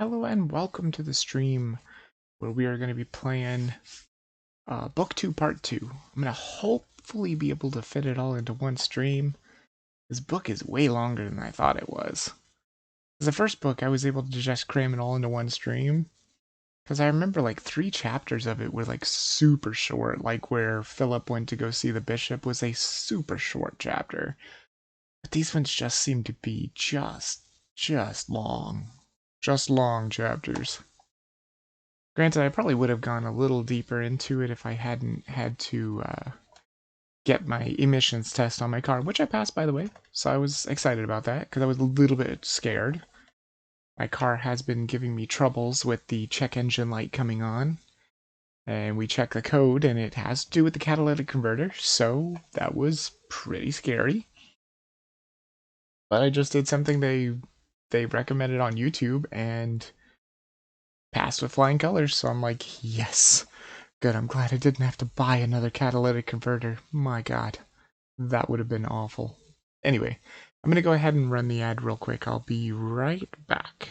Hello and welcome to the stream where we are going to be playing Book 2 Part 2. I'm going to hopefully be able to fit it all into one stream. This book is way longer than I thought it was. The first book, I was able to just cram it all into one stream. Because I remember like 3 chapters of it were like super short, like where Philip went to go see the bishop was a super short chapter. But these ones just seem to be just long. Just long chapters. Granted, I probably would have gone a little deeper into it if I hadn't had to get my emissions test on my car, which I passed, by the way. So I was excited about that, because I was a little bit scared. My car has been giving me troubles with the check engine light coming on. And we checked the code, and it has to do with the catalytic converter, so that was pretty scary. But I just did something they recommended on YouTube, and passed with flying colors, so I'm like, yes. Good, I'm glad I didn't have to buy another catalytic converter. My god, that would have been awful. Anyway, I'm gonna go ahead and run the ad real quick. I'll be right back.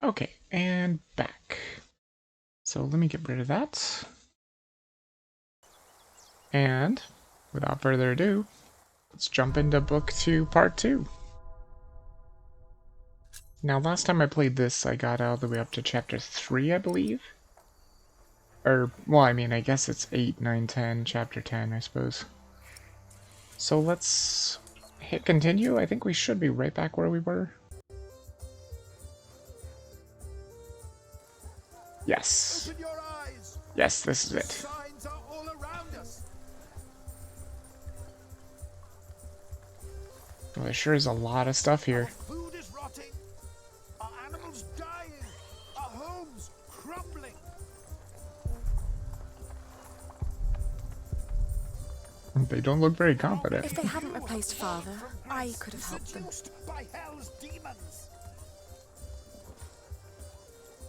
Okay, and back. So let me get rid of that. And, without further ado, let's jump into Book 2, Part 2. Now, last time I played this, I got all the way up to Chapter 3, I believe? Or, well, I mean, I guess it's 8, 9, 10, Chapter 10, I suppose. So let's hit continue. I think we should be right back where we were. Yes. Yes, this is it. Well, there sure is a lot of stuff here. Food is rotting. Our animals dying. Our homes crumbling. They don't look very confident. If they hadn't replaced Father, I could have helped them. By hell's demons.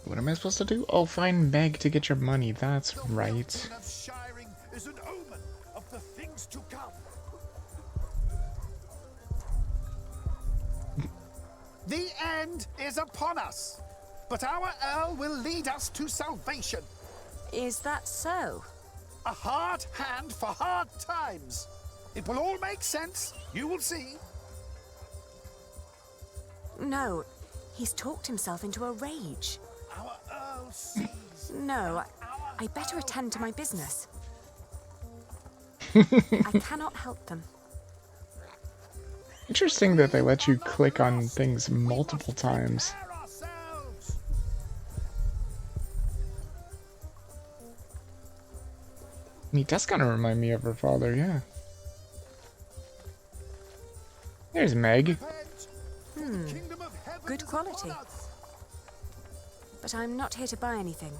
What am I supposed to do? Oh, find Meg to get your money. That's right. Of shiring is an omen of the things to come. The end is upon us, but our Earl will lead us to salvation. Is that so? A hard hand for hard times. It will all make sense. You will see. No, he's talked himself into a rage. Our Earl sees. No, I better attend to my business. I cannot help them. Interesting that they let you click on things multiple times. He does kind of remind me of her father, yeah. There's Meg. Good quality. But I'm not here to buy anything.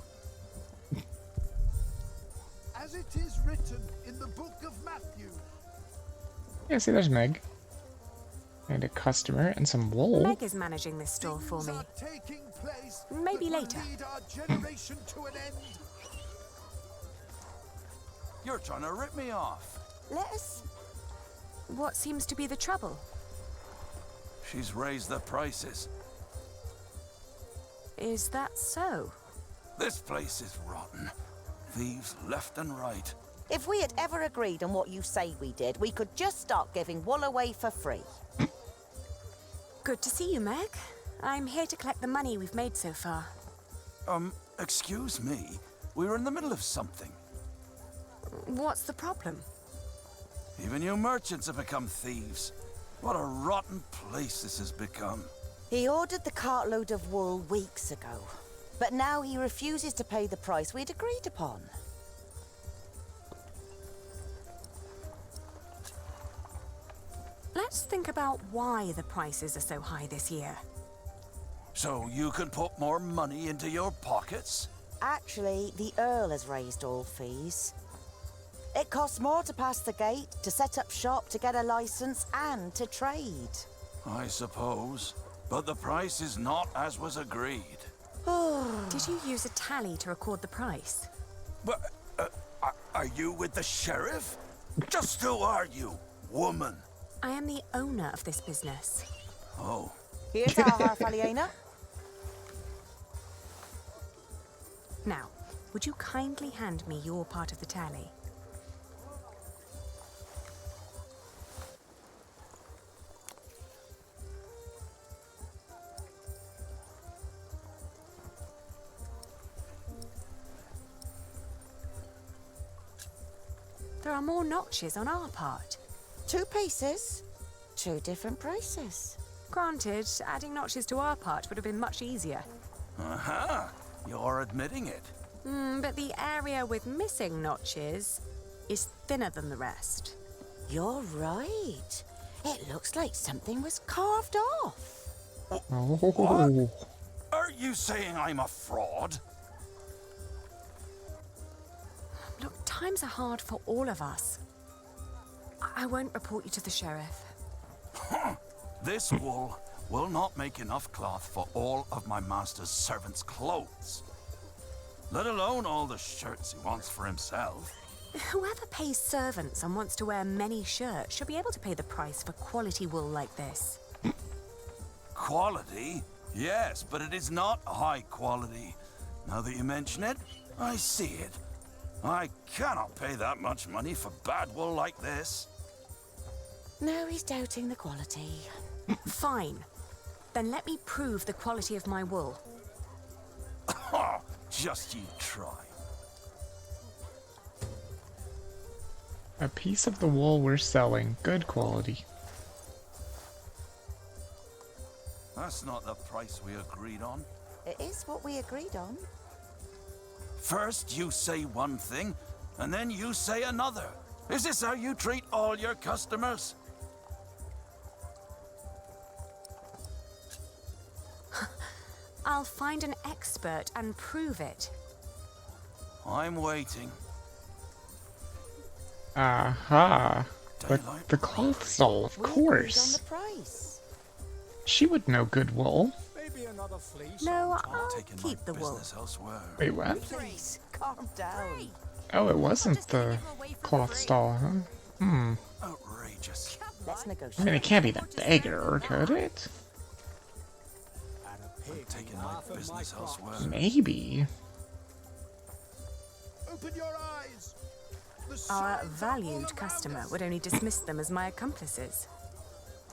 As it is written in the book of Matthew. Yeah, see, there's Meg. And a customer and some wool. Meg is managing this store for me. Things are taking place Maybe that will later. lead our generation to an end. You're trying to rip me off. Let us... What seems to be the trouble? She's raised the prices. Is that so? This place is rotten. Thieves left and right. If we had ever agreed on what you say we did, we could just start giving wool away for free. Good to see you, Meg. I'm here to collect the money we've made so far. Excuse me. We were in the middle of something. What's the problem? Even you merchants have become thieves. What a rotten place this has become. He ordered the cartload of wool weeks ago, but now he refuses to pay the price we'd agreed upon. Let's think about why the prices are so high this year. So you can put more money into your pockets? Actually, the Earl has raised all fees. It costs more to pass the gate, to set up shop, to get a license, and to trade. I suppose. But the price is not as was agreed. Did you use a tally to record the price? But, are you with the sheriff? Just who are you, woman? I am the owner of this business. Oh, Here's our half aliena. Now, would you kindly hand me your part of the tally? There are more notches on our part. 2 pieces, 2 different prices. Granted, adding notches to our part would have been much easier. aha! You're admitting it. But the area with missing notches is thinner than the rest. You're right. It looks like something was carved off. Oh. Are you saying I'm a fraud? Look, times are hard for all of us. I won't report you to the sheriff. This wool will not make enough cloth for all of my master's servants' clothes. Let alone all the shirts he wants for himself. Whoever pays servants and wants to wear many shirts should be able to pay the price for quality wool like this. Quality? Yes, but it is not high quality. Now that you mention it, I see it. I cannot pay that much money for bad wool like this. Now he's doubting the quality. Fine. Then let me prove the quality of my wool. Just you try. A piece of the wool we're selling. Good quality. That's not the price we agreed on. It is what we agreed on. First you say one thing, and then you say another. Is this how you treat all your customers? I'll find an expert and prove it. I'm waiting. Aha. Daylight. The cloth stall, of We agreed course. on the price. She would know good wool. Maybe another fleece. No, I'm I'll taking keep my the wool. business elsewhere. Wait, what? Please, calm down. Oh, it wasn't the cloth stall, huh? Outrageous. Let's I negotiate. mean, it can't be the beggar, could it? I'm taking my business elsewhere. Maybe. Open your eyes. The Our signs are all valued around customer us. would only dismiss them as my accomplices.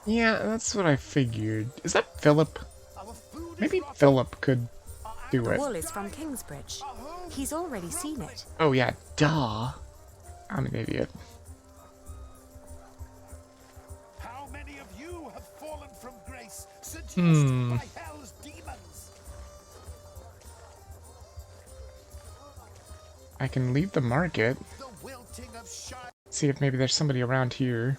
Yeah, that's what I figured. Is that Philip? Our food is Maybe rotten. Philip could do The it. wool is from Kingsbridge. Our home He's already seen it. Oh yeah, duh. I'm an idiot. How many of you have fallen from grace, seduced by hell's demons? I can leave the market. The wilting of shine. See if maybe there's somebody around here.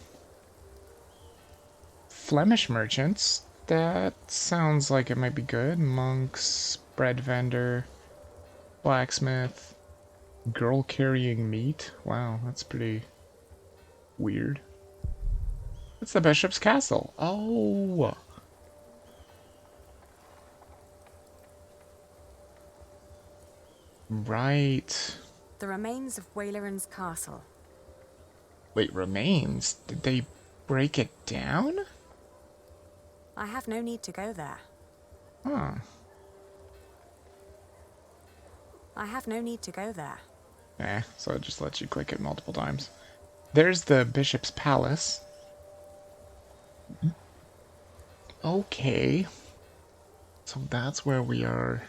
Flemish merchants. That sounds like it might be good. Monks, bread vendor, blacksmith, girl carrying meat. Wow, that's pretty weird. It's the bishop's castle. Oh. Right. The remains of Waileran's castle. Wait, remains? Did they break it down? I have no need to go there. Huh. I have no need to go there. So it just lets you click it multiple times. There's the bishop's palace. Okay. So that's where we are.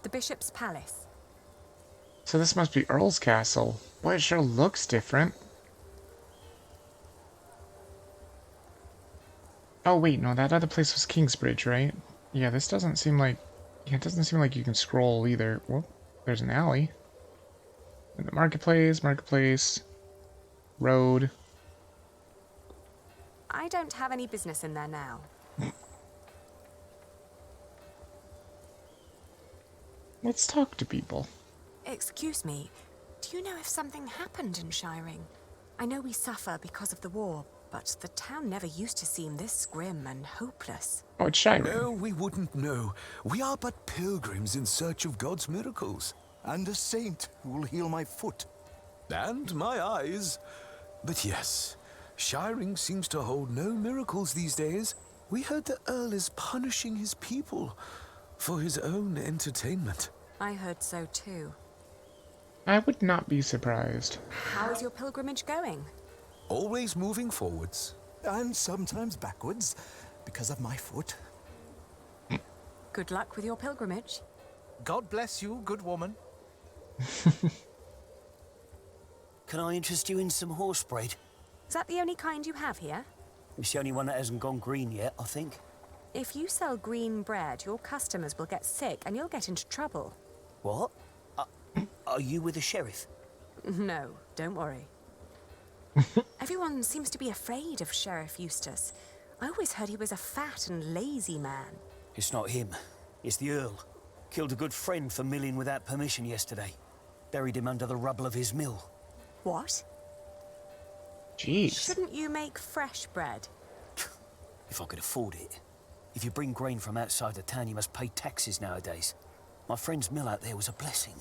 The bishop's palace. So this must be Earl's castle. Boy, it sure looks different. Oh wait, no, that other place was Kingsbridge, right? Yeah, this doesn't seem like... Yeah, it doesn't seem like you can scroll either. Well, there's an alley. And the marketplace, road. I don't have any business in there now. Let's talk to people. Excuse me, do you know if something happened in Shiring? I know we suffer because of the war, but the town never used to seem this grim and hopeless. Oh, it's Shiring. No, we wouldn't know. We are but pilgrims in search of God's miracles. And a saint who will heal my foot. And my eyes. But yes, Shiring seems to hold no miracles these days. We heard the Earl is punishing his people for his own entertainment. I heard so too. I would not be surprised. How is your pilgrimage going? Always moving forwards. And sometimes backwards, because of my foot. Good luck with your pilgrimage. God bless you, good woman. Can I interest you in some horse bread? Is that the only kind you have here? It's the only one that hasn't gone green yet, I think. If you sell green bread, your customers will get sick and you'll get into trouble. What? Are you with the sheriff? No, don't worry. Everyone seems to be afraid of Sheriff Eustace. I always heard he was a fat and lazy man. It's not him. It's the Earl. Killed a good friend for milling without permission yesterday. Buried him under the rubble of his mill. What? Jeez. Shouldn't you make fresh bread? If I could afford it. If you bring grain from outside the town, you must pay taxes nowadays. My friend's mill out there was a blessing.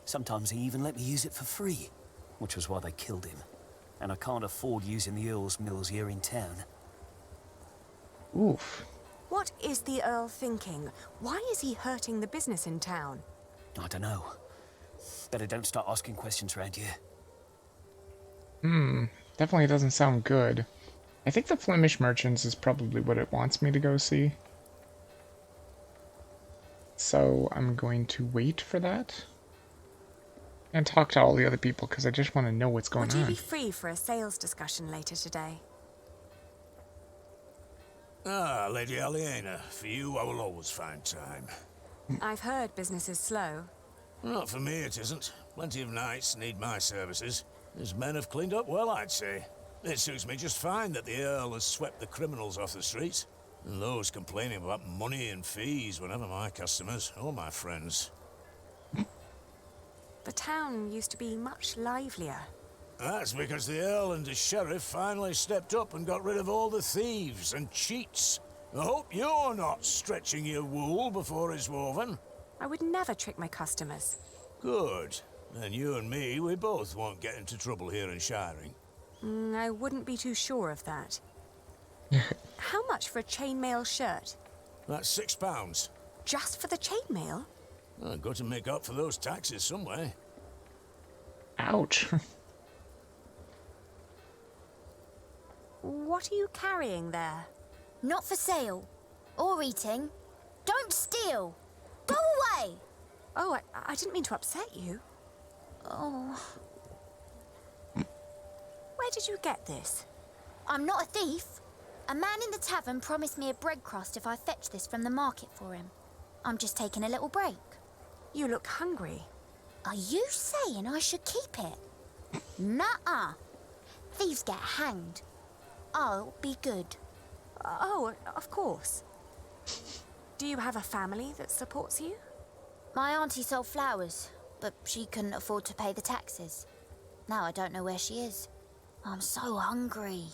Sometimes he even let me use it for free, which was why they killed him. And I can't afford using the Earl's mills here in town. Oof. What is the Earl thinking? Why is he hurting the business in town? I don't know. Better don't start asking questions around here. Definitely doesn't sound good. I think the Flemish Merchants is probably what it wants me to go see. So I'm going to wait for that. And talk to all the other people, because I just want to know what's going Would you on. be free for a sales discussion later today? Ah, Lady Aliena, for you I will always find time. I've heard business is slow. Not for me it isn't. Plenty of knights need my services. His men have cleaned up well, I'd say. It suits me just fine that the Earl has swept the criminals off the streets. And those complaining about money and fees were never my customers or my friends. The town used to be much livelier. That's because the Earl and the Sheriff finally stepped up and got rid of all the thieves and cheats. I hope you're not stretching your wool before it's woven. I would never trick my customers. Good. Then you and me, we both won't get into trouble here in Shiring. I wouldn't be too sure of that. How much for a chainmail shirt? That's £6. Just for the chainmail? I've got to make up for those taxes some way. Ouch. What are you carrying there? Not for sale. Or eating. Don't steal. Go away. Oh, I didn't mean to upset you. Oh, Where did you get this? I'm not a thief. A man in the tavern promised me a bread crust if I fetch this from the market for him. I'm just taking a little break. You look hungry. Are you saying I should keep it? Nuh-uh. Thieves get hanged. I'll be good. Oh, of course. Do you have a family that supports you? My auntie sold flowers, but she couldn't afford to pay the taxes. Now I don't know where she is. I'm so hungry.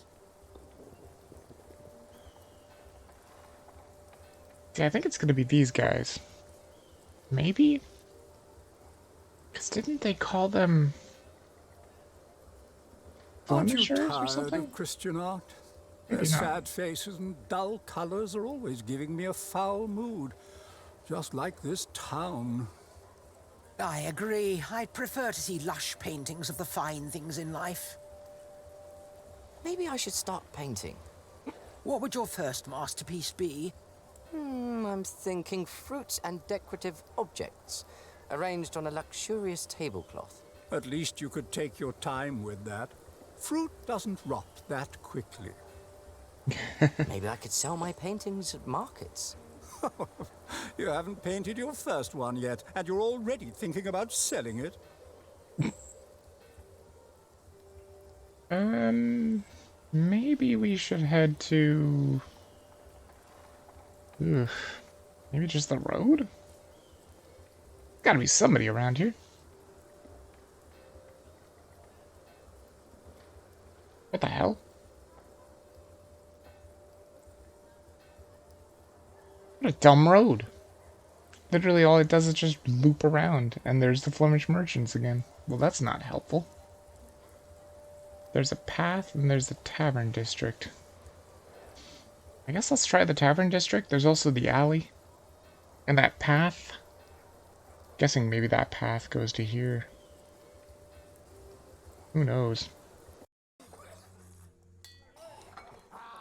See, I think it's gonna be these guys. Maybe? Because didn't they call them Aren't you Blemishers or tired something? of Christian art? Maybe Their not. sad faces and dull colors are always giving me a foul mood. Just like this town. I agree. I'd prefer to see lush paintings of the fine things in life. Maybe I should start painting. What would your first masterpiece be? I'm thinking fruits and decorative objects, arranged on a luxurious tablecloth. At least you could take your time with that. Fruit doesn't rot that quickly. Maybe I could sell my paintings at markets. You haven't painted your first one yet, and you're already thinking about selling it. Maybe we should head to... Ugh. Maybe just the road? Gotta be somebody around here. What the hell? What a dumb road. Literally all it does is just loop around, and there's the Flemish merchants again. Well, that's not helpful. There's a path, and there's the tavern district. I guess let's try the tavern district. There's also the alley. And that path. Guessing maybe that path goes to here. Who knows?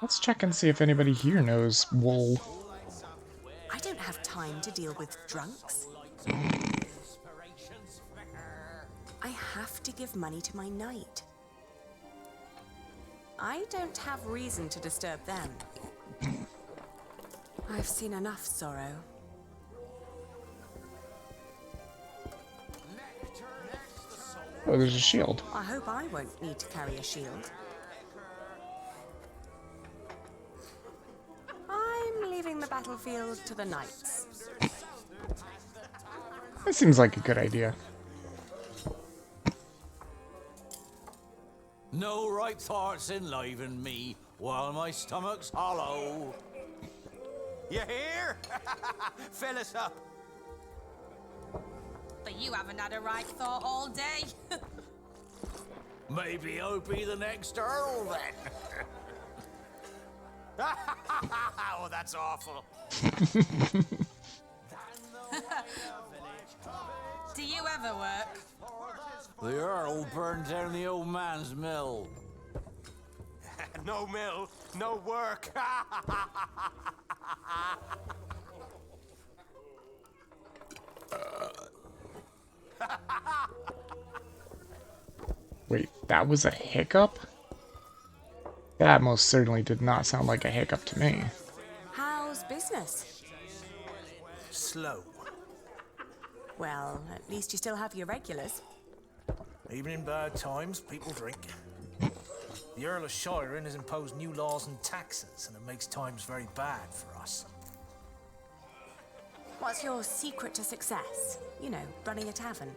Let's check and see if anybody here knows wool. I don't have time to deal with drunks. I have to give money to my knight. I don't have reason to disturb them. I've seen enough sorrow. Oh, there's a shield. I hope I won't need to carry a shield. I'm leaving the battlefield to the knights. That seems like a good idea. No right thoughts enliven me while my stomach's hollow. You hear? Fill us up. But you haven't had a right thought all day. Maybe I'll be the next Earl then. Oh, that's awful. Do you ever work? The Earl burned down the old man's mill. No mill, no work. Wait, that was a hiccup? That most certainly did not sound like a hiccup to me. How's business? Slow. Well, at least you still have your regulars. Even in bad times, people drink. The Earl of Shiren has imposed new laws and taxes, and it makes times very bad for us. What's your secret to success? You know, running a tavern.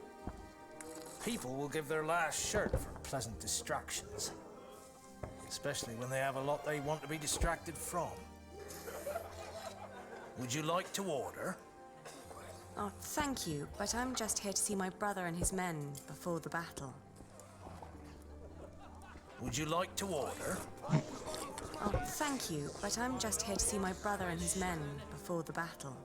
People will give their last shirt for pleasant distractions. Especially when they have a lot they want to be distracted from. Would you like to order? Oh, thank you, but I'm just here to see my brother and his men before the battle. Would you like to order? Oh, thank you, but I'm just here to see my brother and his men before the battle.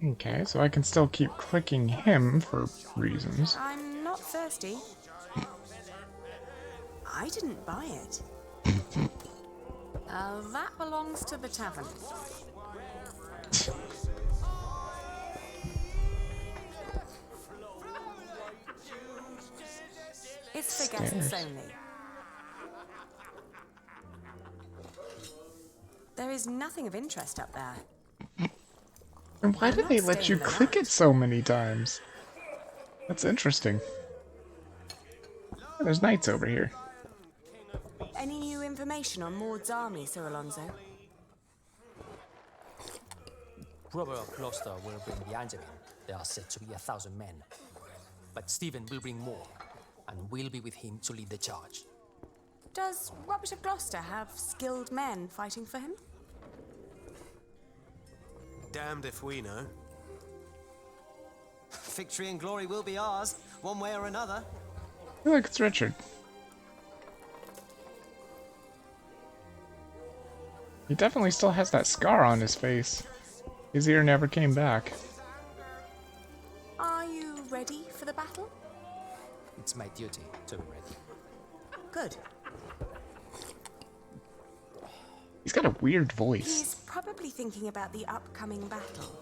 Okay, so I can still keep clicking him for reasons. I'm not thirsty. I didn't buy it. That belongs to the tavern. It's for guests only. There is nothing of interest up there. And why I'm did not they let staying you the click night. it so many times? That's interesting. Oh, there's knights over here. Any new information on Maud's army, Sir Alonso? Brother Gloucester will bring the Angeline. There are said to be 1,000 men. But Stephen will bring more. and we'll be with him to lead the charge. Does Robert of Gloucester have skilled men fighting for him? Damned if we know. Victory and glory will be ours, one way or another. I feel like it's Richard. He definitely still has that scar on his face. His ear never came back. Are you ready for the battle? It's my duty to be ready. Good. He's got a weird voice. He's probably thinking about the upcoming battle.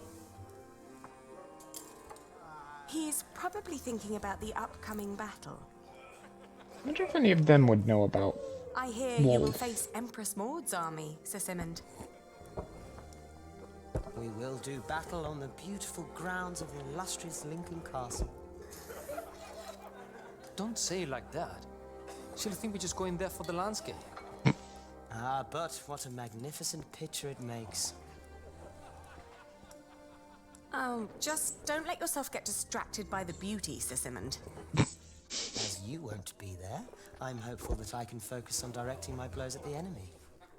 He's probably thinking about the upcoming battle. I wonder if any of them would know about I hear you will face Empress Maud's army, Sir Simond. We will do battle on the beautiful grounds of the illustrious Lincoln Castle. Don't say it like that. She'll think we're just going there for the landscape. Ah, but what a magnificent picture it makes. Oh, just don't let yourself get distracted by the beauty, Sir Simond. As you won't be there, I'm hopeful that I can focus on directing my blows at the enemy,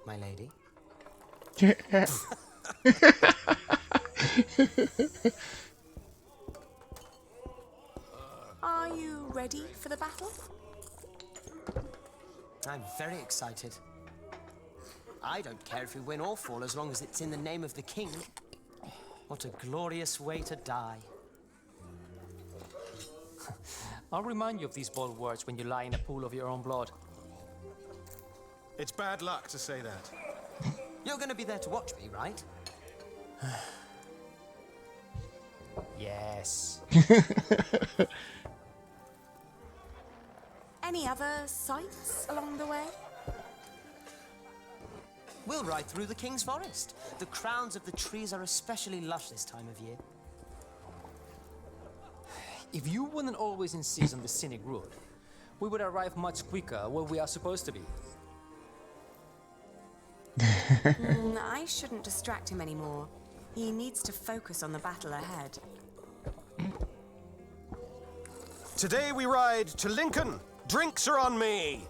my lady. Are you ready for the battle? I'm very excited. I don't care if we win or fall as long as it's in the name of the king. What a glorious way to die. I'll remind you of these bold words when you lie in a pool of your own blood. It's bad luck to say that. You're going to be there to watch me, right? Yes. Any other sights along the way? We'll ride through the King's Forest. The crowns of the trees are especially lush this time of year. If you wouldn't always insist on the scenic route, we would arrive much quicker where we are supposed to be. I shouldn't distract him anymore. He needs to focus on the battle ahead. Today we ride to Lincoln. Drinks are on me.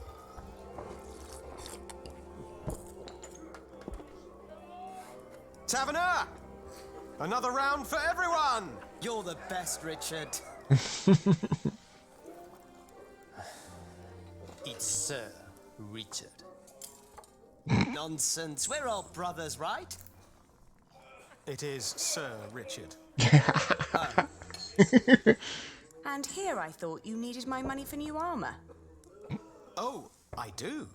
Taverner! Another round for everyone! You're the best, Richard. It's Sir Richard. Nonsense. We're all brothers, right? It is Sir Richard. And here I thought you needed my money for new armor. Oh, I do.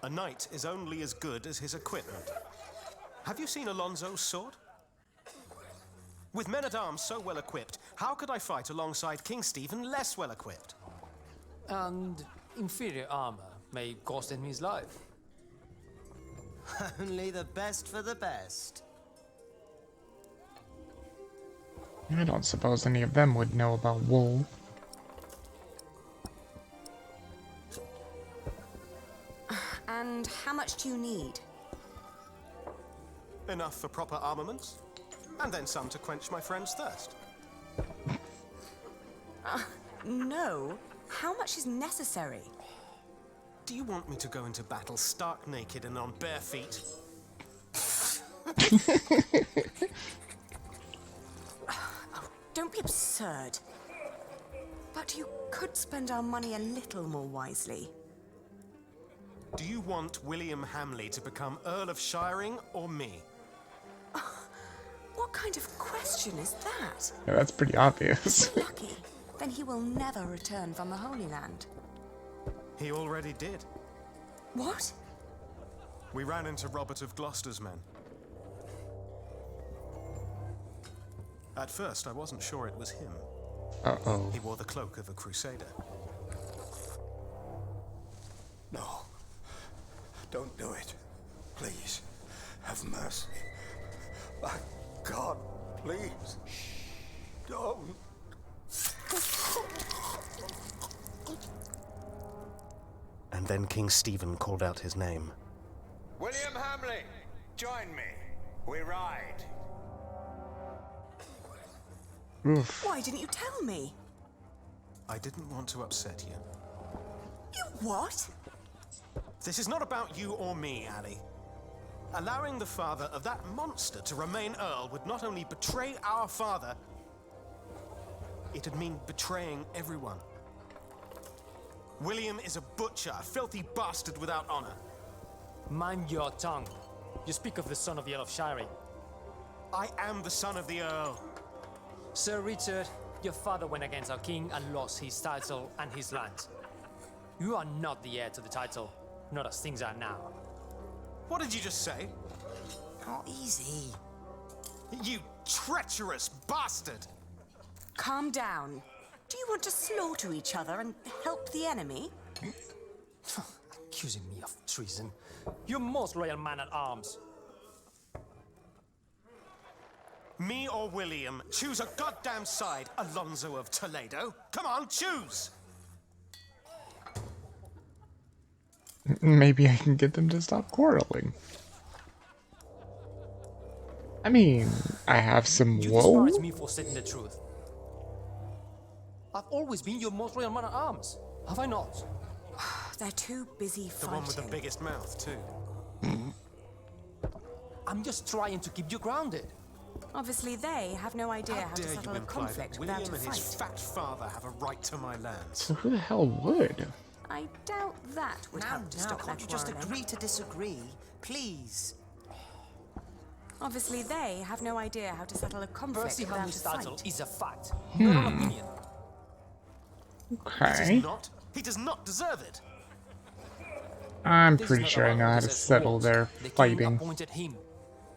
A knight is only as good as his equipment. Have you seen Alonso's sword? With men-at-arms so well equipped, how could I fight alongside King Stephen less well equipped? And inferior armor may cost him his life. Only the best for the best. I don't suppose any of them would know about wool. And how much do you need? Enough for proper armaments, and then some to quench my friend's thirst. No. How much is necessary? Do you want me to go into battle stark naked and on bare feet? Don't be absurd. But you could spend our money a little more wisely. Do you want William Hamley to become Earl of Shiring or me? What kind of question is that? Yeah, that's pretty obvious. If we're lucky, then he will never return from the Holy Land. He already did. What? We ran into Robert of Gloucester's men. At first, I wasn't sure it was him. Uh-oh. He wore the cloak of a crusader. No. Don't do it. Please. Have mercy. My God, please. Don't. And then King Stephen called out his name. William Hamley, join me. We ride. Oof. Why didn't you tell me? I didn't want to upset you. You what? This is not about you or me, Ali. Allowing the father of that monster to remain Earl would not only betray our father, it'd mean betraying everyone. William is a butcher, a filthy bastard without honor. Mind your tongue. You speak of the son of the Earl of Shiring. I am the son of the Earl. Sir Richard, your father went against our king and lost his title and his lands. You are not the heir to the title, not as things are now. What did you just say? Oh, easy. You treacherous bastard! Calm down. Do you want to slaughter each other and help the enemy? Accusing me of treason. You most royal man at arms. Me or William? Choose a goddamn side, Alonso of Toledo. Come on, choose! Maybe I can get them to stop quarreling. I mean, I have some You wool. despise me for stating the truth. I've always been your most royal man at arms, have I not? They're too busy The fighting. one with the biggest mouth, too. I'm just trying to keep you grounded. Obviously, they have no idea how to Dare you settle a imply conflict that without William a and his fight. fat father have a right to my lands? So who the hell would? I doubt that would help to stop can't their you just quarrelling. agree to disagree? Please. Obviously, they have no idea how to settle a conflict Percy without a Hamley's title fight. is a fact, not an opinion. It Okay. is not. He does not deserve it. I'm This is pretty not sure I about know how to Princess settle Wars. their The king fighting. appointed him.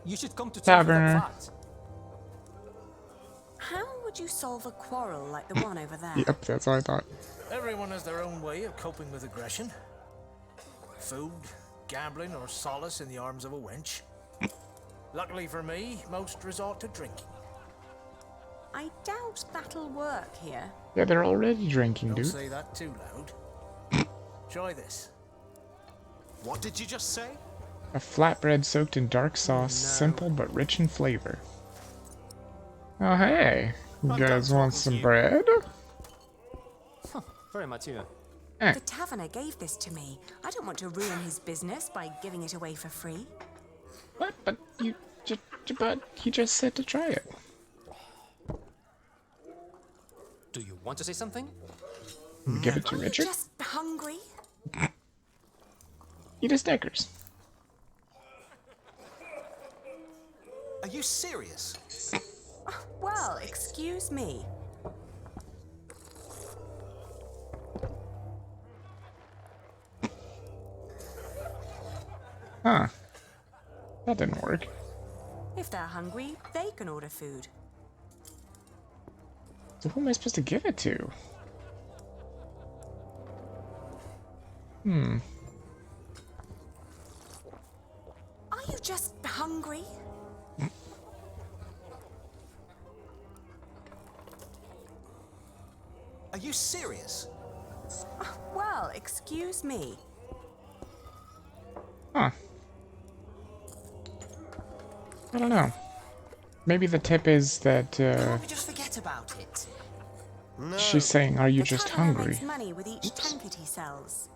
You should come to terms with Taverner. that fact. How would you solve a quarrel like the one over there? Yep, that's what I thought. Everyone has their own way of coping with aggression. Food, gambling, or solace in the arms of a wench. Luckily for me, most resort to drinking. I doubt that'll work here. Yeah, they're already drinking, Don't dude. say that too loud. Try this. What did you just say? A flatbread soaked in dark sauce, simple but rich in flavor. Oh, hey. You guys want some bread? Very mature. Eh. The taverner gave this to me. I don't want to ruin his business by giving it away for free. What? But you just said to try it. Do you want to say something? Give it to Are you Richard? just hungry? Eat a Snickers. Are you serious? Well, excuse me. Huh. That didn't work. If they're hungry, they can order food. So who am I supposed to give it to? Are you just hungry? Are you serious? Well, excuse me. Huh. I don't know. Maybe the tip is that, Can't we just forget about it? No. she's saying, are you The just taverner hungry? makes money with each tankard he sells.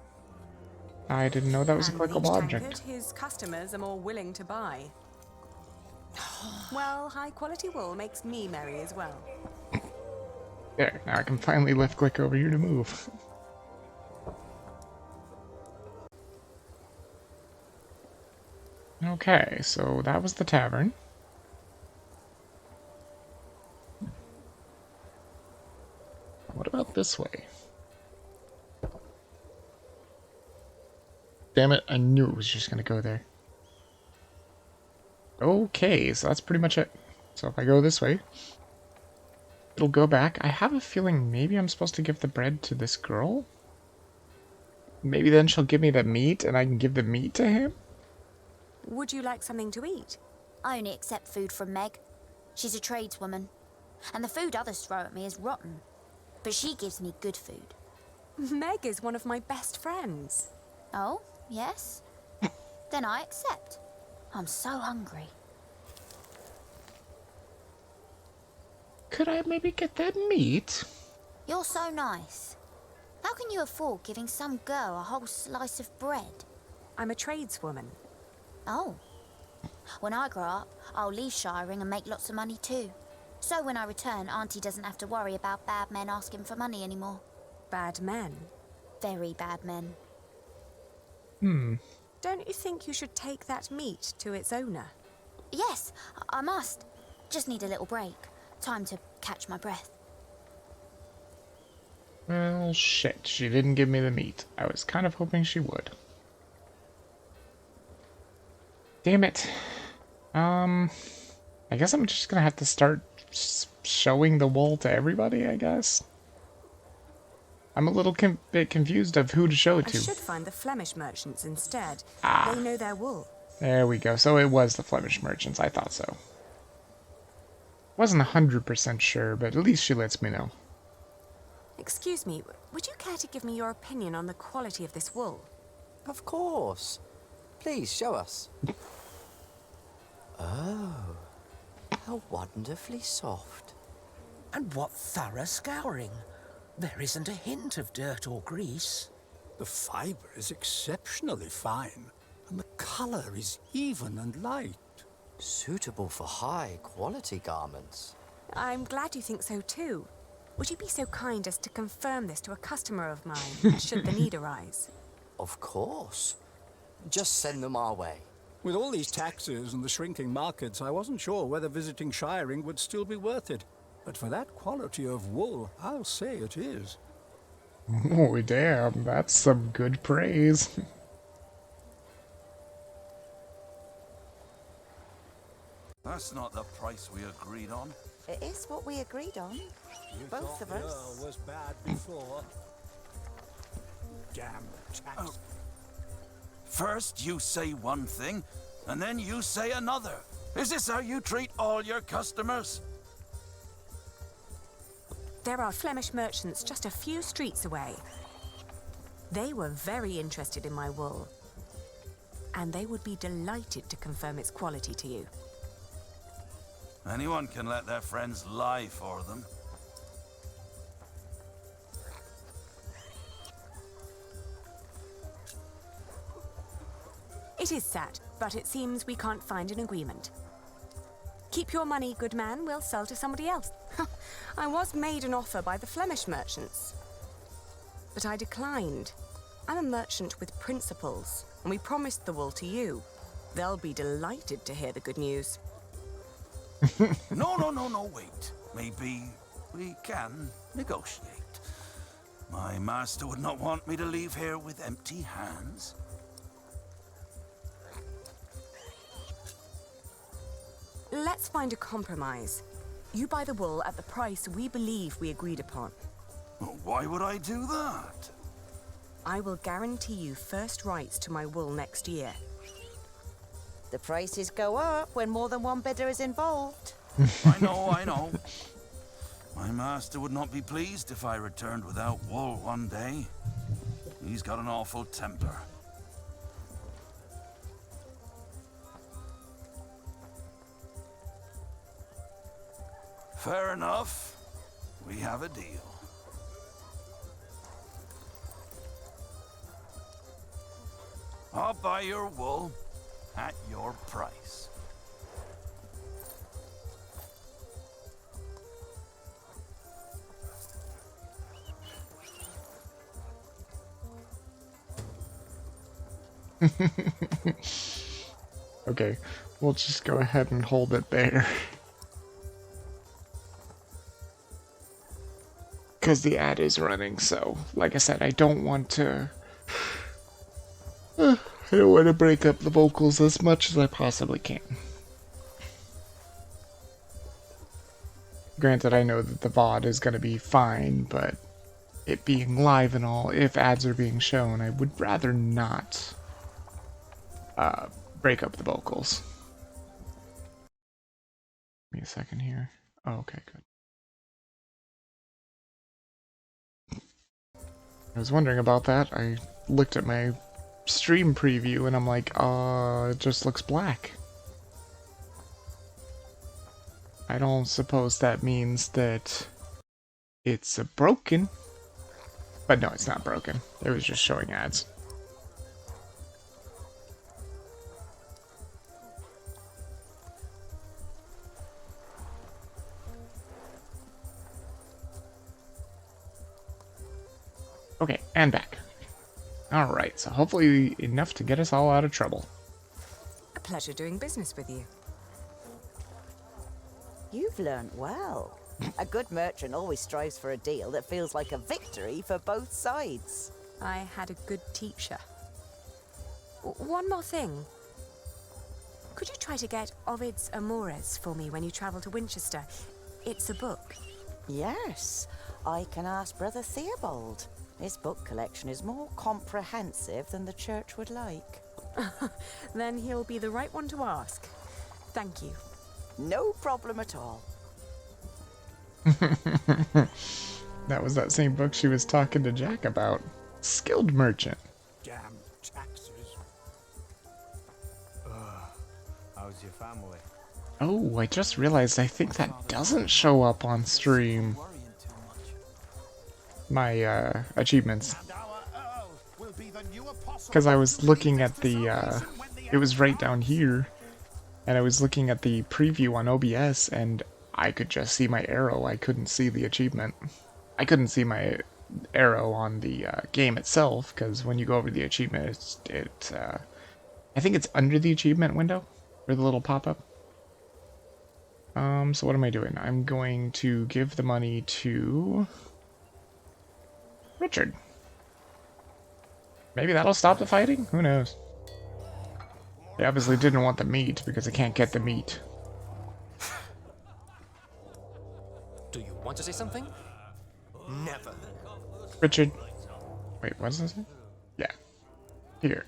I didn't know that was a And with clickable each object. tankard, his customers are more willing to buy. Well, high quality wool makes me merry as well. There, now I can finally left click over here to move. Okay, so that was the tavern. What about this way? Damn it, I knew it was just gonna go there. Okay, so that's pretty much it. So if I go this way, it'll go back. I have a feeling maybe I'm supposed to give the bread to this girl? Maybe then she'll give me the meat and I can give the meat to him? Would you like something to eat? I only accept food from Meg. She's a tradeswoman. And the food others throw at me is rotten. But she gives me good food. Meg is one of my best friends. Oh, yes? Then I accept. I'm so hungry. Could I maybe get that meat? You're so nice. How can you afford giving some girl a whole slice of bread? I'm a tradeswoman. Oh. When I grow up, I'll leave shiring and make lots of money too. So when I return, Auntie doesn't have to worry about bad men asking for money anymore. Bad men? Very bad men. Don't you think you should take that meat to its owner? Yes, I must. Just need a little break. Time to catch my breath. Well, shit. She didn't give me the meat. I was kind of hoping she would. Damn it. I guess I'm just gonna have to start showing the wool to everybody, I guess. I'm a little bit confused of who to show it to. I should find the Flemish merchants instead. Ah. They know their wool. There we go. So it was the Flemish merchants. I thought so. Wasn't 100% sure, but at least she lets me know. Excuse me, would you care to give me your opinion on the quality of this wool? Of course. Please, show us. Oh, how wonderfully soft. And what thorough scouring. There isn't a hint of dirt or grease. The fibre is exceptionally fine, and the colour is even and light. Suitable for high-quality garments. I'm glad you think so too. Would you be so kind as to confirm this to a customer of mine, should the need arise? Of course. Just send them our way. With all these taxes and the shrinking markets, I wasn't sure whether visiting shiring would still be worth it. But for that quality of wool, I'll say it is. Oh, damn. That's some good praise. That's not the price we agreed on. It is what we agreed on. Both of us. Earl was bad before. Damn tax. Oh. First you say one thing, and then you say another. Is this how you treat all your customers? There are Flemish merchants just a few streets away. They were very interested in my wool, and they would be delighted to confirm its quality to you. Anyone can let their friends lie for them. It is sad, but it seems we can't find an agreement. Keep your money, good man. We'll sell to somebody else. I was made an offer by the Flemish merchants, but I declined. I'm a merchant with principles, and we promised the wool to you. They'll be delighted to hear the good news. No, wait. Maybe we can negotiate. My master would not want me to leave here with empty hands. Let's find a compromise. You buy the wool at the price we believe we agreed upon. Why would I do that? I will guarantee you first rights to my wool next year. The prices go up when more than one bidder is involved. I know. My master would not be pleased if I returned without wool one day. He's got an awful temper. Fair enough. We have a deal. I'll buy your wool at your price. Okay, we'll just go ahead and hold it there. Because the ad is running, so, like I said, I don't want to... I don't want to break up the vocals as much as I possibly can. Granted, I know that the VOD is going to be fine, but it being live and all, if ads are being shown, I would rather not break up the vocals. Give me a second here. Oh, okay, good. I was wondering about that. I looked at my stream preview and I'm like, it just looks black. I don't suppose that means that It's broken. But no, it's not broken. It was just showing ads. Okay, and back. Alright, so hopefully enough to get us all out of trouble. A pleasure doing business with you. You've learned well. A good merchant always strives for a deal that feels like a victory for both sides. I had a good teacher. One more thing. Could you try to get Ovid's Amores for me when you travel to Winchester? It's a book. Yes, I can ask Brother Theobald. His book collection is more comprehensive than the church would like. Then he'll be the right one to ask. Thank you. No problem at all. That was that same book she was talking to Jack about. Skilled Merchant. Damn taxes. How's your family? Oh, I just realized I think that doesn't show up on stream. My achievements. Because I was looking at the, it was right down here. And I was looking at the preview on OBS and I could just see my arrow. I couldn't see the achievement. I couldn't see my arrow on the game itself, because when you go over the achievement, I think it's under the achievement window, or the little pop-up. So what am I doing? I'm going to give the money to Richard. Maybe that'll stop the fighting? Who knows? They obviously didn't want the meat, because I can't get the meat. Do you want to say something? Never. Richard. Wait, what does this say? Yeah. Here.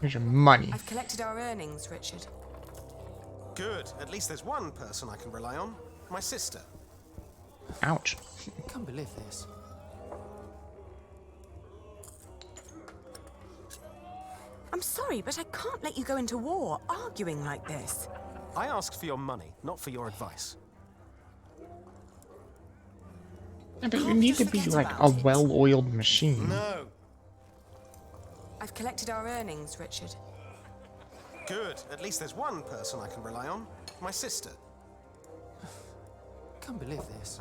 Here's your money. I've collected our earnings, Richard. Good. At least there's one person I can rely on. My sister. Ouch. I can't believe this. I'm sorry, but I can't let you go into war arguing like this. I asked for your money, not for your advice. Yeah, but you need to be like a well-oiled machine. No. I've collected our earnings, Richard. Good. At least there's one person I can rely on. My sister. I can't believe this.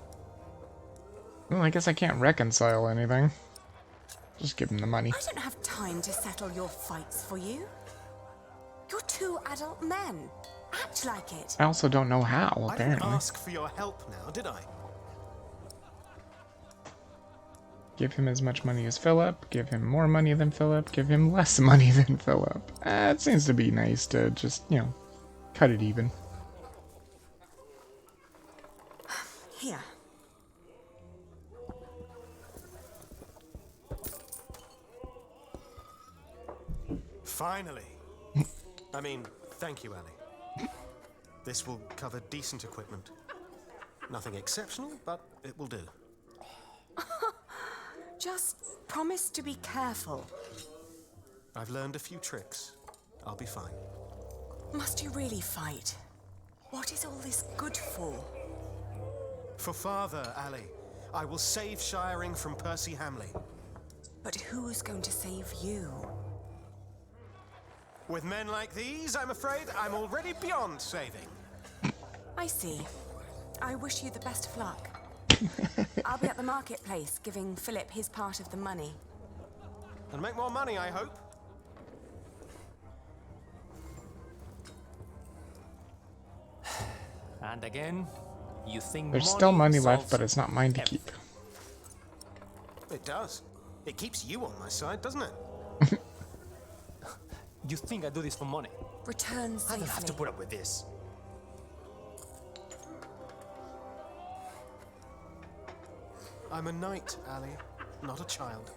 Well, I guess I can't reconcile anything. Just give him the money. I don't have time to settle your fights for you. You're two adult men. Act like it. I also don't know how, I apparently. didn't ask for your help now, did I? Give him as much money as Philip, give him more money than Philip, give him less money than Philip. It seems to be nice to just, you know, cut it even. Here. Finally. I mean, thank you, Annie. This will cover decent equipment. Nothing exceptional, but it will do. Just promise to be careful. I've learned a few tricks. I'll be fine. Must you really fight? What is all this good for? For father, Ali. I will save Shiring from Percy Hamley. But who's going to save you? With men like these, I'm afraid I'm already beyond saving. I see. I wish you the best of luck. I'll be at the marketplace, giving Philip his part of the money. And make more money, I hope. And again, you think There's still money left, solves but it's not mine to keep. It does. It keeps you on my side, doesn't it? You think I do this for money? Return I safely. don't have to put up with this. I'm a knight, Ali, not a child.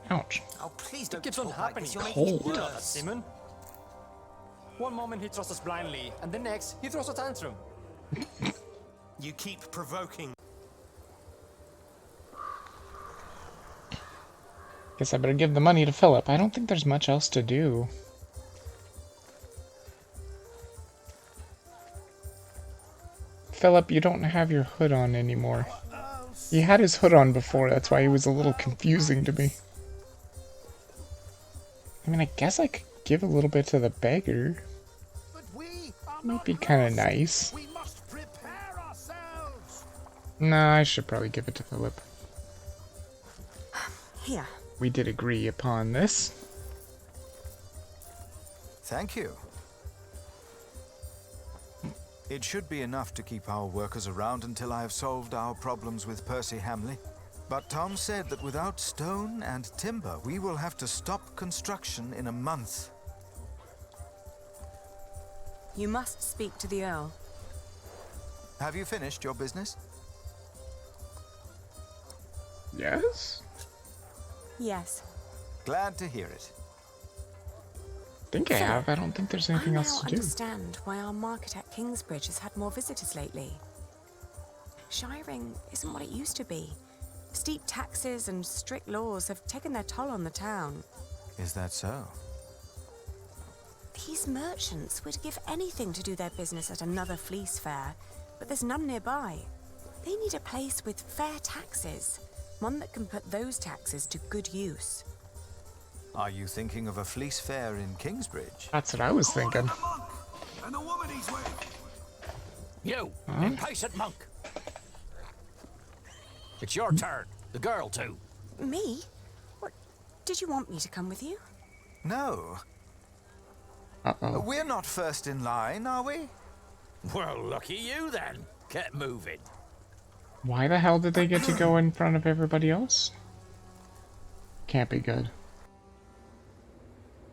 Ouch. Oh, please It don't keeps talk on like happening. this. You're making it Cold. You know that, worse. Simon. One moment he trusts us blindly, and the next he throws a tantrum. You keep provoking. Guess I better give the money to Philip. I don't think there's much else to do. Philip, you don't have your hood on anymore. He had his hood on before, that's why he was a little confusing to me. I mean, I guess I could give a little bit to the beggar. Might be kind of nice. Nah, I should probably give it to Philip. Here. We did agree upon this. Thank you. It should be enough to keep our workers around until I have solved our problems with Percy Hamley. But Tom said that without stone and timber, we will have to stop construction in a month. You must speak to the Earl. Have you finished your business? Yes? Yes. Glad to hear it. I think I have. I don't think there's anything else to I do. now understand why our market at Kingsbridge has had more visitors lately. Shiring isn't what it used to be. Steep taxes and strict laws have taken their toll on the town. Is that so? These merchants would give anything to do their business at another fleece fair, but there's none nearby. They need a place with fair taxes, one that can put those taxes to good use. Are you thinking of a fleece fair in Kingsbridge? That's what I was thinking. And the woman he's with. You, Huh? impatient monk. It's your turn. The girl, too. Me? What? Did you want me to come with you? No. Uh-oh. We're not first in line, are we? Well, lucky you, then. Get moving. Why the hell did they get to go in front of everybody else? Can't be good.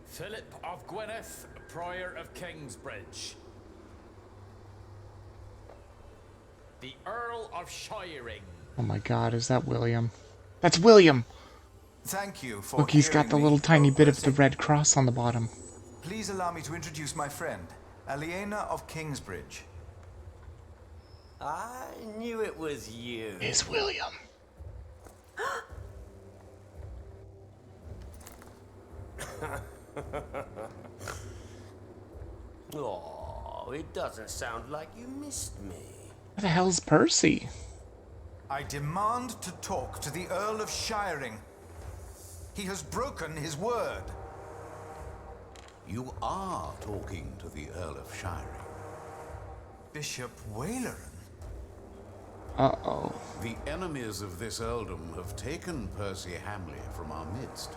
Philip of Gwynedd, Prior of Kingsbridge. The Earl of Shiring. Oh my god, is that William? That's William! Thank you for Look, he's got the hearing little me, tiny bit of Percy. the red cross on the bottom. Please allow me to introduce my friend, Aliena of Kingsbridge. I knew it was you. It's William. Oh, it doesn't sound like you missed me. What the hell's Percy? I demand to talk to the Earl of Shiring. He has broken his word. You are talking to the Earl of Shiring. Bishop Waleran. Uh-oh. The enemies of this earldom have taken Percy Hamley from our midst.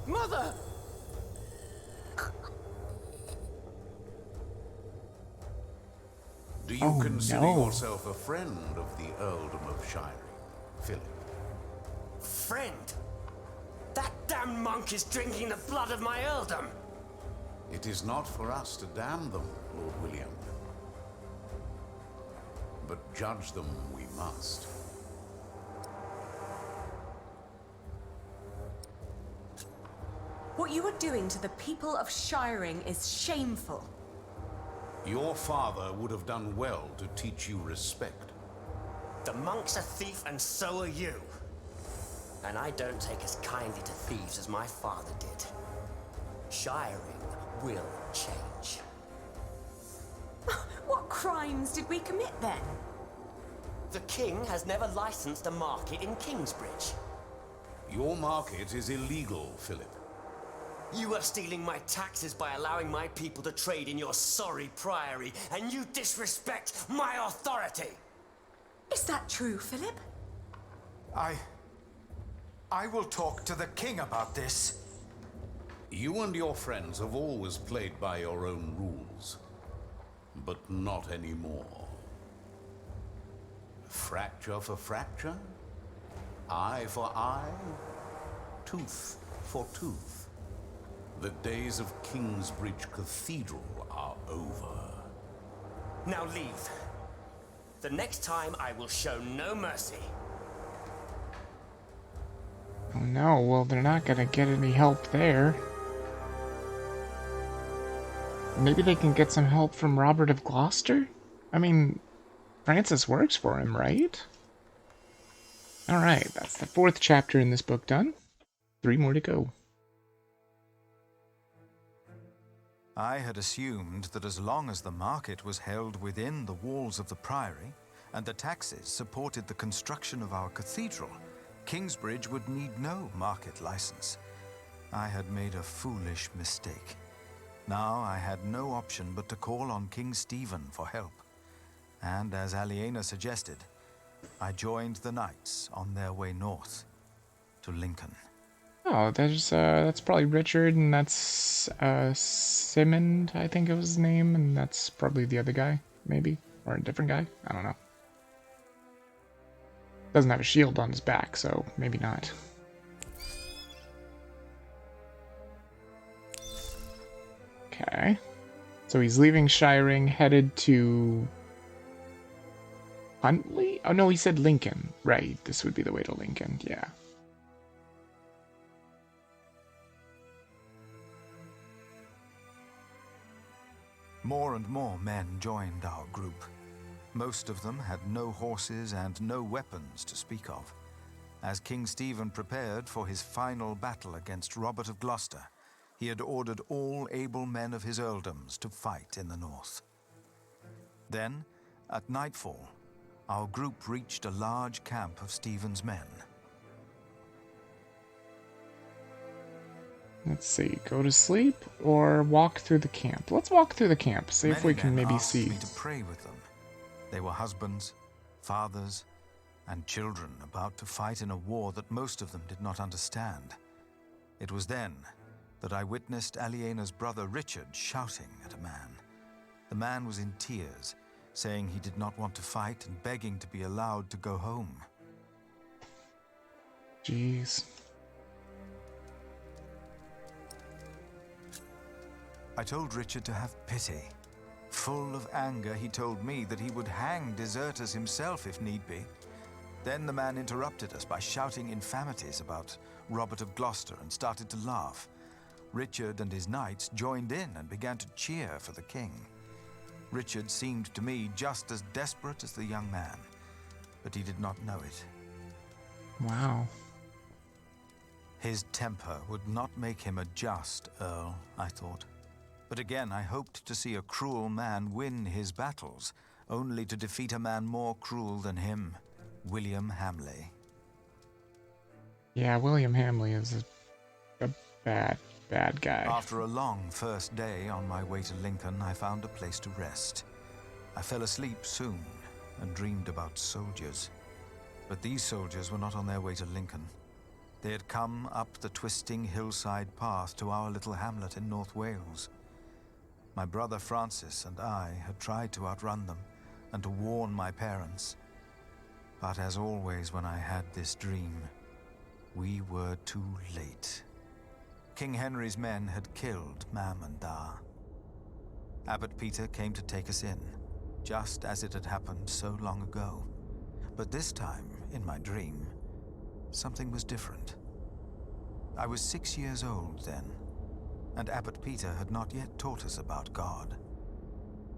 Mother! Do you consider yourself a friend of the earldom of Shiring, Philip? Friend? That damned monk is drinking the blood of my earldom. It is not for us to damn them, Lord William. But judge them we must. What you are doing to the people of Shiring is shameful. Your father would have done well to teach you respect. The monk's a thief and so are you. And I don't take as kindly to thieves as my father did. Shiring will change. What crimes did we commit then? The king has never licensed a market in Kingsbridge. Your market is illegal, Philip. You are stealing my taxes by allowing my people to trade in your sorry priory, and you disrespect my authority! Is that true, Philip? I will talk to the king about this. You and your friends have always played by your own rules, but not anymore. Fracture for fracture, eye for eye, tooth for tooth. The days of Kingsbridge Cathedral are over. Now leave. The next time I will show no mercy. Oh no, well they're not gonna get any help there. Maybe they can get some help from Robert of Gloucester? I mean, Francis works for him, right? Alright, that's the 4th chapter in this book done. 3 more to go. I had assumed that as long as the market was held within the walls of the priory, and the taxes supported the construction of our cathedral, Kingsbridge would need no market license. I had made a foolish mistake. Now I had no option but to call on King Stephen for help. And as Aliena suggested, I joined the knights on their way north to Lincoln. Oh, that's probably Richard, and that's Simond, I think it was his name, and that's probably the other guy, maybe, or a different guy. I don't know. Doesn't have a shield on his back, so maybe not. Okay. So he's leaving Shiring, headed to Huntley? Oh no, he said Lincoln. Right, this would be the way to Lincoln, yeah. More and more men joined our group. Most of them had no horses and no weapons to speak of. As King Stephen prepared for his final battle against Robert of Gloucester, he had ordered all able men of his earldoms to fight in the north. Then, at nightfall, our group reached a large camp of Stephen's men. Let's see, go to sleep or walk through the camp? Let's walk through the camp, see if we can maybe see. Me to pray with them. They were husbands, fathers, and children about to fight in a war that most of them did not understand. It was then that I witnessed Aliena's brother Richard shouting at a man. The man was in tears, saying he did not want to fight and begging to be allowed to go home. Jeez. I told Richard to have pity. Full of anger, he told me that he would hang deserters himself if need be. Then the man interrupted us by shouting infamities about Robert of Gloucester and started to laugh. Richard and his knights joined in and began to cheer for the king. Richard seemed to me just as desperate as the young man, but he did not know it. Wow. His temper would not make him a just earl, I thought. But again, I hoped to see a cruel man win his battles, only to defeat a man more cruel than him, William Hamley. Yeah, William Hamley is a bad guy. After a long first day on my way to Lincoln, I found a place to rest. I fell asleep soon and dreamed about soldiers. But these soldiers were not on their way to Lincoln. They had come up the twisting hillside path to our little hamlet in North Wales. My brother Francis and I had tried to outrun them and to warn my parents. But as always when I had this dream, we were too late. King Henry's men had killed Mam and Da. Abbot Peter came to take us in, just as it had happened so long ago. But this time, in my dream, something was different. I was 6 years old then, and Abbot Peter had not yet taught us about God.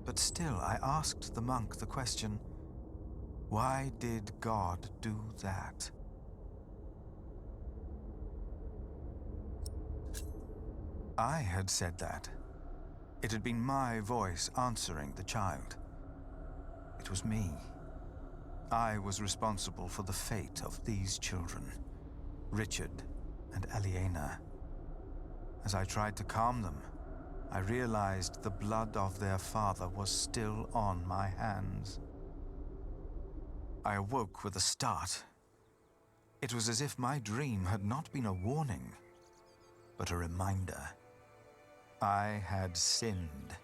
But still, I asked the monk the question, why did God do that? I had said that. It had been my voice answering the child. It was me. I was responsible for the fate of these children, Richard and Aliena. As I tried to calm them, I realized the blood of their father was still on my hands. I awoke with a start. It was as if my dream had not been a warning, but a reminder. I had sinned,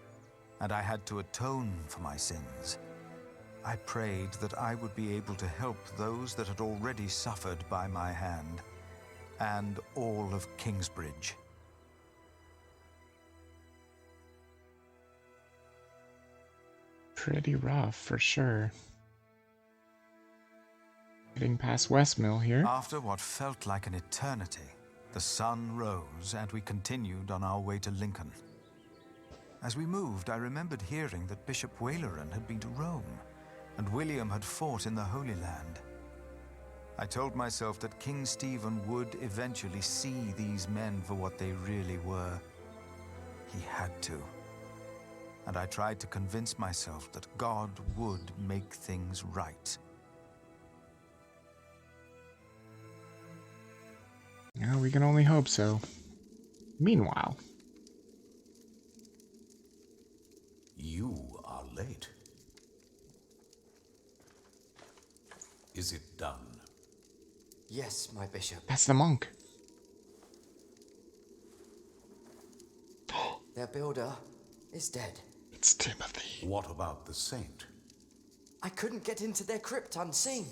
and I had to atone for my sins. I prayed that I would be able to help those that had already suffered by my hand, and all of Kingsbridge. Pretty rough, for sure. Getting past Westmill here. After what felt like an eternity, the sun rose and we continued on our way to Lincoln. As we moved, I remembered hearing that Bishop Waleran had been to Rome, and William had fought in the Holy Land. I told myself that King Stephen would eventually see these men for what they really were. He had to. and I tried to convince myself that God would make things right. Yeah, we can only hope so. Meanwhile... You are late. Is it done? Yes, my bishop. That's the monk. Their builder is dead. It's Timothy. What about the saint? I couldn't get into their crypt unseen.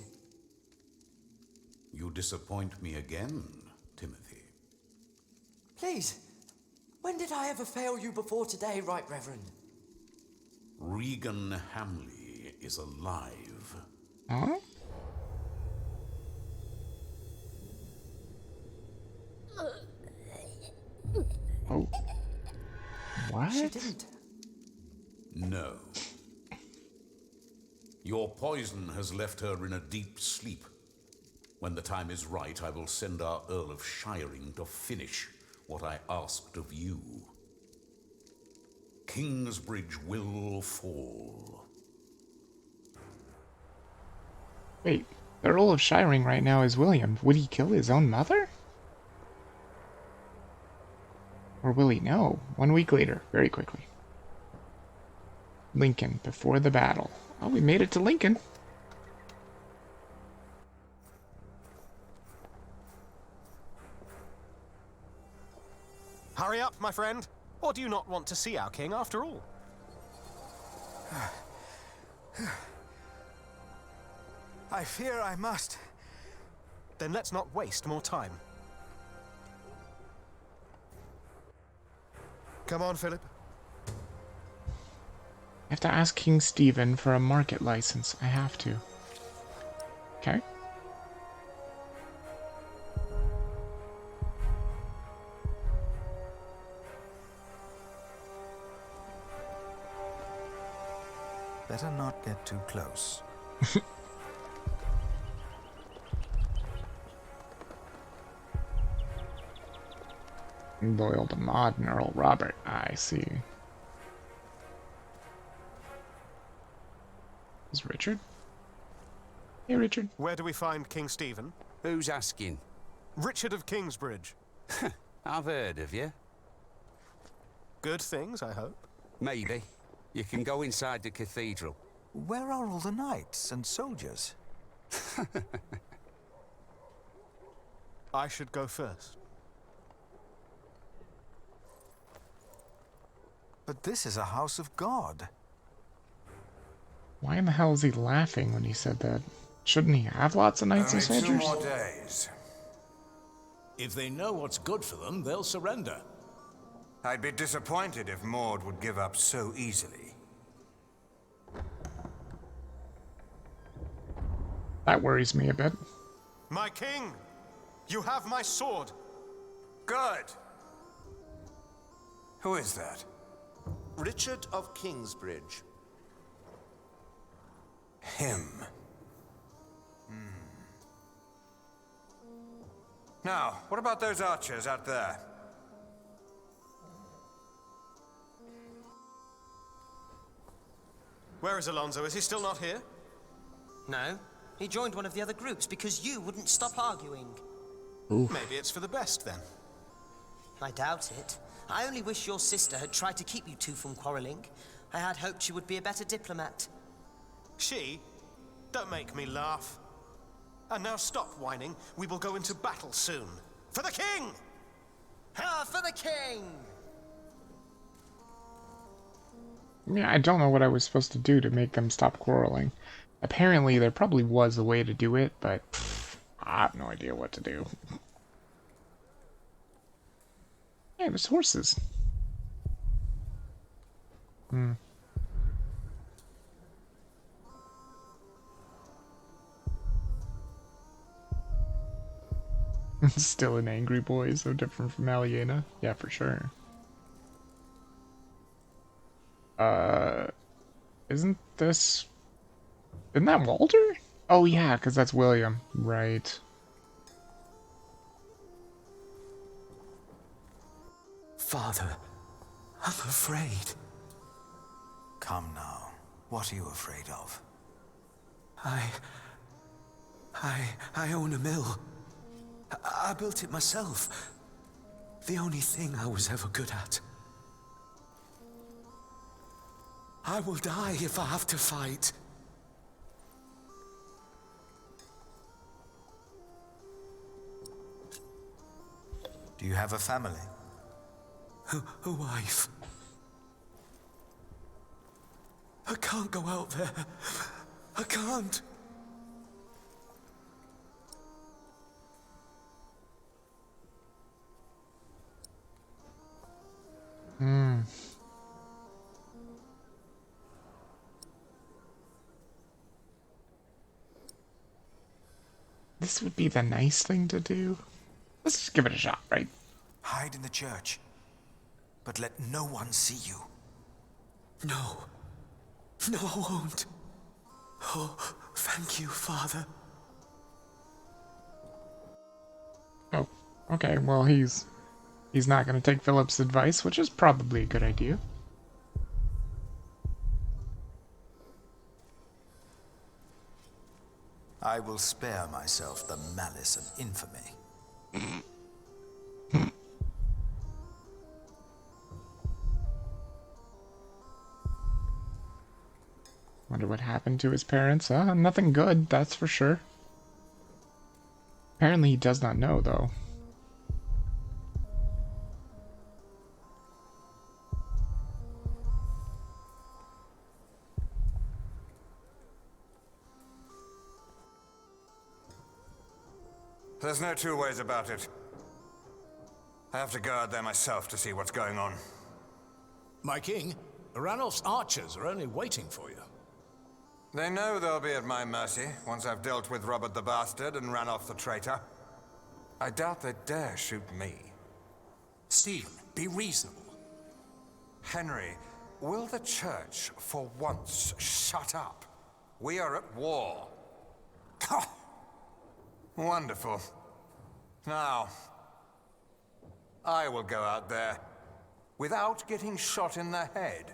You disappoint me again, Timothy. Please, when did I ever fail you before today, Right Reverend? Regan Hamley is alive. Huh? Oh. What? She didn't. No. Your poison has left her in a deep sleep. When the time is right, I will send our Earl of Shiring to finish what I asked of you. Kingsbridge will fall. Wait, the Earl of Shiring right now is William. Would he kill his own mother? Or will he? No. 1 week later, very quickly. Lincoln, before the battle. Oh, we made it to Lincoln. Hurry up, my friend. Or do you not want to see our king after all? I fear I must. Then let's not waste more time. Come on, Philip. I have to ask King Stephen for a market license. I have to. Okay. Better not get too close. Loyal to Maud and Earl Robert. I see. Is Richard? Hey, Richard. Where do we find King Stephen? Who's asking? Richard of Kingsbridge. I've heard of you. Good things, I hope. Maybe. You can go inside the cathedral. Where are all the knights and soldiers? I should go first. But this is a house of God. Why in the hell is he laughing when he said that? Shouldn't he have lots of knights and Only 2 soldiers? more days. If they know what's good for them, they'll surrender. I'd be disappointed if Maud would give up so easily. That worries me a bit. My king! You have my sword! Good! Who is that? Richard of Kingsbridge. Him. Now, what about those archers out there? Where is Alonso? Is he still not here? No. He joined one of the other groups because you wouldn't stop arguing. Oof. Maybe it's for the best, then. I doubt it. I only wish your sister had tried to keep you two from quarreling. I had hoped she would be a better diplomat. She? Don't make me laugh. And now stop whining. We will go into battle soon. For the king! Ah, for the king! Yeah, I don't know what I was supposed to do to make them stop quarreling. Apparently, there probably was a way to do it, but I have no idea what to do. Yeah, there's horses. Still an angry boy, so different from Aliena. Yeah, for sure. Isn't that Walter? Oh yeah, because that's William. Right. Father, I'm afraid. Come now. What are you afraid of? I own a mill. I built it myself. The only thing I was ever good at. I will die if I have to fight. Do you have a family? A wife. I can't go out there. I can't. This would be the nice thing to do. Let's just give it a shot, right? Hide in the church, but let no one see you. No. No, I won't. Oh, thank you, Father. Oh, okay. Well, he's not going to take Philip's advice, which is probably a good idea. I will spare myself the malice and infamy. Wonder what happened to his parents. Nothing good, that's for sure. Apparently he does not know, though. There's no two ways about it. I have to go out there myself to see what's going on. My king, Ranulph's archers are only waiting for you. They know they'll be at my mercy once I've dealt with Robert the Bastard and Ranulph the traitor. I doubt they dare shoot me. Stephen, be reasonable. Henry, will the church for once shut up? We are at war. Wonderful. Now, I will go out there without getting shot in the head.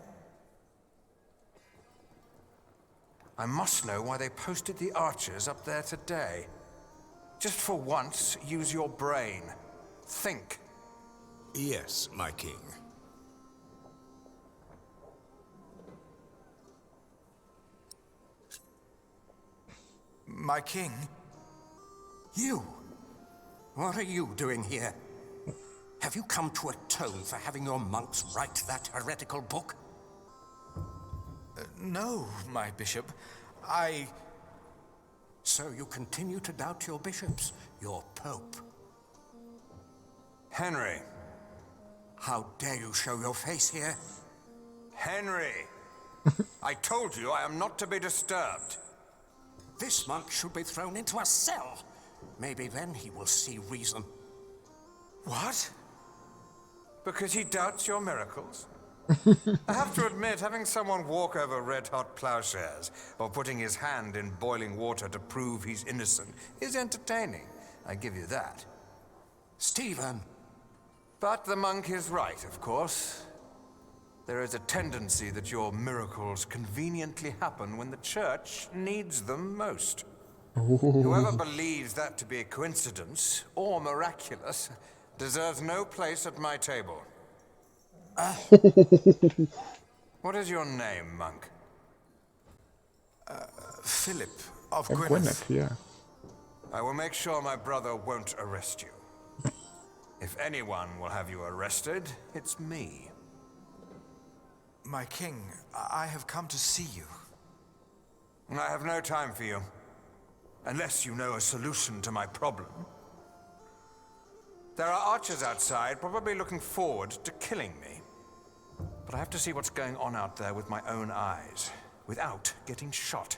I must know why they posted the archers up there today. Just for once, use your brain. Think. Yes, my king. My king? You? What are you doing here? Have you come to atone for having your monks write that heretical book? No, my bishop. So you continue to doubt your bishops, your pope? Henry. How dare you show your face here? Henry! I told you I am not to be disturbed. This monk should be thrown into a cell. Maybe then he will see reason. What? Because he doubts your miracles? I have to admit, having someone walk over red-hot plowshares or putting his hand in boiling water to prove he's innocent is entertaining. I give you that. Stephen! But the monk is right, of course. There is a tendency that your miracles conveniently happen when the church needs them most. Whoever believes that to be a coincidence or miraculous deserves no place at my table. What is your name, monk? Philip of Gwyneth. Gwyneth. Yeah. I will make sure my brother won't arrest you. If anyone will have you arrested, it's me. My king, I have come to see you. I have no time for you. Unless you know a solution to my problem. There are archers outside, probably looking forward to killing me. But I have to see what's going on out there with my own eyes, without getting shot.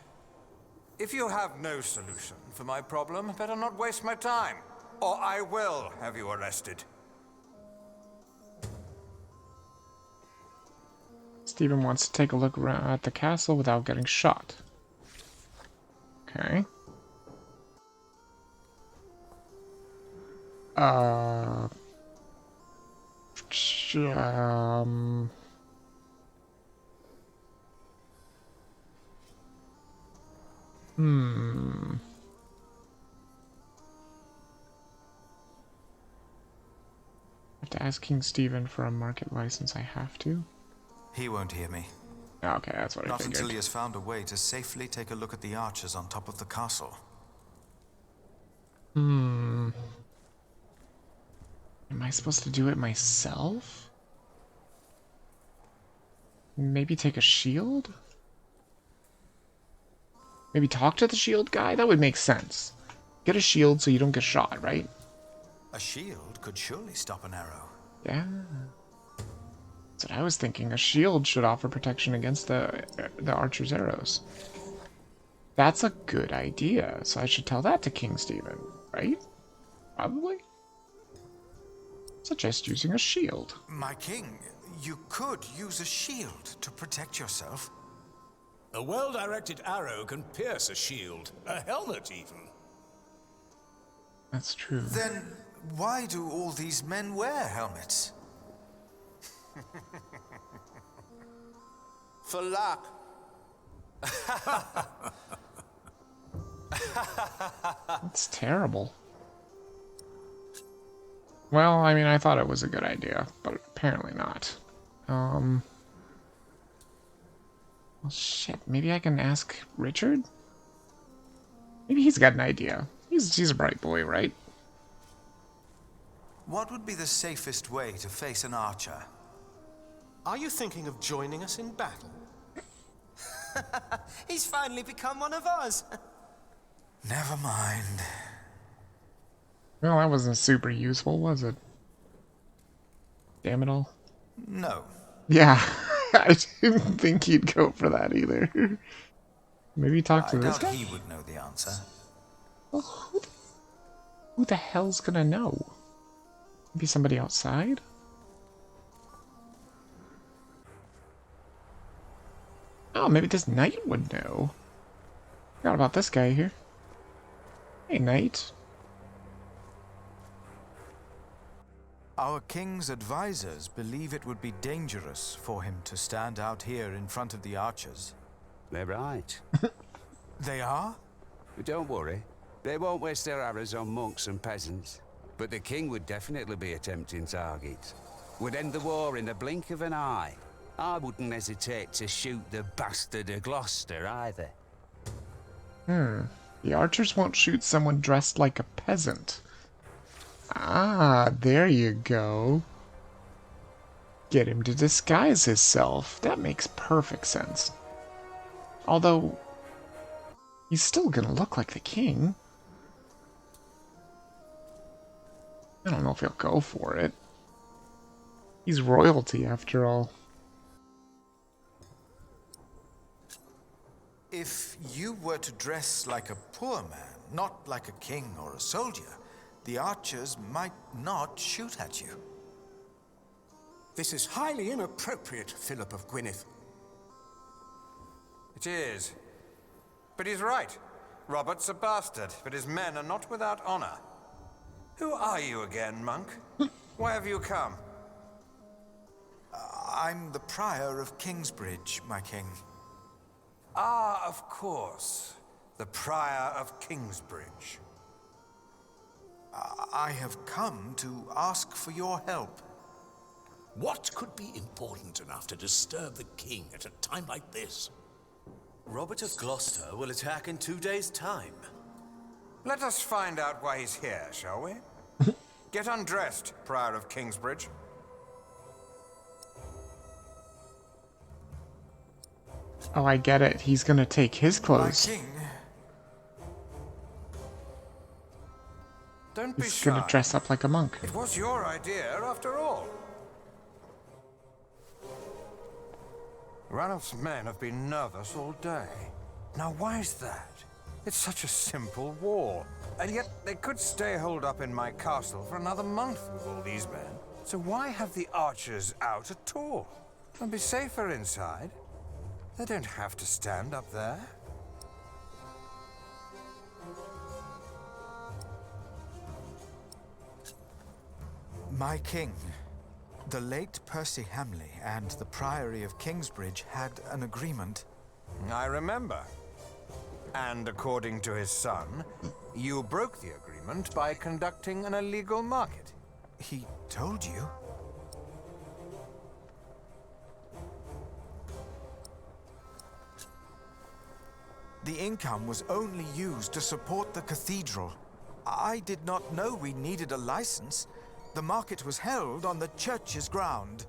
If you have no solution for my problem, better not waste my time, or I will have you arrested. Stephen wants to take a look around at the castle without getting shot. Okay. Hmm. I have to ask King Stephen for a market license. I have to. He won't hear me. Okay, that's what I Not figured. until he has found a way to safely take a look at the archers on top of the castle. Hmm. Am I supposed to do it myself? Maybe take a shield? Maybe talk to the shield guy? That would make sense. Get a shield so you don't get shot, right? A shield could surely stop an arrow. Yeah. That's what I was thinking. A shield should offer protection against the archer's arrows. That's a good idea. So I should tell that to King Stephen, right? Probably. Suggest using a shield. My king, you could use a shield to protect yourself. A well-directed arrow can pierce a shield, a helmet even. That's true. Then why do all these men wear helmets? For luck. That's terrible. Well, I mean, I thought it was a good idea, but apparently not. Well, shit. Maybe I can ask Richard? Maybe he's got an idea. He's a bright boy, right? What would be the safest way to face an archer? Are you thinking of joining us in battle? He's finally become one of us. Never mind. Well, that wasn't super useful, was it? Damn it all. No. Yeah, I didn't think he'd go for that either. Maybe talk to this I doubt guy? he would know the answer. Well, who the hell's gonna know? Maybe somebody outside? Oh, maybe this knight would know. Forgot about this guy here. Hey, knight. Our king's advisors believe it would be dangerous for him to stand out here in front of the archers. They're right. They are? But don't worry. They won't waste their arrows on monks and peasants. But the king would definitely be a tempting target. Would end the war in the blink of an eye. I wouldn't hesitate to shoot the bastard of Gloucester either. The archers won't shoot someone dressed like a peasant. Ah, there you go. Get him to disguise himself. That makes perfect sense. Although, he's still gonna look like the king. I don't know if he'll go for it. He's royalty, after all. If you were to dress like a poor man, not like a king or a soldier, the archers might not shoot at you. This is highly inappropriate, Philip of Gwynedd. It is. But he's right. Robert's a bastard, but his men are not without honor. Who are you again, monk? Why have you come? I'm the prior of Kingsbridge, my king. Ah, of course. The prior of Kingsbridge. I have come to ask for your help. What could be important enough to disturb the king at a time like this? Robert of Gloucester will attack in 2 days' time. Let us find out why he's here, shall we? Get undressed, prior of Kingsbridge. Oh, I get it. He's gonna take his clothes. My king. Don't be He's shy. gonna dress up like a monk. It was your idea, after all. Ranulph's men have been nervous all day. Now, why is that? It's such a simple war. And yet, they could stay holed up in my castle for another month with all these men. So why have the archers out at all? They'll be safer inside. They don't have to stand up there. My king, the late Percy Hamley and the Priory of Kingsbridge had an agreement. I remember. And according to his son, you broke the agreement by conducting an illegal market. He told you? The income was only used to support the cathedral. I did not know we needed a license. The market was held on the church's ground.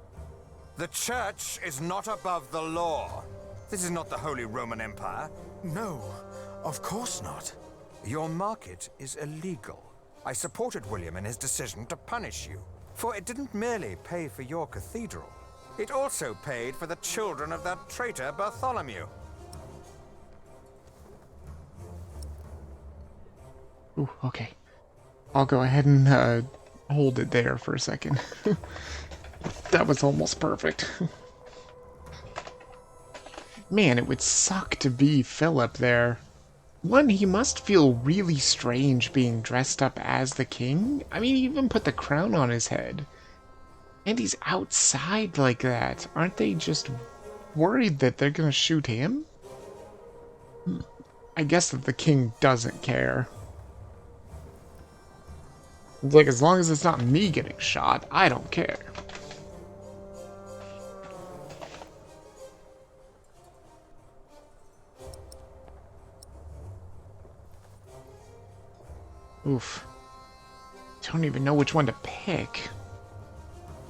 The church is not above the law. This is not the Holy Roman Empire. No, of course not. Your market is illegal. I supported William in his decision to punish you, for it didn't merely pay for your cathedral. It also paid for the children of that traitor Bartholomew. Ooh, okay. I'll go ahead and hold it there for a second. That was almost perfect. Man, it would suck to be Philip there. One, he must feel really strange being dressed up as the king. I mean, he even put the crown on his head. And he's outside like that. Aren't they just worried that they're gonna shoot him? I guess that the king doesn't care. It's like, as long as it's not me getting shot, I don't care. Oof. Don't even know which one to pick.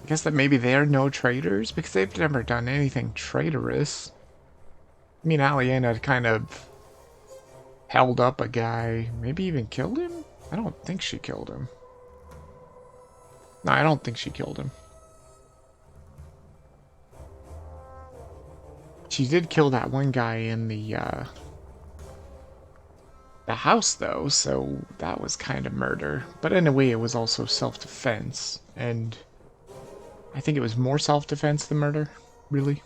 I guess that maybe they're no traitors, because they've never done anything traitorous. I mean, Aliena kind of held up a guy, maybe even killed him? I don't think she killed him. No, I don't think she killed him. She did kill that one guy in the house, though, so that was kind of murder. But in a way, it was also self-defense, and I think it was more self-defense than murder, really.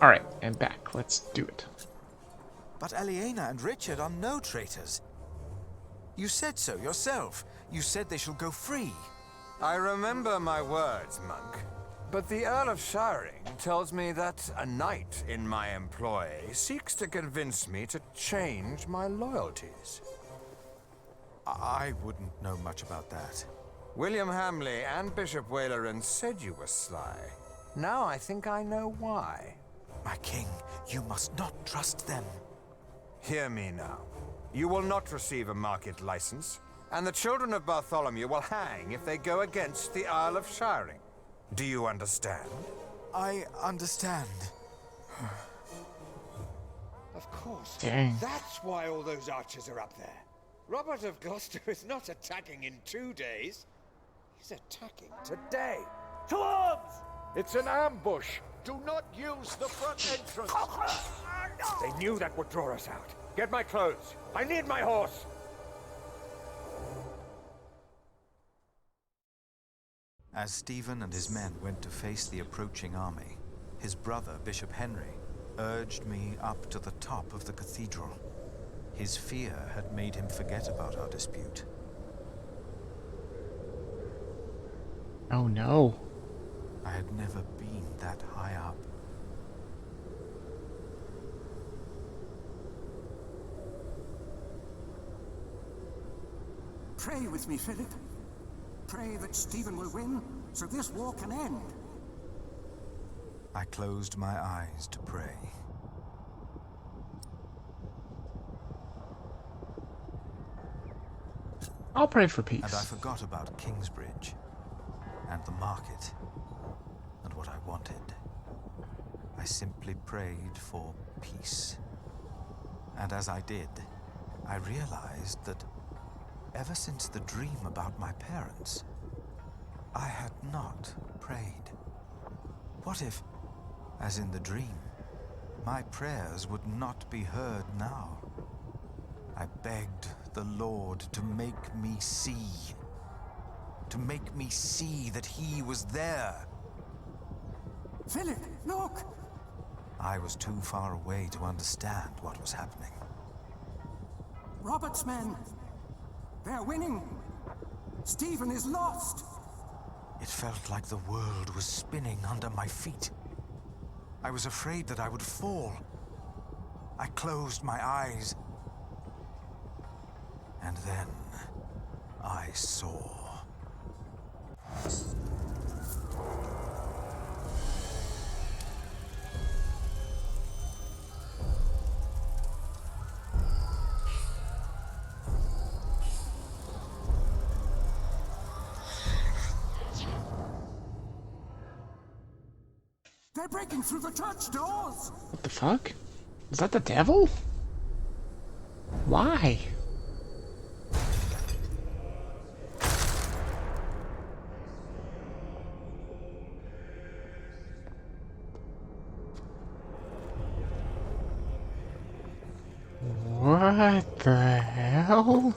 Alright, and back. Let's do it. But Aliena and Richard are no traitors. You said so yourself. You said they shall go free. I remember my words, monk. But the Earl of Shiring tells me that a knight in my employ seeks to convince me to change my loyalties. I wouldn't know much about that. William Hamley and Bishop Waleran said you were sly. Now I think I know why. My king, you must not trust them. Hear me now. You will not receive a market license, and the children of Bartholomew will hang if they go against the Earl of Shiring. Do you understand? I understand. Of course. Dang. That's why all those archers are up there. Robert of Gloucester is not attacking in 2 days. He's attacking today. To arms! It's an ambush. Do not use the front entrance. They knew that would draw us out. Get my clothes. I need my horse. As Stephen and his men went to face the approaching army, his brother, Bishop Henry, urged me up to the top of the cathedral. His fear had made him forget about our dispute. Oh no. I had never been that high up. Pray with me, Philip. Pray that Stephen will win, so this war can end. I closed my eyes to pray. I'll pray for peace. And I forgot about Kingsbridge, and the market, and what I wanted. I simply prayed for peace. And as I did, I realized that ever since the dream about my parents, I had not prayed. What if, as in the dream, my prayers would not be heard now? I begged the Lord to make me see. To make me see that he was there. Philip, look! I was too far away to understand what was happening. Robert's men. They're winning. Stephen is lost. It felt like the world was spinning under my feet. I was afraid that I would fall. I closed my eyes. And then I saw. They're breaking through the church doors! What the fuck? Is that the devil? Why? What the hell?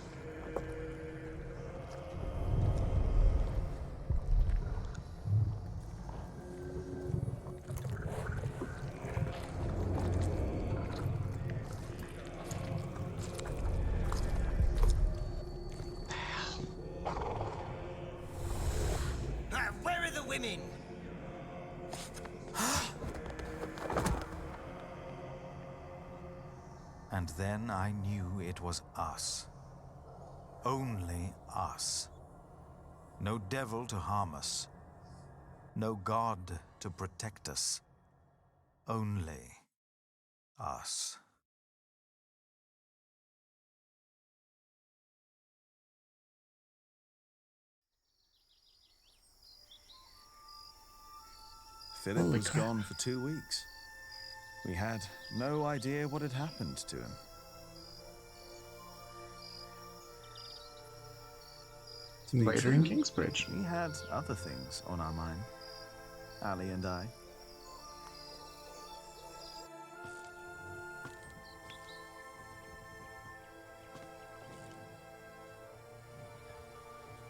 Where are the women? And then I knew it was us. Only us. No devil to harm us. No God to protect us. Only us. Philip Holy was crap. gone for 2 weeks. We had no idea what had happened to him. To be Later in true, Kingsbridge. we had other things on our mind. Ali and I.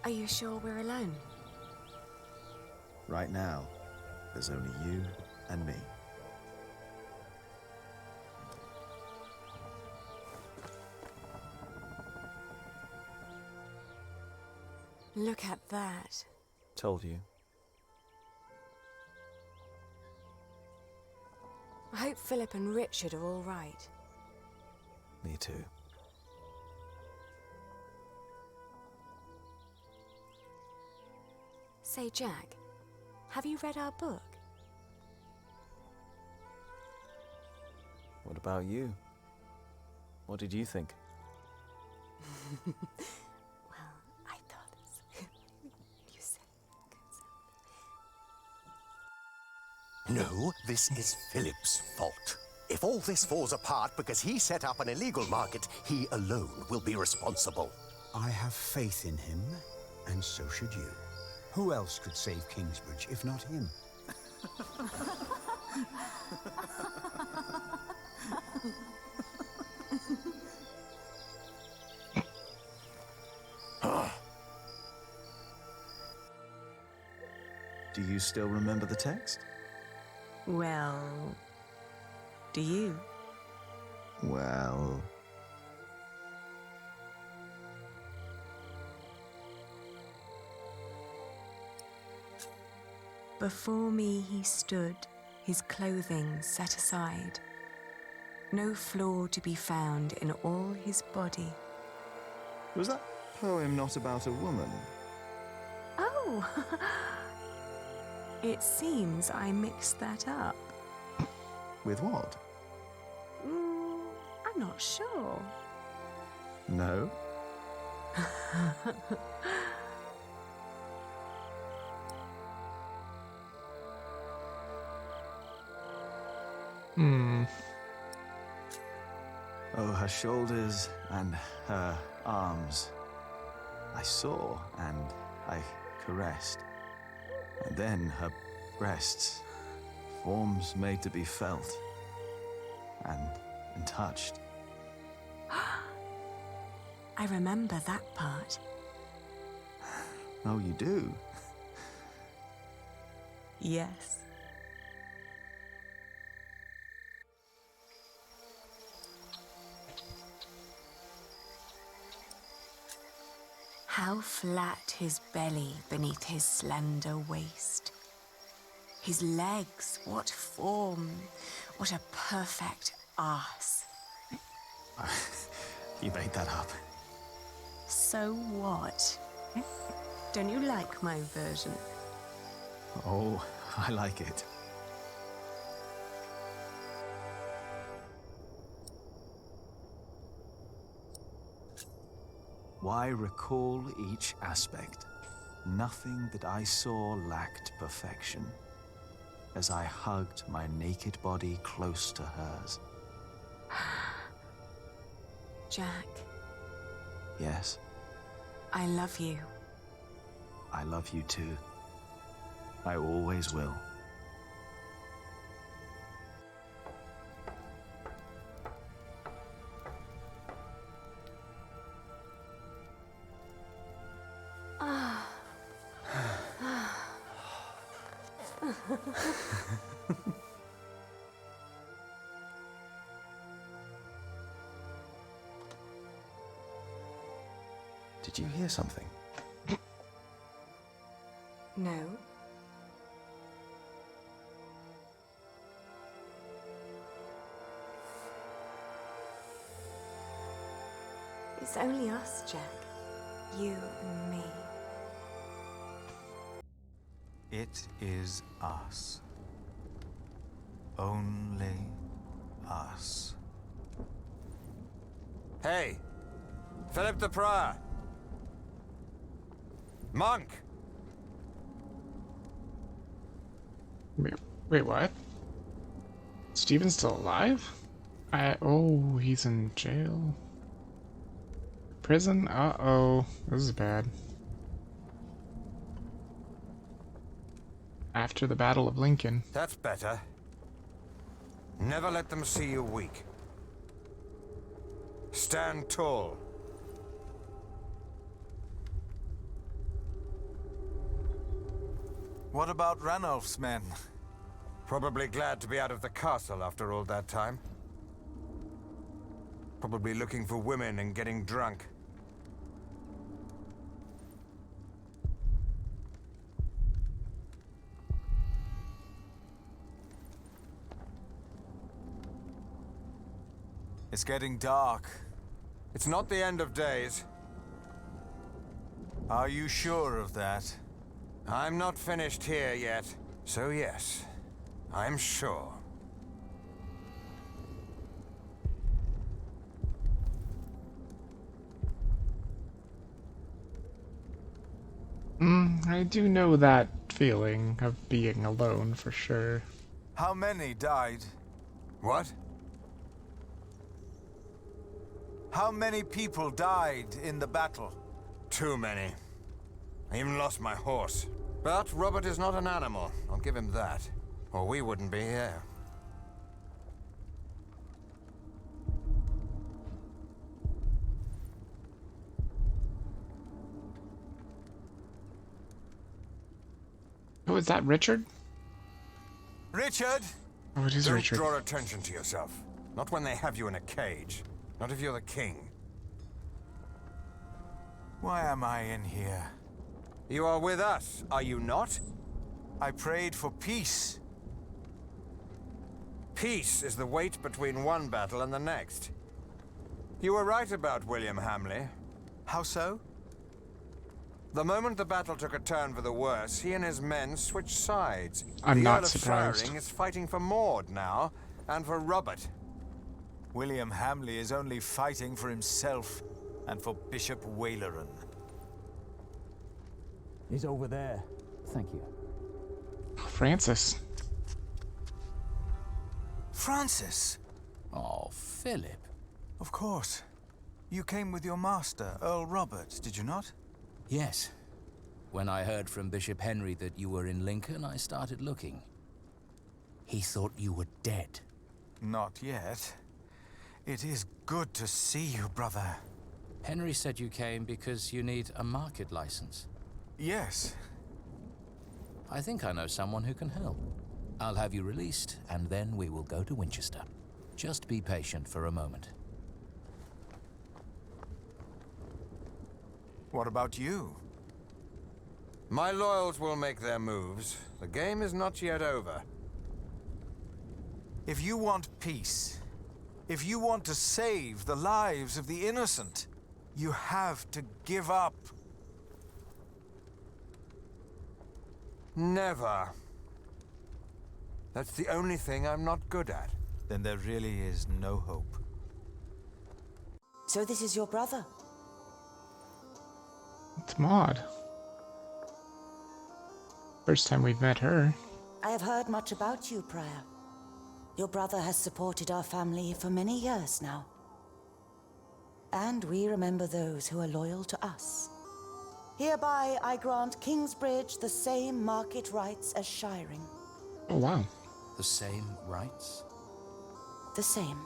Are you sure we're alone? Right now, there's only you and me. Look at that. Told you. I hope Philip and Richard are all right. Me too. Say, Jack, have you read our book? What about you? What did you think? I thought you said No, this is Philip's fault. If all this falls apart because he set up an illegal market, he alone will be responsible. I have faith in him, and so should you. Who else could save Kingsbridge if not him? Do you still remember the text? Well, do you? Well... Before me he stood, his clothing set aside. No flaw to be found in all his body. Was that poem not about a woman? Oh! It seems I mixed that up. With what? I'm not sure. No? Oh, her shoulders and her arms. I saw and I caressed. And then her breasts, forms made to be felt and touched. I remember that part. Oh, you do? Yes. How How flat his belly beneath his slender waist. His legs, what form, what a perfect arse. You made that up. So what? Don't you like my version? Oh, I like it. Why recall each aspect? Nothing that I saw lacked perfection. As I hugged my naked body close to hers. Jack, Yes, I love you. I love you too. I always will. Did you hear something? No. It's only us, Jack. You and me. It is us. Only us. Hey! Philip the Prior! Monk! Wait, what? Steven's still alive? Oh, he's in jail. Prison? Uh-oh. This is bad. After the Battle of Lincoln. That's better. Never let them see you weak. Stand tall. What about Ranulph's men? Probably glad to be out of the castle after all that time. Probably looking for women and getting drunk. It's getting dark. It's not the end of days. Are you sure of that? I'm not finished here yet. So yes, I'm sure. I do know that feeling of being alone for sure. How many died? What? How many people died in the battle? Too many. I even lost my horse. But Robert is not an animal. I'll give him that. Or we wouldn't be here. Oh, is that Richard? Richard! Oh, it is Don't Richard. draw attention to yourself. Not when they have you in a cage. Not if you're the king. Why am I in here? You are with us, are you not? I prayed for peace. Peace is the wait between one battle and the next. You were right about William Hamley. How so? The moment the battle took a turn for the worse, he and his men switched sides. I'm the not Earl of surprised. Shiring is fighting for Maud now, and for Robert. William Hamley is only fighting for himself and for Bishop Waleran. He's over there. Thank you. Francis. Francis! Oh, Philip. Of course. You came with your master, Earl Robert, did you not? Yes. When I heard from Bishop Henry that you were in Lincoln, I started looking. He thought you were dead. Not yet. It is good to see you, brother. Henry said you came because you need a market license. Yes. I think I know someone who can help. I'll have you released, and then we will go to Winchester. Just be patient for a moment. What about you? My loyals will make their moves. The game is not yet over. If you want peace, if you want to save the lives of the innocent, you have to give up. Never. That's the only thing I'm not good at. Then there really is no hope. So this is your brother? It's Maud. First time we've met her. I have heard much about you, Prior. Your brother has supported our family for many years now. And we remember those who are loyal to us. Hereby I grant Kingsbridge the same market rights as Shiring. Oh, wow. The same rights? The same.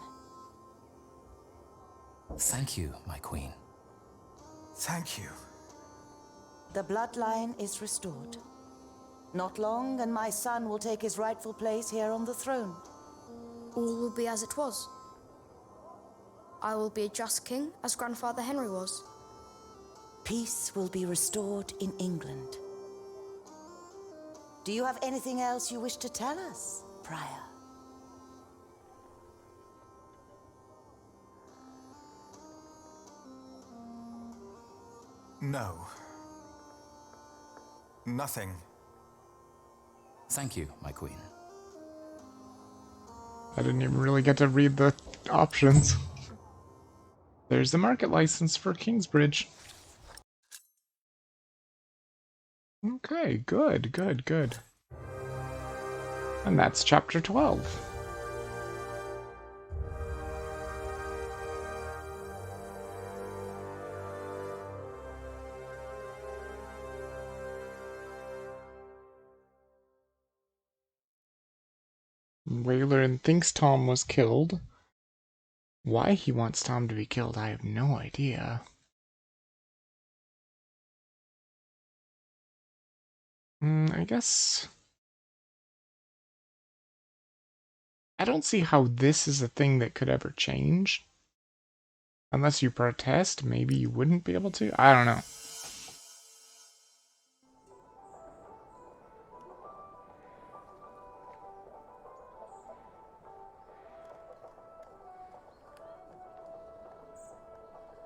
Thank you, my queen. Thank you. The bloodline is restored. Not long, and my son will take his rightful place here on the throne. All will be as it was. I will be a just king, as Grandfather Henry was. Peace will be restored in England. Do you have anything else you wish to tell us, Prior? No. Nothing. Thank you, my queen. I didn't even really get to read the options. There's the market license for Kingsbridge. Okay, good, good, good. And that's chapter 12. Wayland thinks Tom was killed. Why he wants Tom to be killed, I have no idea. I guess... I don't see how this is a thing that could ever change. Unless you protest, maybe you wouldn't be able to? I don't know.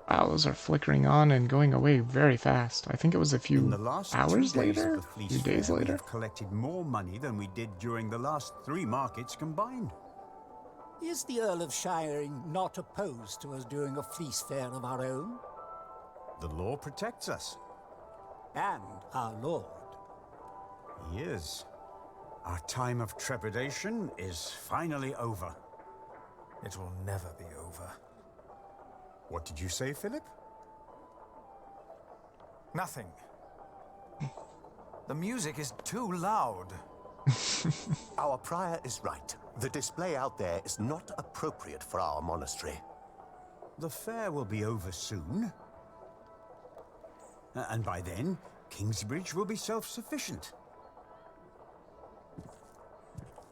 Wow, those are flickering on and going away very fast. I think it was a few In the last hours 2 days later? of the A few Fleece days Fair, we later? have collected more money than we did during the last 3 markets combined. Is the Earl of Shiring not opposed to us doing a fleece fair of our own? The law protects us. And our lord. He is. Our time of trepidation is finally over. It will never be over. What did you say, Philip? Nothing. The music is too loud. Our prior is right. The display out there is not appropriate for our monastery. The fair will be over soon. And by then, Kingsbridge will be self-sufficient.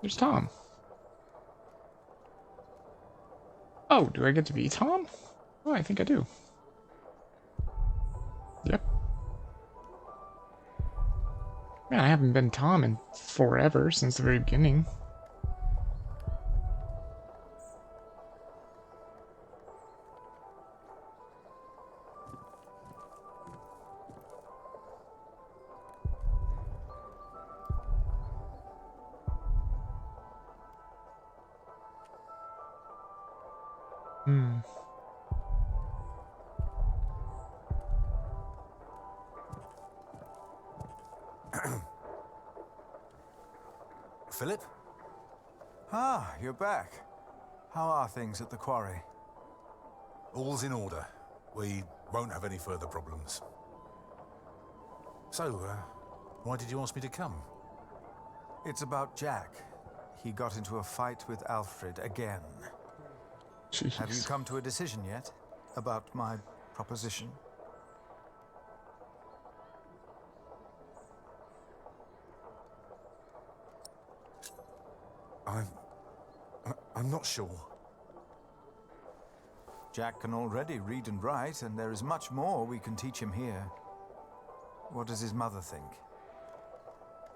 There's Tom. Oh, do I get to be Tom? Oh, I think I do. Yep. Man, I haven't been Tom in forever, since the very beginning. Philip? Ah, you're back. How are things at the quarry? All's in order. We won't have any further problems. So, why did you ask me to come? It's about Jack. He got into a fight with Alfred again. Jeez. Have you come to a decision yet about my proposition? I'm not sure. Jack can already read and write, and there is much more we can teach him here. What does his mother think?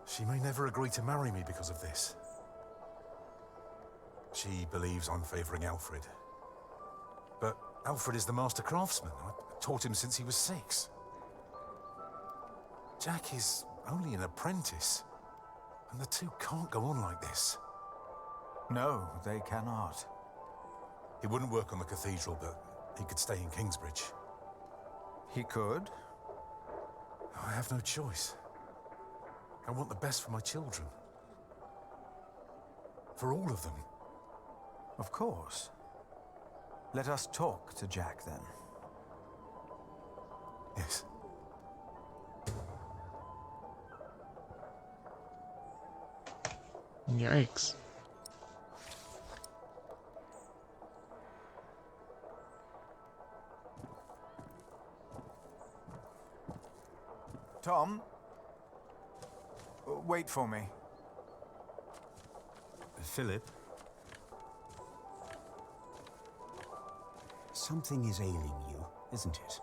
She may never agree to marry me because of this. She believes I'm favouring Alfred. But Alfred is the master craftsman. I taught him since he was 6. Jack is only an apprentice, and the two can't go on like this. No, they cannot. He wouldn't work on the cathedral, but he could stay in Kingsbridge. He could? I have no choice. I want the best for my children. For all of them. Of course. Let us talk to Jack, then. Yes. Yikes. Tom? Wait for me. Philip? Something is ailing you, isn't it?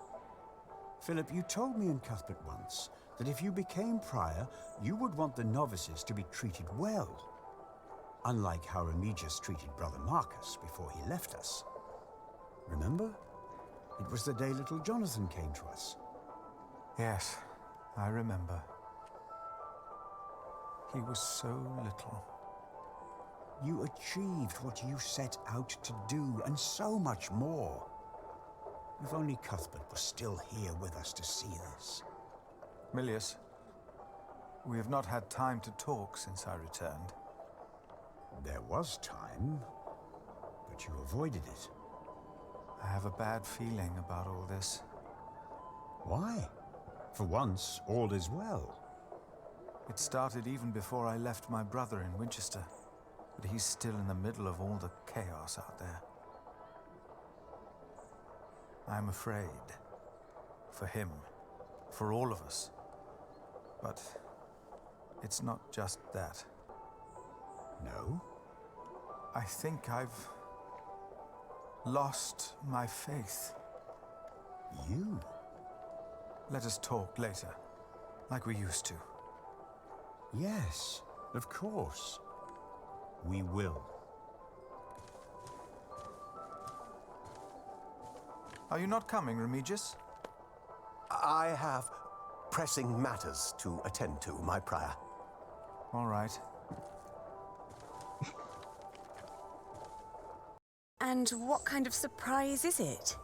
Philip, you told me and Cuthbert once that if you became prior, you would want the novices to be treated well. Unlike how Remigius treated Brother Marcus before he left us. Remember? It was the day little Jonathan came to us. Yes, I remember. He was so little. You achieved what you set out to do, and so much more. If only Cuthbert was still here with us to see this. Milius, we have not had time to talk since I returned. There was time, but you avoided it. I have a bad feeling about all this. Why? For once, all is well. It started even before I left my brother in Winchester, but he's still in the middle of all the chaos out there. I'm afraid. For him. For all of us. But it's not just that. No? I think I've lost my faith. You? Let us talk later, like we used to. Yes, of course. We will. Are you not coming, Remigius? I have pressing matters to attend to, my prior. All right. And what kind of surprise is it?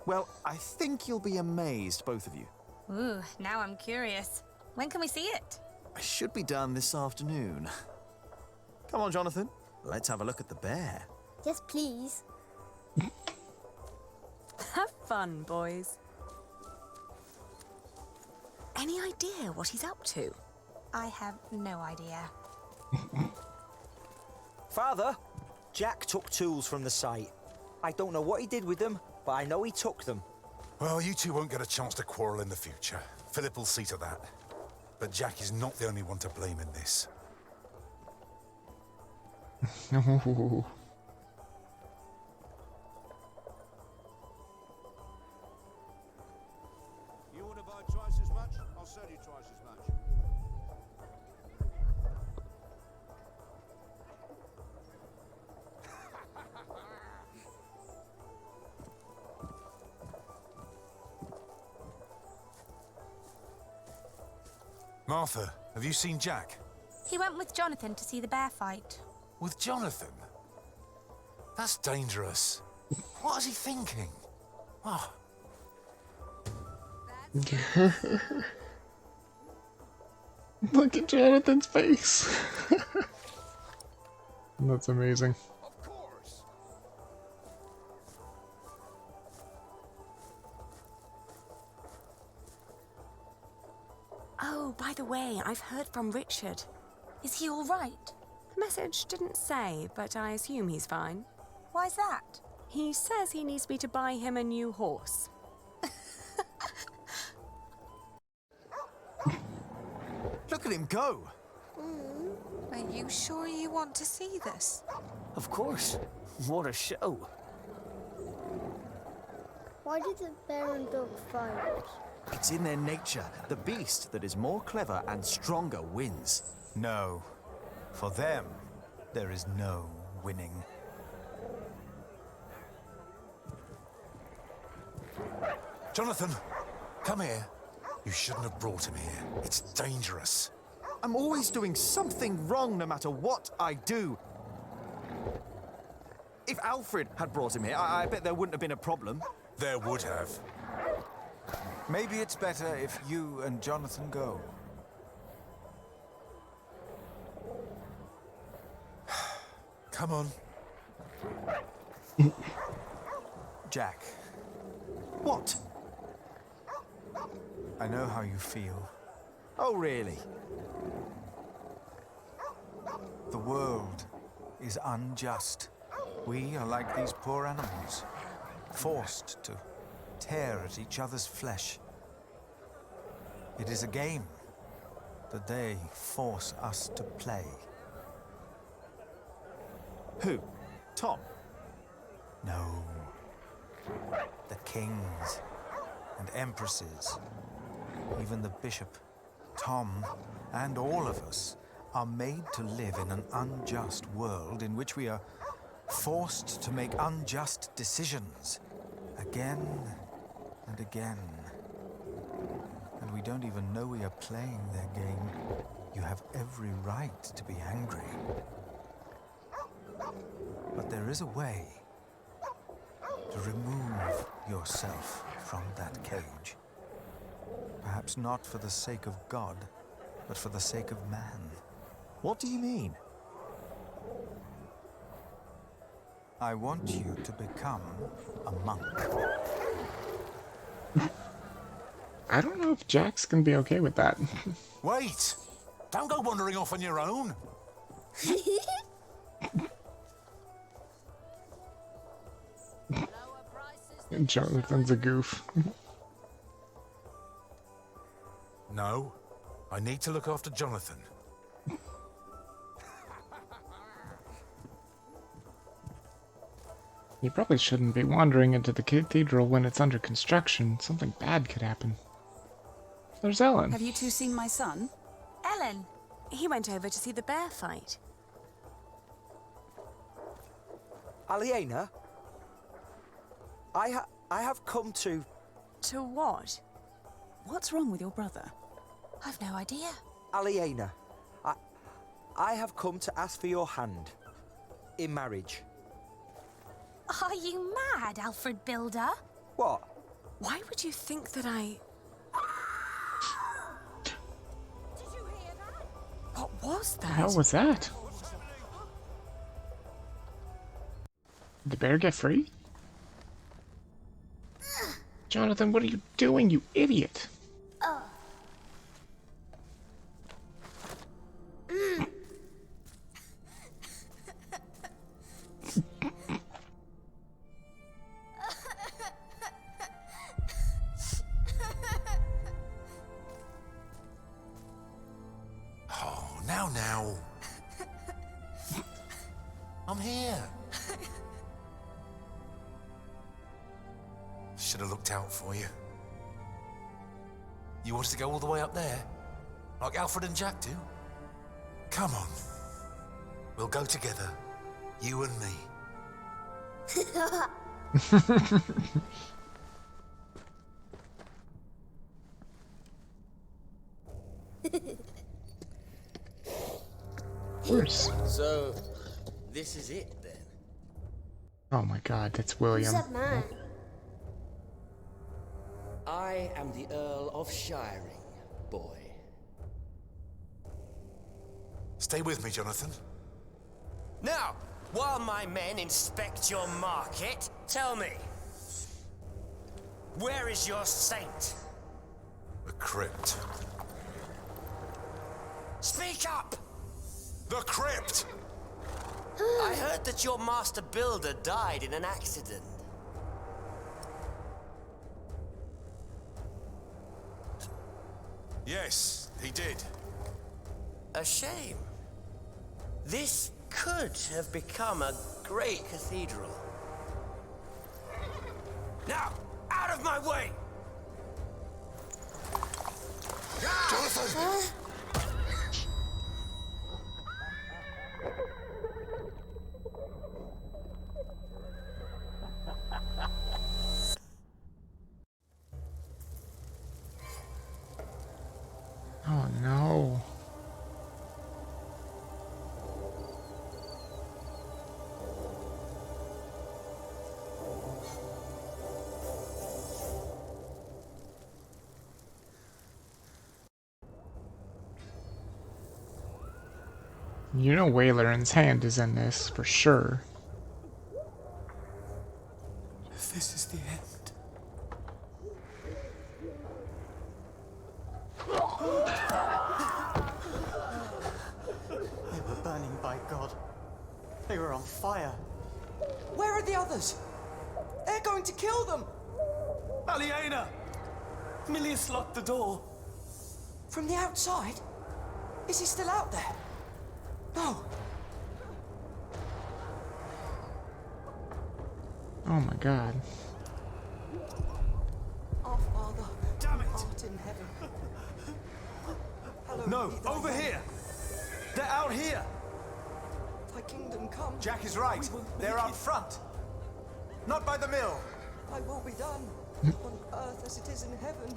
Well, I think you'll be amazed, both of you. Ooh, now I'm curious. When can we see it? I should be done this afternoon. Come on, Jonathan. Let's have a look at the bear. Yes, please. Have fun, boys. Any idea what he's up to? I have no idea. Father, Jack took tools from the site. I don't know what he did with them, but I know he took them. Well, you two won't get a chance to quarrel in the future. Philip will see to that. But Jack is not the only one to blame in this. You want to buy twice as much? I'll sell you twice as much. Martha, have you seen Jack? He went with Jonathan to see the bear fight. With Jonathan? That's dangerous. What is he thinking? Oh. Look at Jonathan's face. That's amazing. Oh, by the way, I've heard from Richard. Is he all right? The message didn't say, but I assume he's fine. Why's that? He says he needs me to buy him a new horse. Look at him go! Are you sure you want to see this? Of course. What a show. Why did the bear and dog fight? It's in their nature. The beast that is more clever and stronger wins. No. For them, there is no winning. Jonathan, come here. You shouldn't have brought him here. It's dangerous. I'm always doing something wrong no matter what I do. If Alfred had brought him here, I bet there wouldn't have been a problem. There would have. Maybe it's better if you and Jonathan go. Come on. Jack. What? I know how you feel. Oh, really? The world is unjust. We are like these poor animals, forced to tear at each other's flesh. It is a game that they force us to play. Who? Tom? No. The kings and empresses, even the bishop, Tom, and all of us are made to live in an unjust world in which we are forced to make unjust decisions again and again. And we don't even know we are playing their game. You have every right to be angry. But there is a way to remove yourself from that cage. Perhaps not for the sake of God, but for the sake of man. What do you mean? I want you to become a monk. I don't know if Jack's gonna be okay with that. Wait! Don't go wandering off on your own. Jonathan's a goof. No, I need to look after Jonathan. You probably shouldn't be wandering into the cathedral when it's under construction. Something bad could happen. There's Ellen. Have you two seen my son? Ellen. He went over to see the bear fight. Aliena? I have come to... To what? What's wrong with your brother? I've no idea. Aliena, I have come to ask for your hand. In marriage. Are you mad, Alfred Builder? What? Why would you think that I... What was that? How was that? Did the bear get free? Jonathan, what are you doing, you idiot? Oh, now. I'm here. Should have looked out for you. You wanted to go all the way up there? Like Alfred and Jack do? Come on. We'll go together. You and me. Worse. So, this is it then? Oh my god, that's William. Who's that man? I am the Earl of Shiring, boy. Stay with me, Jonathan. Now, while my men inspect your market, tell me, where is your saint? The crypt. Speak up! The crypt! I heard that your master builder died in an accident. Yes, he did. A shame. This could have become a great cathedral. Now, out of my way! Jonathan! Oh no. You know Waylaren's hand is in this, for sure. This is the end. They were burning, by God. They were on fire. Where are the others? They're going to kill them! Aliena! Milius locked the door. From the outside? Is he still out there? No. Oh my god. Our Father, damn it, art in heaven. No, over here! They're out here! Thy kingdom come. Jack is right. They're out front. Not by the mill. Thy will be done, on earth as it is in heaven.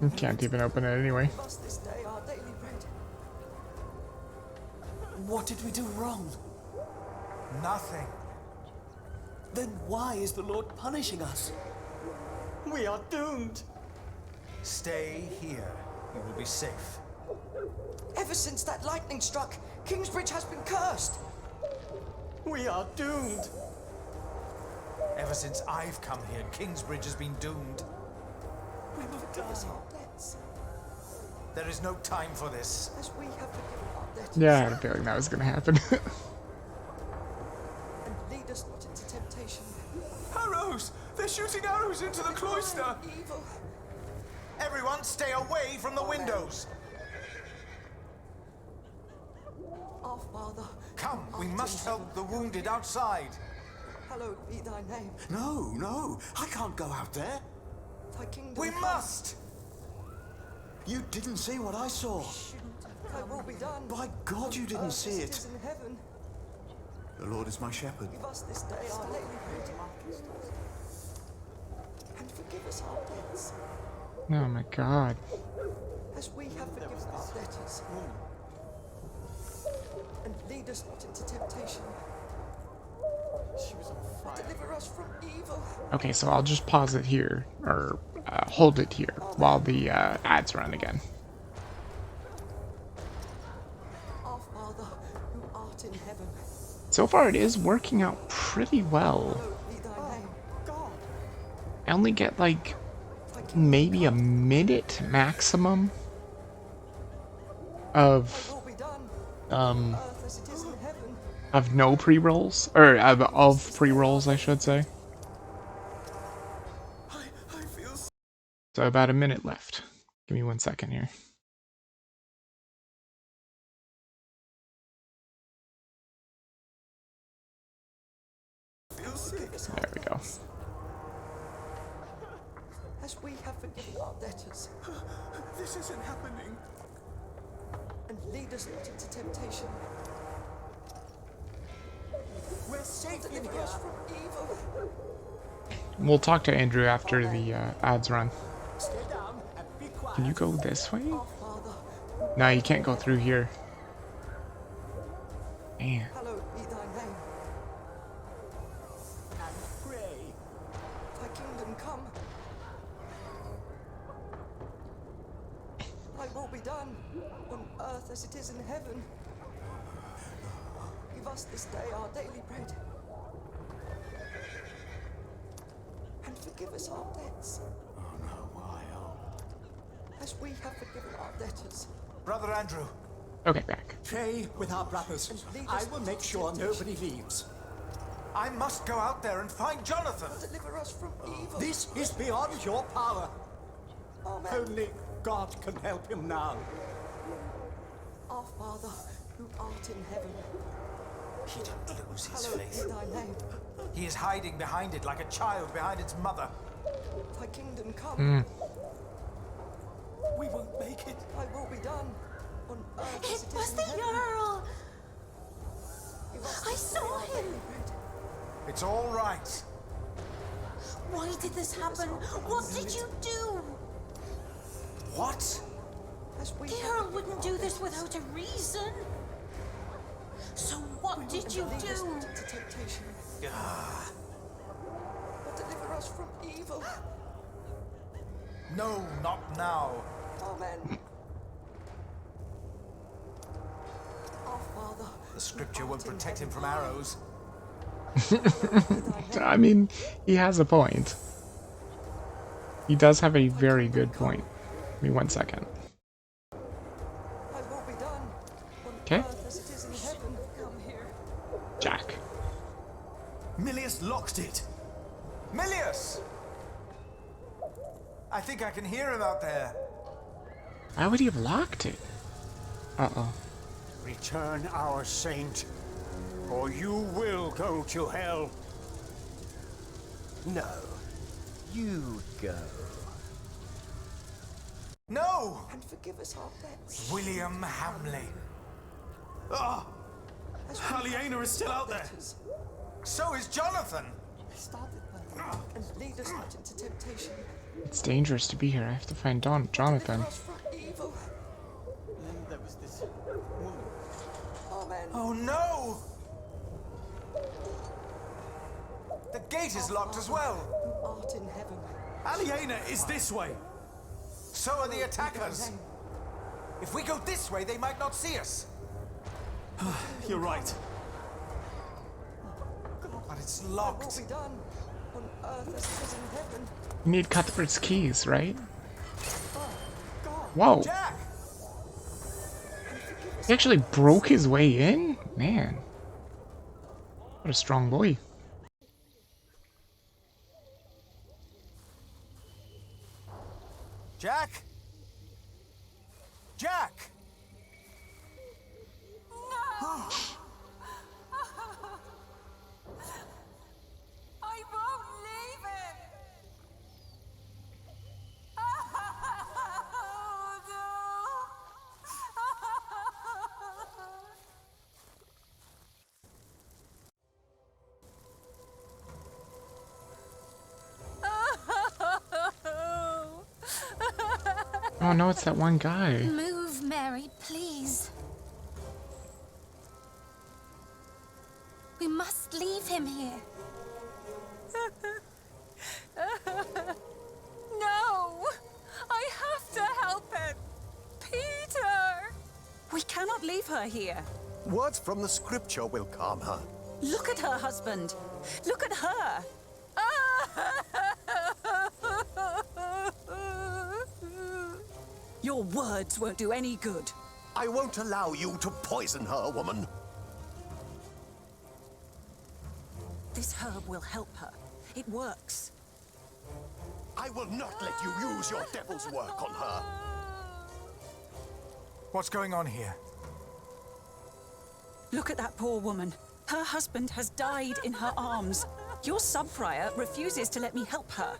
You can't even open it anyway. Give us this day our daily bread. What did we do wrong? Nothing. Then why is the Lord punishing us? We are doomed. Stay here. You will be safe. Ever since that lightning struck, Kingsbridge has been cursed. We are doomed. Ever since I've come here, Kingsbridge has been doomed. We will forgive us our debts, There is no time for this. as we have forgiven our debtors. Yeah, I had a feeling that was gonna happen. And lead us not into temptation. Arrows! They're shooting arrows into the cloister! Evil. Everyone stay away from the windows! Our Father, Come, we must help the wounded outside. hallowed be thy name. No, I can't go out there. Thy kingdom We come. must! You didn't see what I saw. Thy will be done. By God, you didn't earth see as it. is in heaven. The Lord is my shepherd. Give us this day our daily bread. And forgive us our debts, Oh my god. as we have forgiven our debtors. And lead us not into temptation. But deliver us from evil. Okay, so I'll just pause it here, or hold it here, while the ads run again. Our Father, who art in heaven, So far it is working out pretty well. hallowed be thy name. God, I only get like maybe a minute maximum of will be done, earth as it is in heaven. of no pre-rolls, or of pre-rolls I should say. I feel So about a minute left. Give me 1 second here. Forgive us our There we go. as we have forgiven our debtors. This isn't happening. And lead us not into temptation. We're safe in Deliver here. us from evil. We'll talk to Andrew after the ads run. Stay down and be quiet. Can you go this way? Our Father, No, you can't go through here. Man. hallowed be thy name. And pray. Thy kingdom come. Thy will be done, on earth as it is in heaven. Give us this day our daily bread. And forgive us our debts, Oh no, why? as we have forgiven our debtors. Brother Andrew. Okay, back. Pray with our brothers. I will make sure nobody leaves. I must go out there and find Jonathan. Deliver us from evil. This is beyond your power. Amen. Only God can help him now. Our Father, who art in heaven, He didn't lose his hallowed faith. be thy name. He is hiding behind it like a child behind its mother. Thy kingdom come. Mm. We won't make it. Thy will be done. On earth as It it was is in the heaven. Earl! I saw him! It's all right. Why did this happen? What did you do? What? The Earl wouldn't do this without a reason. So what did you do? To temptation. But deliver us from evil. No, not now. Amen. Our Father. The scripture will protect him from arrows. I mean, he has a point. He does have a very good point. Give me 1 second. Okay. Jack. Milius locked it. Milius! I think I can hear him out there. Why would he have locked it? Uh-oh. Return our saint, or you will go to hell. No. You go. No! And forgive us our debts. William Hamley. Ah! Aliena is still out there. So is Jonathan. Started by and lead us not into temptation. It's dangerous to be here. I have to find Jonathan. Deliver us from evil. Then there was this woman. Amen. Oh no! The gate is locked as well. Who art in heaven. Aliena is this way. So are the attackers. If we go this way, they might not see us. You're right. But it's locked. Will be done on earth as it is in heaven. You need Cuthbert's keys, right? Whoa. Jack! He actually broke his way in? Man. What a strong boy. Jack? Jack! No! I won't leave him! Oh, Oh no, it's that one guy. Move, Mary, please. We must leave him here. No! I have to help him! Peter! We cannot leave her here. Words from the scripture will calm her. Look at her, husband. Look at her. Your words won't do any good. I won't allow you to poison her, woman. This herb will help her. It works. I will not let you use your devil's work on her. What's going on here? Look at that poor woman. Her husband has died in her arms. Your sub-prior refuses to let me help her.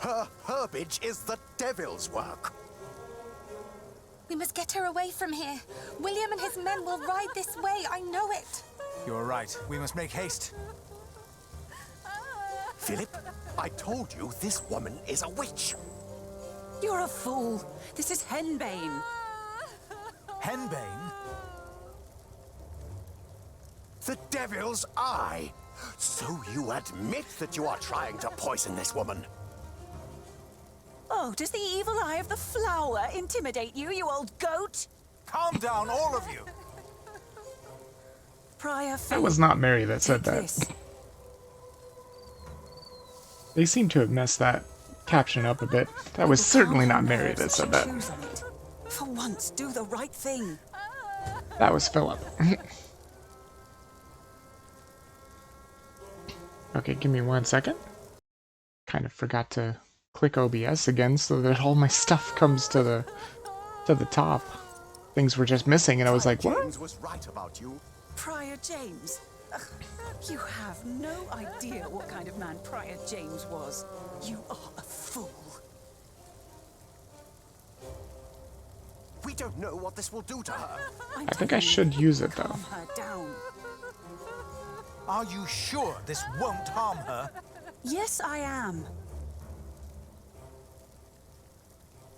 Her herbage is the devil's work. We must get her away from here. William and his men will ride this way, I know it. You're right. We must make haste. Philip, I told you this woman is a witch. You're a fool. This is Henbane. Henbane? The devil's eye. So you admit that you are trying to poison this woman? Oh, does the evil eye of the flower intimidate you, you old goat? Calm down, all of you. Prior That was not Mary that said that. this. They seem to have messed that caption up a bit. That was certainly not Mary that said that. Choose on it. For once, do the right thing. That was Philip. Okay, give me 1 second. Kind of forgot to click OBS again so that all my stuff comes to the top. Things were just missing and I was like, what? James was right about you. Prior James? You have no idea what kind of man Prior James was. You are a fool. We don't know what this will do to her. I think I should use it, though. Calm her down. Are you sure this won't harm her? Yes, I am.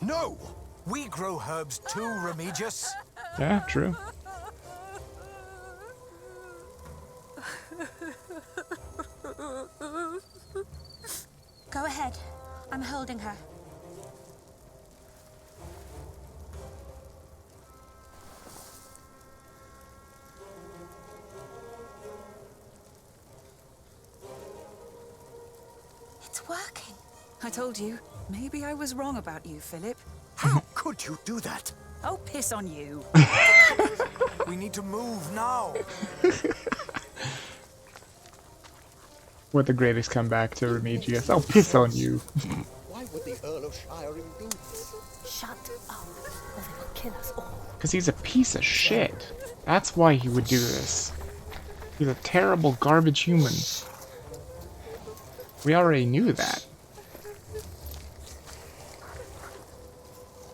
No! We grow herbs too, Remigius. Yeah, true. Go ahead. I'm holding her. It's working. I told you. Maybe I was wrong about you, Philip. How could you do that? Oh, piss on you. We need to move now. What the greatest comeback to Remigius. I'll piss on you. Why would the Earl of Shiring do this? Shut up, or they will kill us all. Because he's a piece of shit. That's why he would do this. He's a terrible garbage human. We already knew that.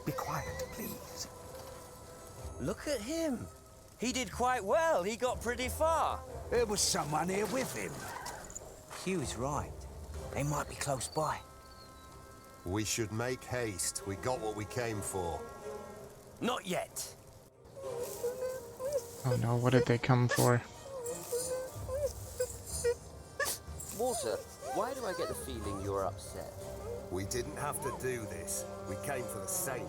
Be quiet, please. Look at him. He did quite well. He got pretty far. There was someone here with him. Hugh's right. They might be close by. We should make haste. We got what we came for. Not yet. Oh no, what did they come for? Walter, why do I get the feeling you're upset? We didn't have to do this. We came for the Saint.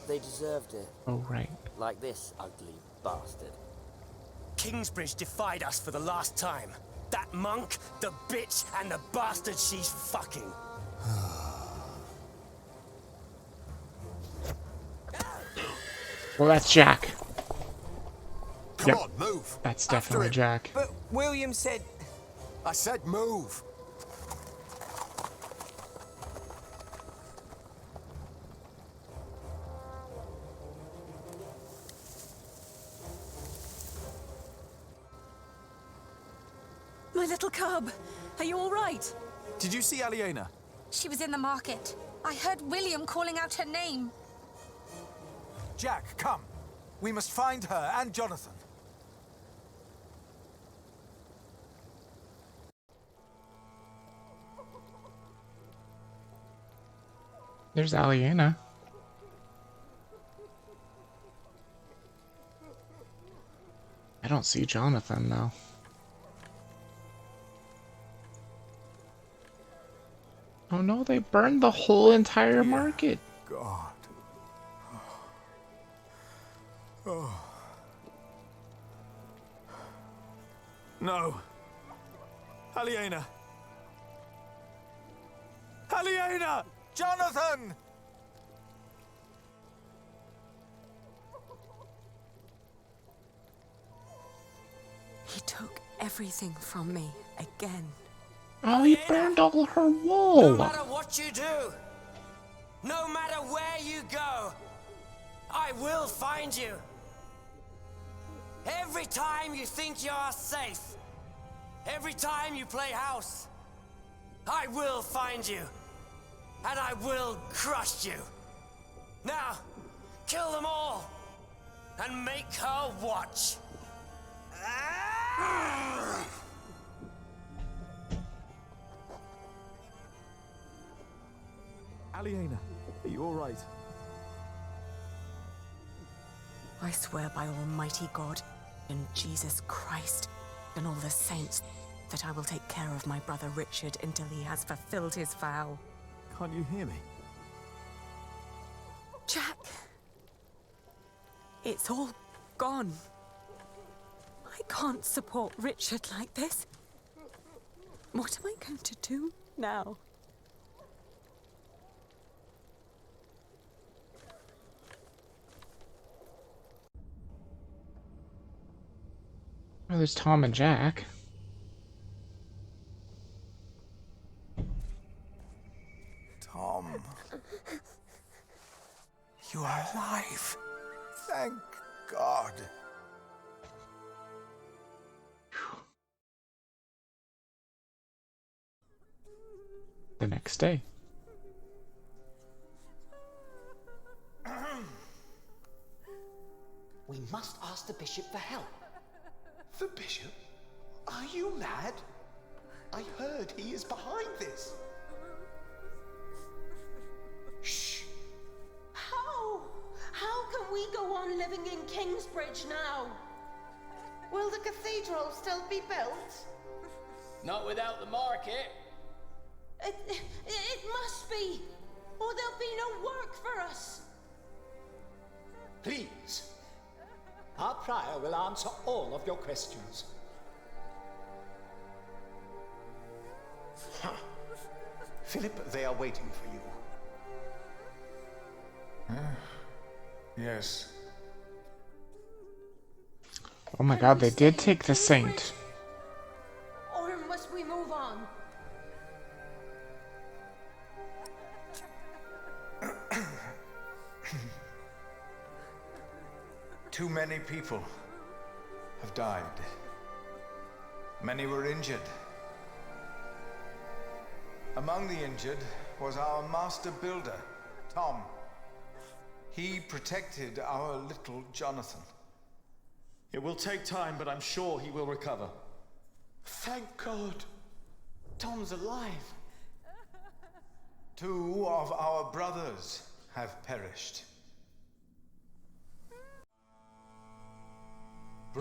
They deserved it. Oh, right. Like this ugly bastard. Kingsbridge defied us for the last time. That monk, the bitch, and the bastard she's fucking. Well, that's Jack. Come on, move. That's After definitely him. Jack. But William said... I said move. My little cub, are you all right? Did you see Aliena? She was in the market. I heard William calling out her name. Jack, come. We must find her and Jonathan. There's Aliena. I don't see Jonathan, though. Oh no, they burned the whole entire market. God. Oh. No. Aliena. Aliena! Jonathan! He took everything from me again. Oh, he burned all her No wool. matter what you do, no matter where you go, I will find you. Every time you think you're safe, every time you play house, I will find you, and I will crush you. Now, kill them all, and make her watch. Aliena, are you all right? I swear by Almighty God and Jesus Christ and all the saints that I will take care of my brother Richard until he has fulfilled his vow. Can't you hear me? Jack! It's all gone. I can't support Richard like this. What am I going to do now? Oh, there's Tom and Jack. Tom. You are alive. Thank God. the next day. We must ask the bishop for help. The bishop? Are you mad? I heard he is behind this. Shh! How can we go on living in Kingsbridge now? Will the cathedral still be built? Not without the market. It must be, or there'll be no work for us. Please. Our prior will answer all of your questions. Huh. Philip, they are waiting for you. Yes. Oh my god, they did take the saint. Or must we move on? Too many people have died. Many were injured. Among the injured was our master builder, Tom. He protected our little Jonathan. It will take time, but I'm sure he will recover. Thank God. Tom's alive. 2 of our brothers have perished.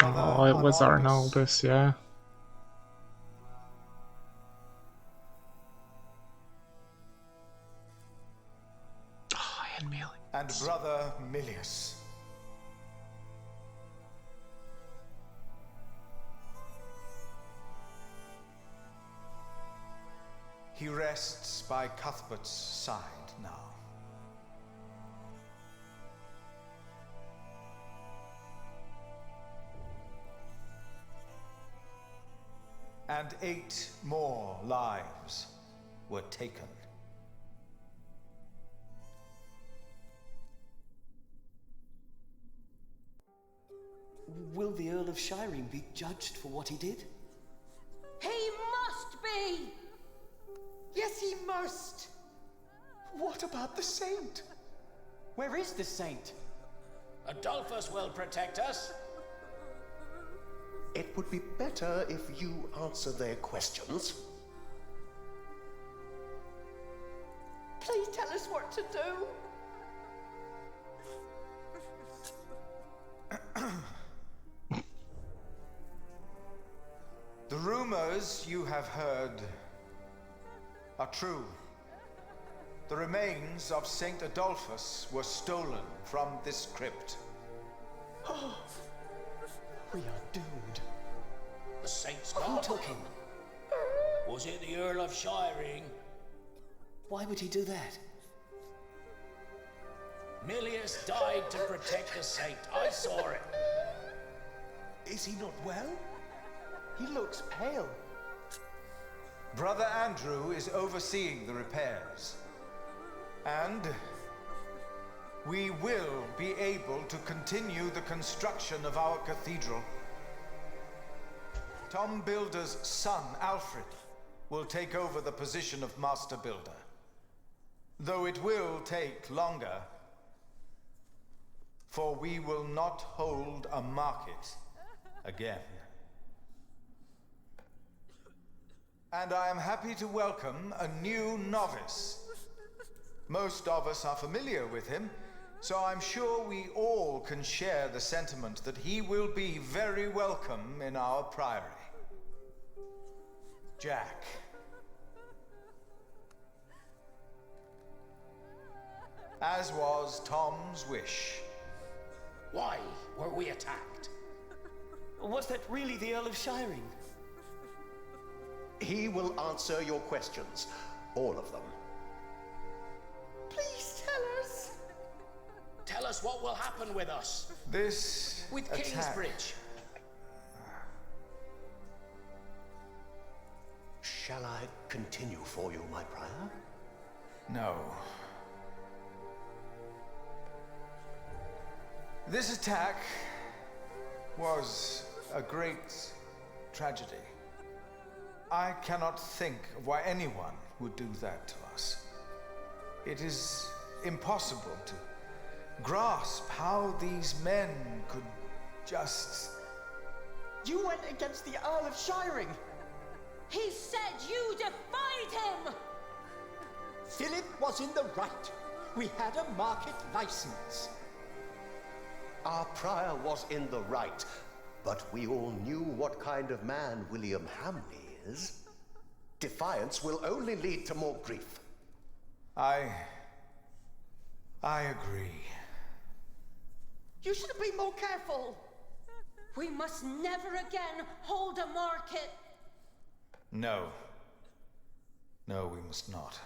Oh, it was Arnoldus, yeah. Oh, and Milius. And brother Milius. He rests by Cuthbert's side now. And 8 more lives were taken. Will the Earl of Shireen be judged for what he did? He must be! Yes, he must! What about the saint? Where is the saint? Adolphus will protect us. It would be better if you answer their questions. Please tell us what to do. The rumors you have heard are true. The remains of Saint Adolphus were stolen from this crypt. Oh, we are doomed. The saint's Who gone. took him? Was it the Earl of Shireen? Why would he do that? Milius died to protect the saint. I saw it. Is he not well? He looks pale. Brother Andrew is overseeing the repairs. And we will be able to continue the construction of our cathedral. Tom Builder's son, Alfred, will take over the position of Master Builder. Though it will take longer, for we will not hold a market again. And I am happy to welcome a new novice. Most of us are familiar with him, so I'm sure we all can share the sentiment that he will be very welcome in our priory. Jack. As was Tom's wish. Why were we attacked? Was that really the Earl of Shireen? He will answer your questions, all of them. Please tell us. Tell us what will happen with us. This with attack. Kingsbridge. Shall I continue for you, my prior? No. This attack was a great tragedy. I cannot think of why anyone would do that to us. It is impossible to grasp how these men could just... You went against the Earl of Shiring! He said you defied him! Philip was in the right. We had a market license. Our prior was in the right, but we all knew what kind of man William Hamley is. Defiance will only lead to more grief. I agree. You should have been more careful. We must never again hold a market. No. No, we must not.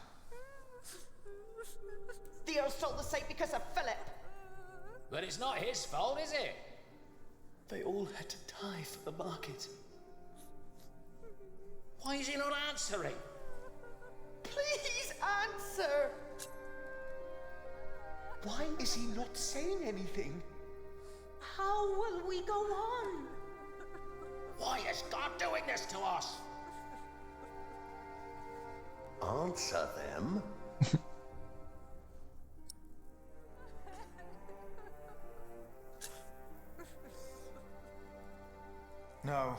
The Earl stole the site because of Philip. But it's not his fault, is it? They all had to die for the market. Why is he not answering? Please answer! Why is he not saying anything? How will we go on? Why is God doing this to us? Answer them? No.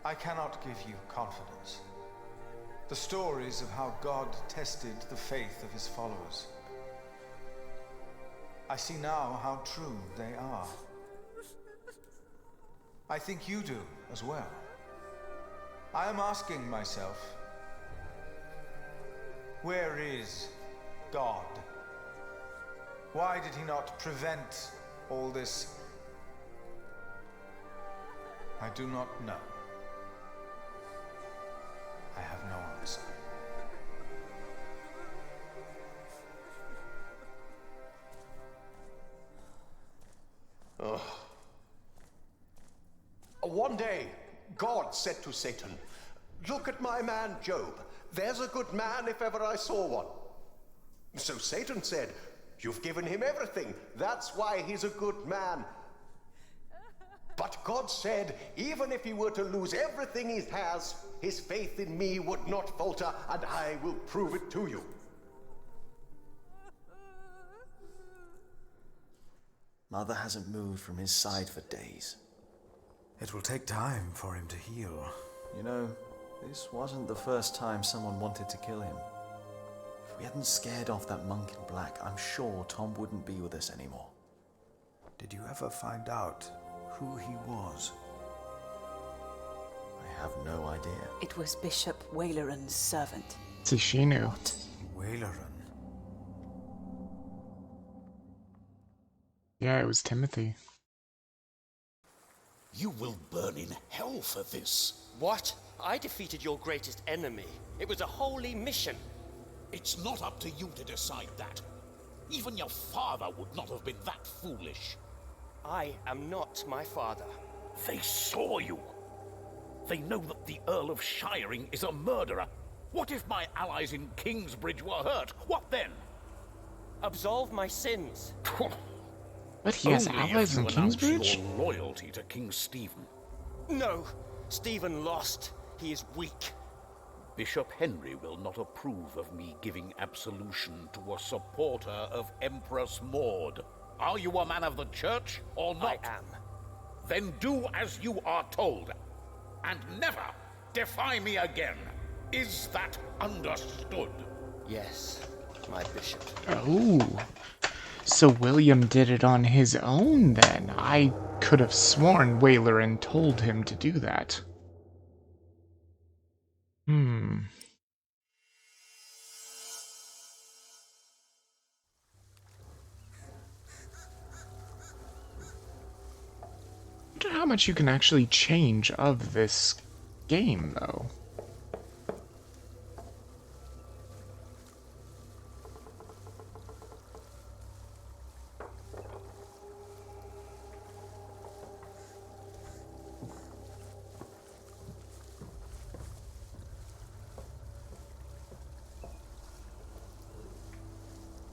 I cannot give you confidence. The stories of how God tested the faith of his followers. I see now how true they are. I think you do as well. I am asking myself, where is God? Why did he not prevent all this? I do not know. I have no answer. One day, God said to Satan, "Look at my man Job. There's a good man if ever I saw one." So Satan said, "You've given him everything. That's why he's a good man." But God said, even if he were to lose everything he has, his faith in me would not falter, and I will prove it to you. Mother hasn't moved from his side for days. It will take time for him to heal. You know, this wasn't the first time someone wanted to kill him. If we hadn't scared off that monk in black, I'm sure Tom wouldn't be with us anymore. Did you ever find out who he was? I have no idea. It was Bishop Waleran's servant. See, she knew. Waleran? Yeah, it was Timothy. You will burn in hell for this. What? I defeated your greatest enemy. It was a holy mission. It's not up to you to decide that. Even your father would not have been that foolish. I am not my father. They saw you. They know that the Earl of Shiring is a murderer. What if my allies in Kingsbridge were hurt? What then? Absolve my sins. But he has Only allies in if you announce Kingsbridge? your loyalty to King Stephen. No, Stephen lost. He is weak. Bishop Henry will not approve of me giving absolution to a supporter of Empress Maud. Are you a man of the church or not? I am. Then do as you are told, and never defy me again. Is that understood? Yes, my bishop. Oh. So William did it on his own then. I could have sworn Waleran told him to do that. I wonder how much you can actually change of this game, though.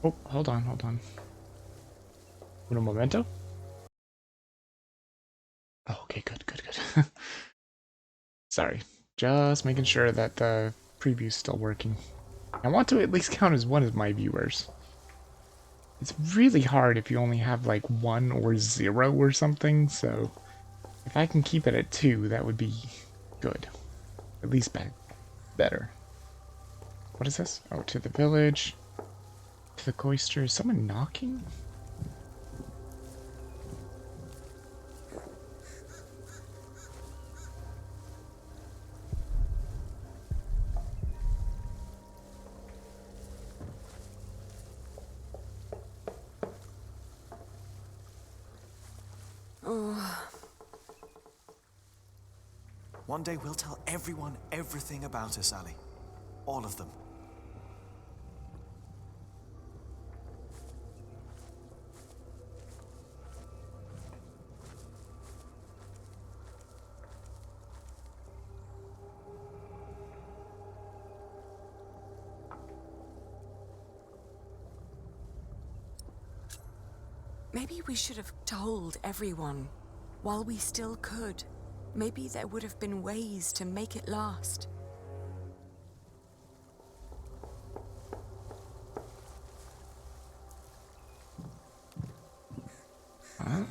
Oh, hold on, hold on. Un momento. Oh, okay, good, good, good. Sorry, Just making sure that the preview's still working. I want to at least count as one of my viewers. It's really hard if you only have like 1 or 0 or something, so if I can keep it at 2, that would be good. At least better. What is this? Oh, to the village. To the cloister. Is someone knocking? One day we'll tell everyone everything about us, Ali. All of them. Maybe we should have told everyone while we still could. Maybe there would have been ways to make it last. Huh?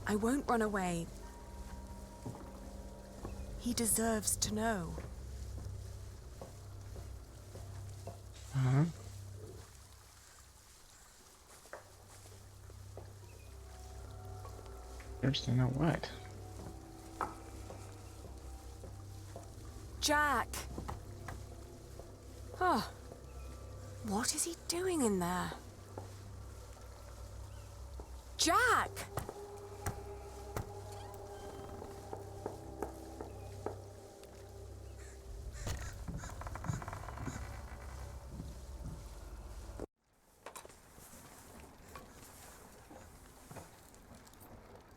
I won't run away. He deserves to know. Uh-huh. Deserves to know what? Jack! Oh. What is he doing in there? Jack!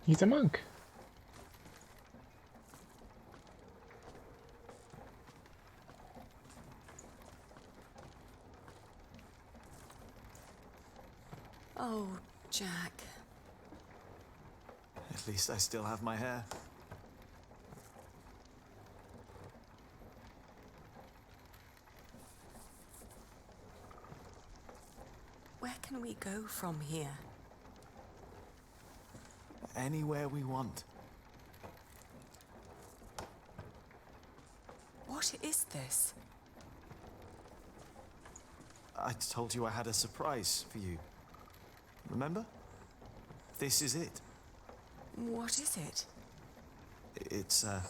He's a monk. Oh, Jack. At least I still have my hair. Where can we go from here? Anywhere we want. What is this? I told you I had a surprise for you. Remember? This is it. What is it? It's a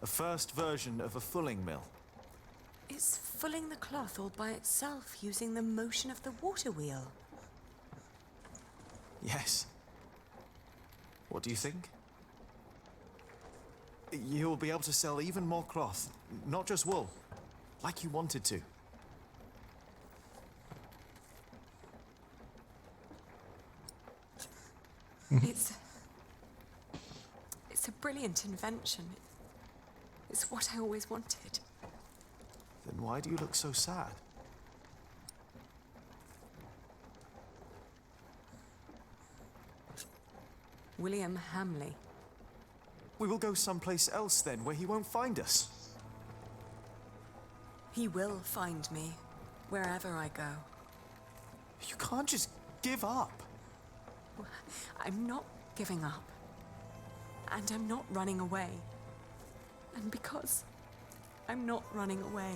first version of a fulling mill. It's fulling the cloth all by itself using the motion of the water wheel. Yes. What do you think? You'll be able to sell even more cloth, not just wool, like you wanted to. It's a brilliant invention. It's what I always wanted. Then why do you look so sad? William Hamley. We will go someplace else then, where he won't find us. He will find me, wherever I go. You can't just give up. I'm not giving up. And I'm not running away. And because I'm not running away,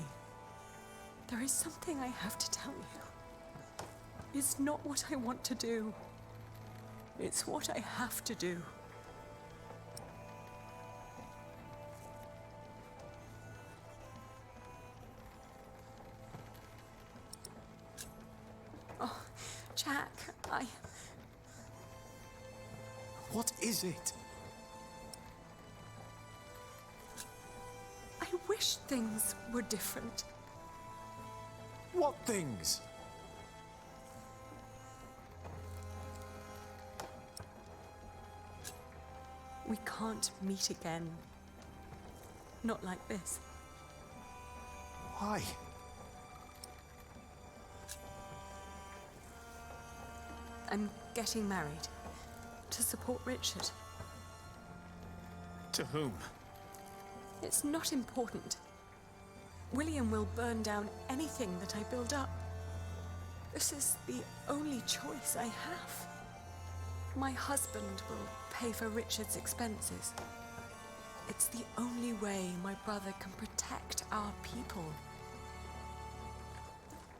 there is something I have to tell you. It's not what I want to do. It's what I have to do. Oh, Jack, What is it? I wish things were different. What things? can't meet again. Not like this. Why? I'm getting married. To support Richard. To whom? It's not important. William will burn down anything that I build up. This is the only choice I have. My husband will pay for Richard's expenses. It's the only way my brother can protect our people.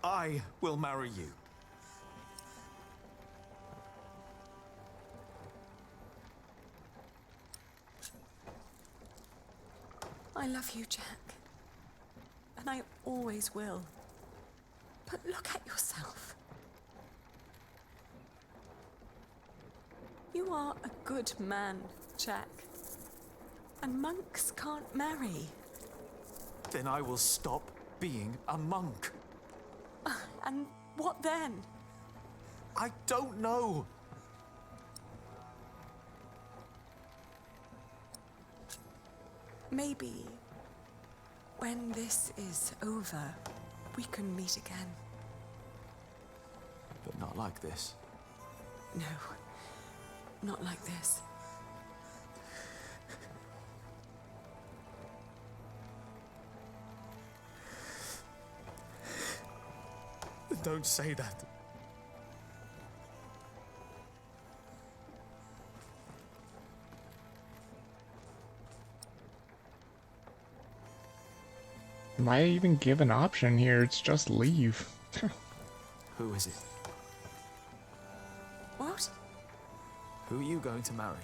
I will marry you. I love you, Jack. And I always will. But look at yourself. You are a good man, Jack. And monks can't marry. Then I will stop being a monk. And what then? I don't know. Maybe when this is over, we can meet again. But not like this. No, not like this. Don't say that. Why even give an option here? It's just leave. Who is it? What? Who are you going to marry?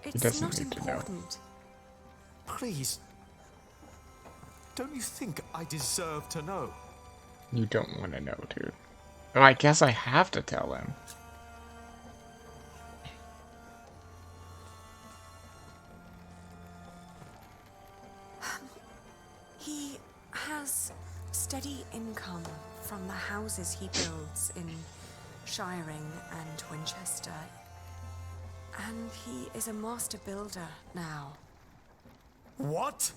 It's not important. Please. Don't you think I deserve to know? You don't want to know, dude. Oh, I guess I have to tell him. He has steady income from the houses he builds in Shiring and Winchester. And he is a master builder now. What?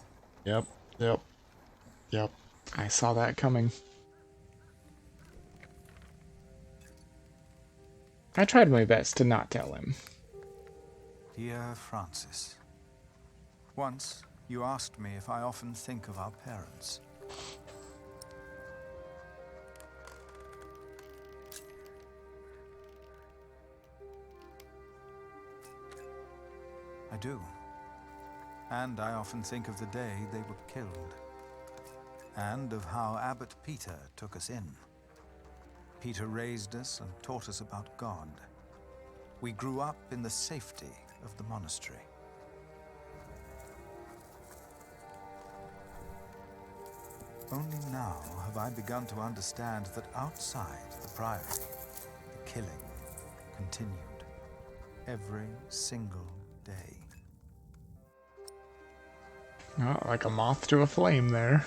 Yep. I saw that coming. I tried my best to not tell him. Dear Francis, once you asked me if I often think of our parents. I do. And I often think of the day they were killed. And of how Abbot Peter took us in. Peter raised us and taught us about God. We grew up in the safety of the monastery. Only now have I begun to understand that outside the priory, the killing continued every single day. Oh, like a moth to a flame there.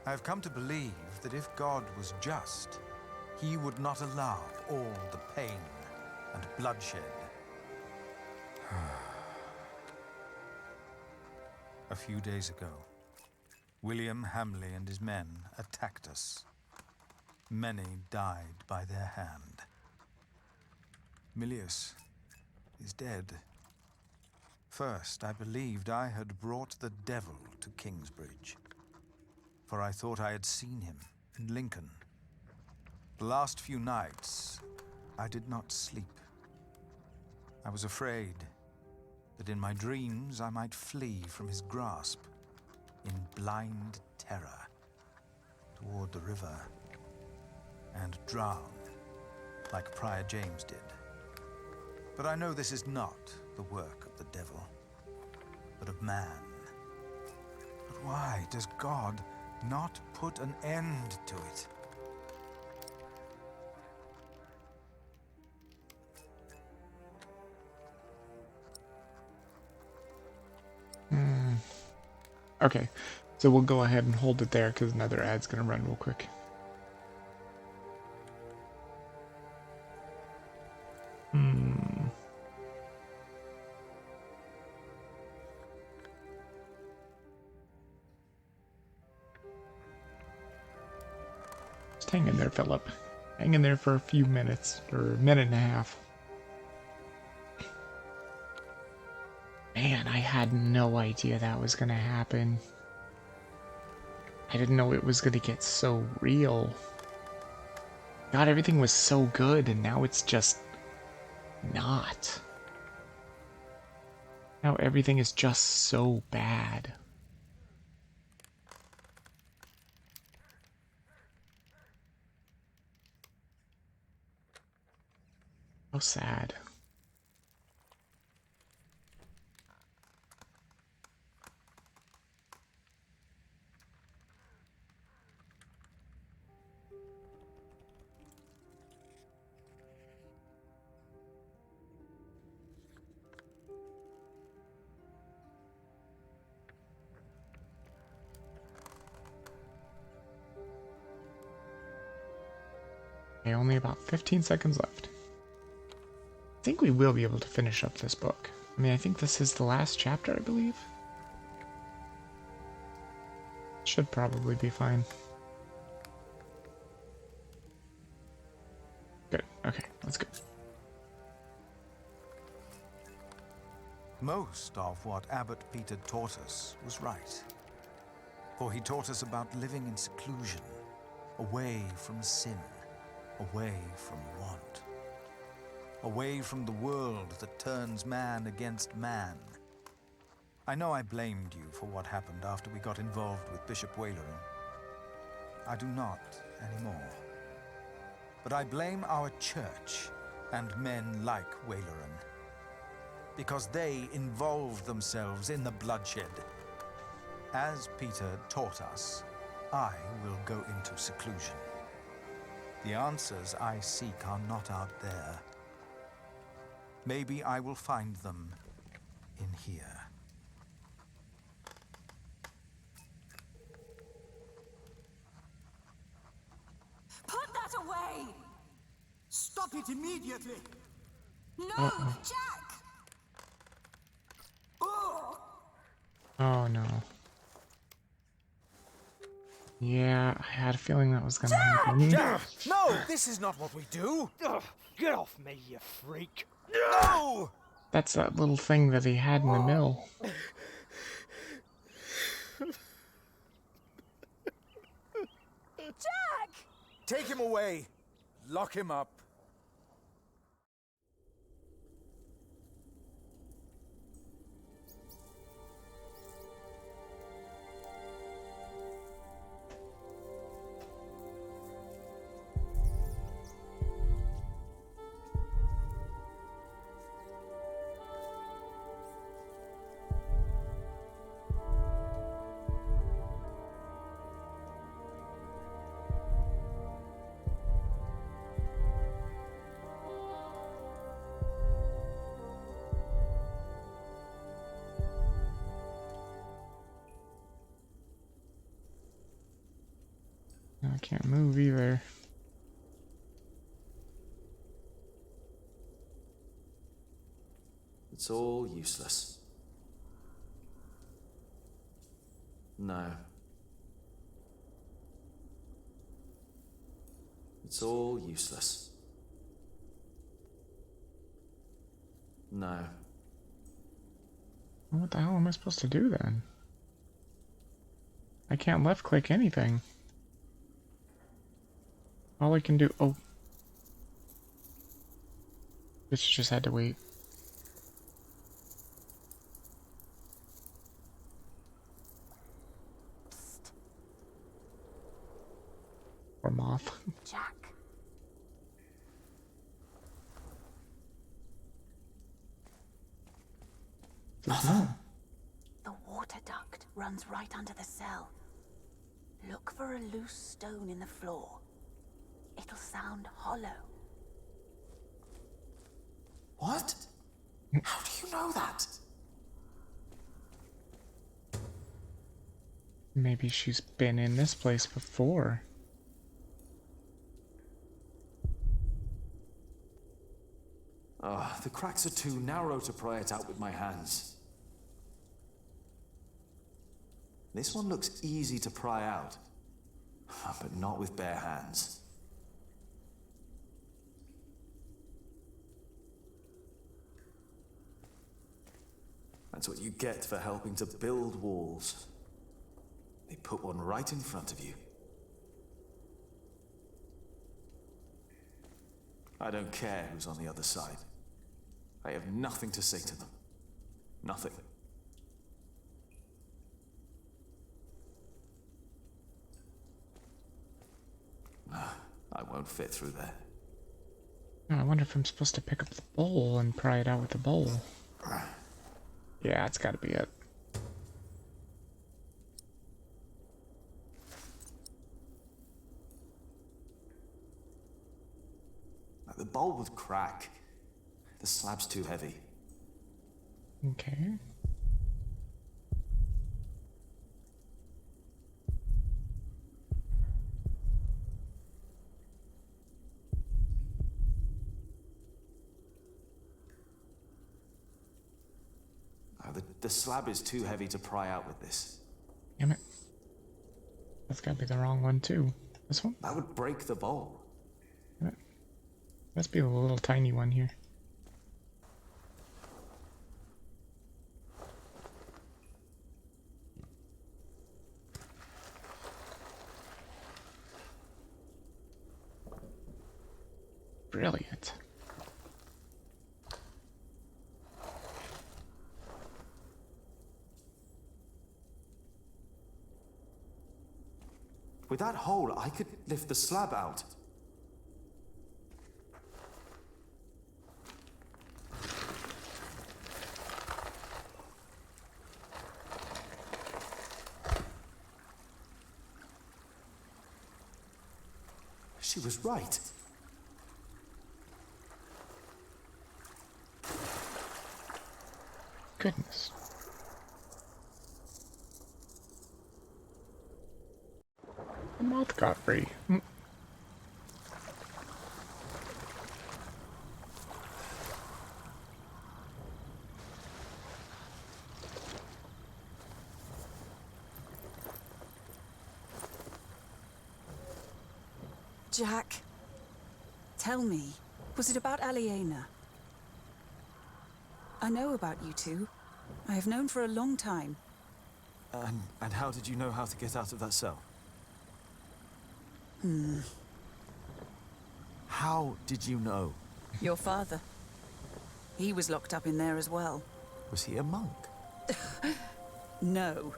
I have come to believe that if God was just, he would not allow all the pain and bloodshed. A few days ago, William Hamley and his men attacked us. Many died by their hand. Milius is dead. First, I believed I had brought the devil to Kingsbridge, for I thought I had seen him in Lincoln. The last few nights, I did not sleep. I was afraid that in my dreams I might flee from his grasp in blind terror toward the river and drown like Prior James did. But I know this is not the work of the devil, but of man. But why does God not put an end to it? Okay, so we'll go ahead and hold it there because another ad's gonna run real quick. Just hang in there, Philip. Hang in there for a few minutes, or a minute and a half. Man, I had no idea that was gonna happen. I didn't know it was gonna get so real. God, everything was so good, and now it's just not. Now everything is just so bad. How sad. Okay, only about 15 seconds left. I think we will be able to finish up this book. I mean, I think this is the last chapter, I believe. Should probably be fine. Good. Okay, let's go. Most of what Abbot Peter taught us was right. For he taught us about living in seclusion, away from sin, away from want, away from the world that turns man against man. I know I blamed you for what happened after we got involved with Bishop Waylerin. I do not anymore. But I blame our church and men like Waylerin, because they involved themselves in the bloodshed. As Peter taught us, I will go into seclusion. The answers I seek are not out there. Maybe I will find them in here. Put that away! Stop it immediately! No, Jack! Oh no. Yeah, I had a feeling that was gonna happen. No, this is not what we do! Get off me, you freak! No! That's that little thing that he had in the mill. Jack! Take him away. Lock him up. I can't move either. It's all useless. No. It's all useless. No. What the hell am I supposed to do then? I can't left click anything. All I can do— oh. Bitch just had to wait. Or moth. Jack. The water duct runs right under the cell. Look for a loose stone in the floor. It'll sound hollow. What? How do you know that? Maybe she's been in this place before. Ah, the cracks are too narrow to pry it out with my hands. This one looks easy to pry out, but not with bare hands. That's what you get for helping to build walls. They put one right in front of you. I don't care who's on the other side. I have nothing to say to them. Nothing. I won't fit through there. Oh, I wonder if I'm supposed to pick up the bowl and pry it out with the bowl. Yeah, it's gotta be it. The bowl would crack. The slab's too heavy. Okay. The slab is too heavy to pry out with this. Damn it. That's gotta be the wrong one too. This one? That would break the bowl. Must be a little tiny one here. Brilliant. With that hole, I could lift the slab out. She was right. Goodness. The moth got free. Jack, tell me, was it about Aliena? I know about you two. I have known for a long time. And how did you know how to get out of that cell? How did you know? Your father. He was locked up in there as well. Was he a monk? No.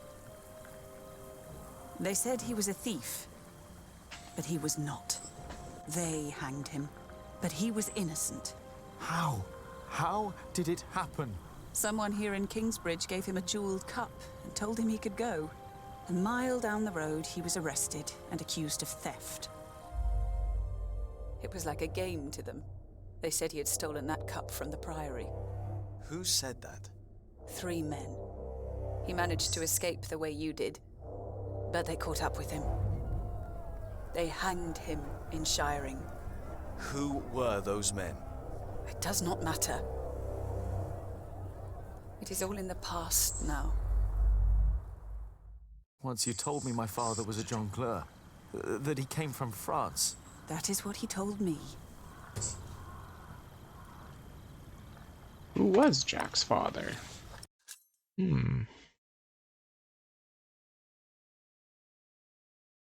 They said he was a thief, but he was not. They hanged him, but he was innocent. How? How did it happen? Someone here in Kingsbridge gave him a jeweled cup and told him he could go. A mile down the road, he was arrested and accused of theft. It was like a game to them. They said he had stolen that cup from the priory. Who said that? 3 men. He managed to escape the way you did, but they caught up with him. They hanged him in Shiring. Who were those men? It does not matter. It is all in the past now. Once you told me my father was a jongleur, that he came from France. That is what he told me. Who was Jack's father? I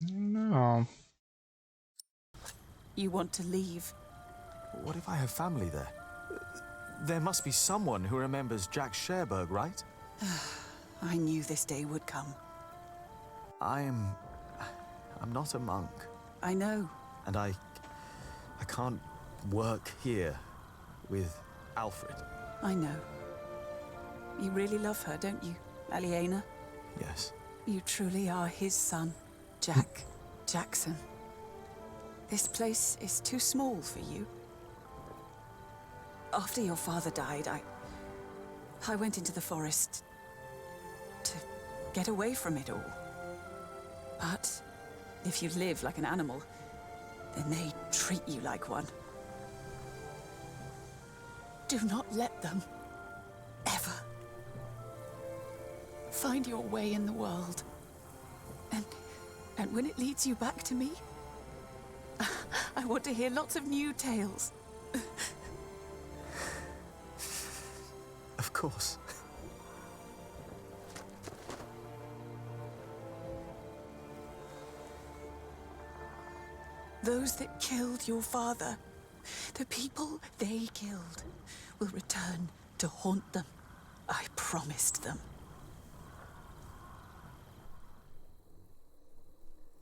don't know. You want to leave? What if I have family there? There must be someone who remembers Jack Sherberg, right? I knew this day would come. I'm not a monk. I know. And I can't work here with Alfred. I know. You really love her, don't you, Aliena? Yes. You truly are his son, Jack Jackson. This place is too small for you. After your father died, I went into the forest to get away from it all. But if you live like an animal, then they treat you like one. Do not let them, ever, find your way in the world. And when it leads you back to me, I want to hear lots of new tales. Of course. Those that killed your father, the people they killed, will return to haunt them. I promised them.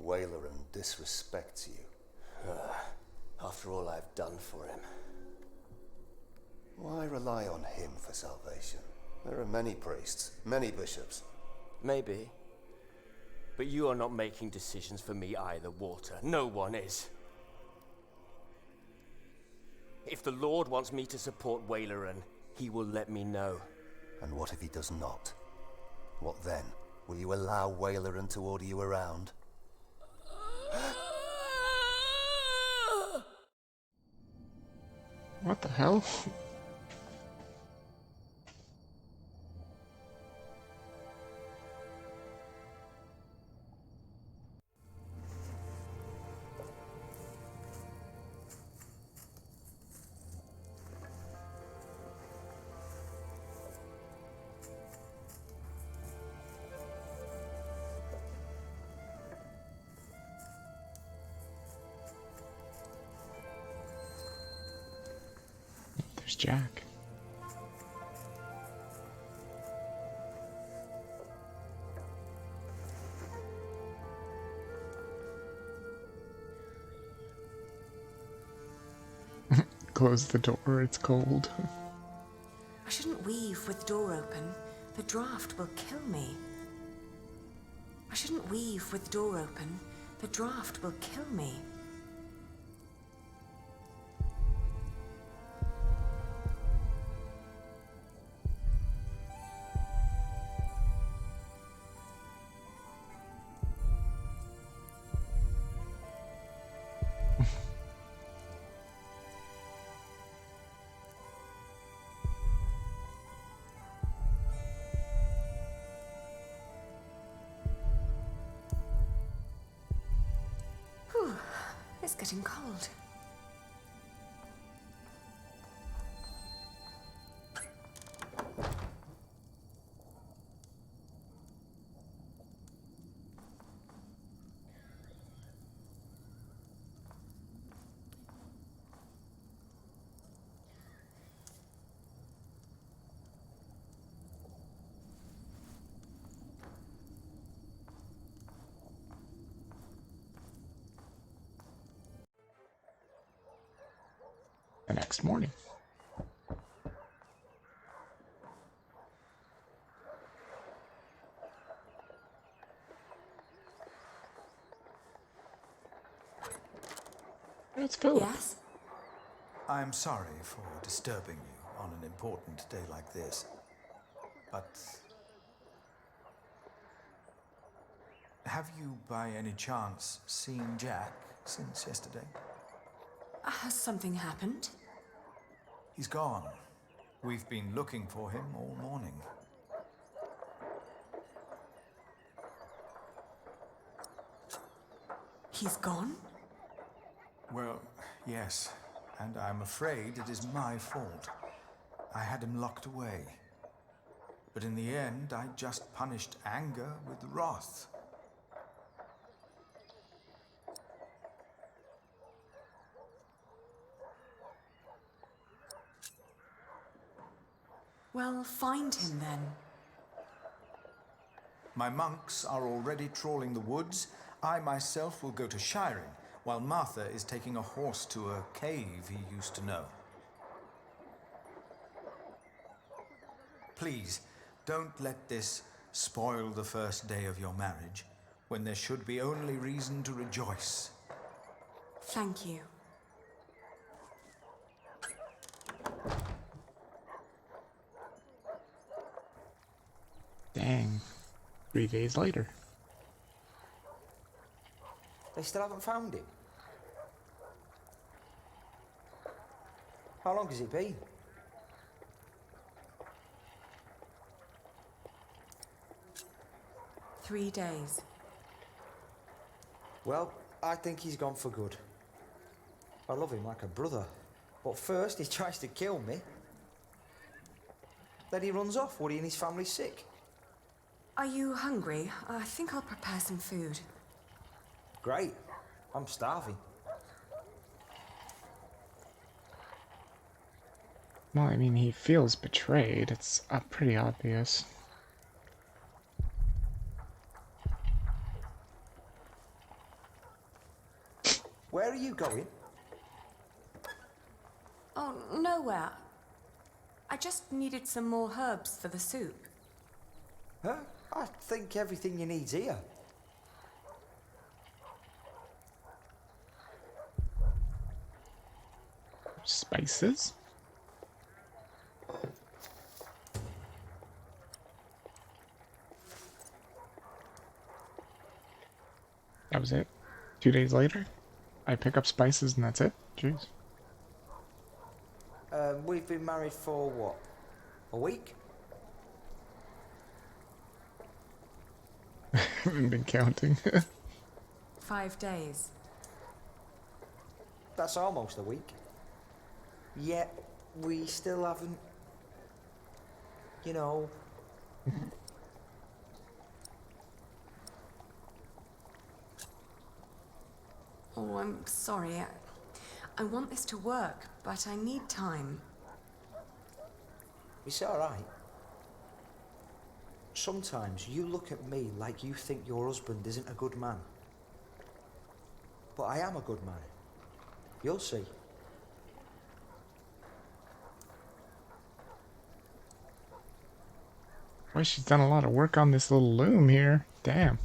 Waileran disrespects you. After all I've done for him. Why rely on him for salvation? There are many priests, many bishops. Maybe. But you are not making decisions for me either, Walter. No one is. If the Lord wants me to support Waileran, he will let me know. And what if he does not? What then? Will you allow Waileran to order you around? What the hell? There's Jack. Close the door, it's cold. I shouldn't weave with the door open. The draft will kill me. I shouldn't weave with the door open. The draft will kill me. Whew, it's getting cold. The next morning. It's Philip. Yes? I'm sorry for disturbing you on an important day like this, but have you by any chance seen Jack since yesterday? Has something happened? He's gone. We've been looking for him all morning. He's gone? Well, yes, and I'm afraid it is my fault. I had him locked away. But in the end, I just punished anger with wrath. Well, find him then. My monks are already trawling the woods. I myself will go to Shiring, while Martha is taking a horse to a cave he used to know. Please, don't let this spoil the first day of your marriage, when there should be only reason to rejoice. Thank you. Dang. 3 days later. They still haven't found him? How long has it been? Three days. Well, I think he's gone for good. I love him like a brother. But first he tries to kill me. Then he runs off. Woody and his family's sick. Are you hungry? I think I'll prepare some food. Great. I'm starving. Well, I mean, he feels betrayed. It's pretty obvious. Where are you going? Oh, nowhere. I just needed some more herbs for the soup. Huh? I think everything you need's here. Spices? That was it. 2 days later, I pick up spices and that's it. Jeez. We've been married for what? A week? Haven't been counting. 5 days. That's almost a week. Yet, we still haven't... You know... Oh, I'm sorry. I want this to work, but I need time. It's alright. Sometimes you look at me like you think your husband isn't a good man. But I am a good man. You'll see. Boy, she's done a lot of work on this little loom here. Damn.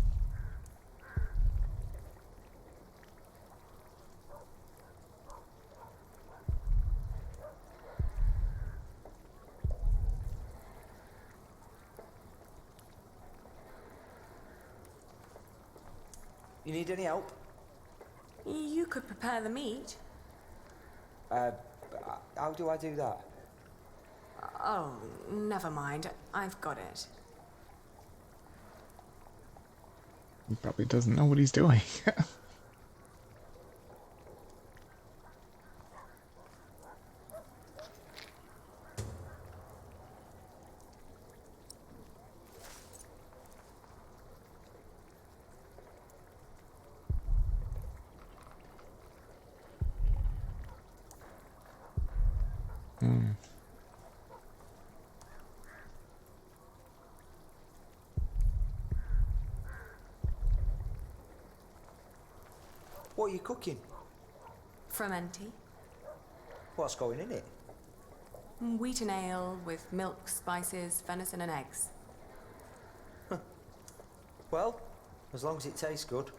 You need any help? You could prepare the meat. How do I do that? Oh, never mind. I've got it. He probably doesn't know what he's doing. What are you cooking? Fermenti. What's going in it? Wheat and ale with milk, spices, venison and eggs. Well, as long as it tastes good.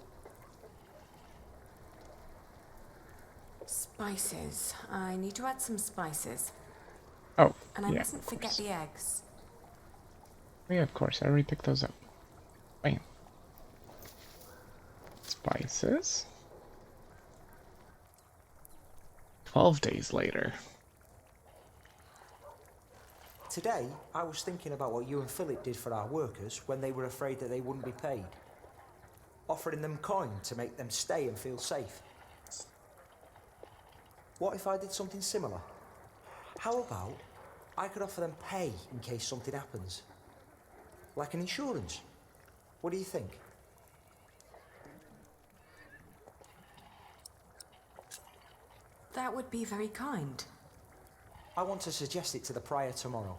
Spices. I need to add some spices. Oh, and I yeah, mustn't forget the eggs. Yeah, of course. I already picked those up. Bam. Spices. 12 days later. Today, I was thinking about what you and Philip did for our workers when they were afraid that they wouldn't be paid. Offering them coin to make them stay and feel safe. What if I did something similar? How about I could offer them pay in case something happens? Like an insurance. What do you think? That would be very kind. I want to suggest it to the prior tomorrow.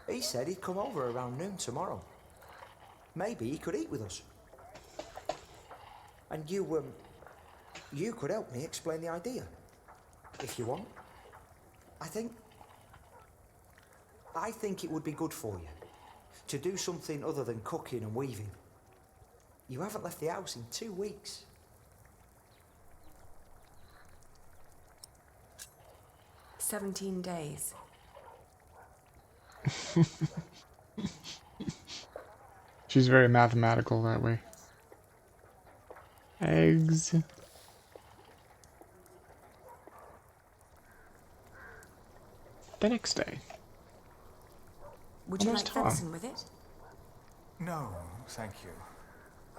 He said he'd come over around noon tomorrow. Maybe he could eat with us. And you could help me explain the idea. If you want. I think it would be good for you. To do something other than cooking and weaving. You haven't left the house in 2 weeks. "17 days. She's very mathematical that way. Eggs. The next day. Would you Almost like home. venison with it? No, thank you.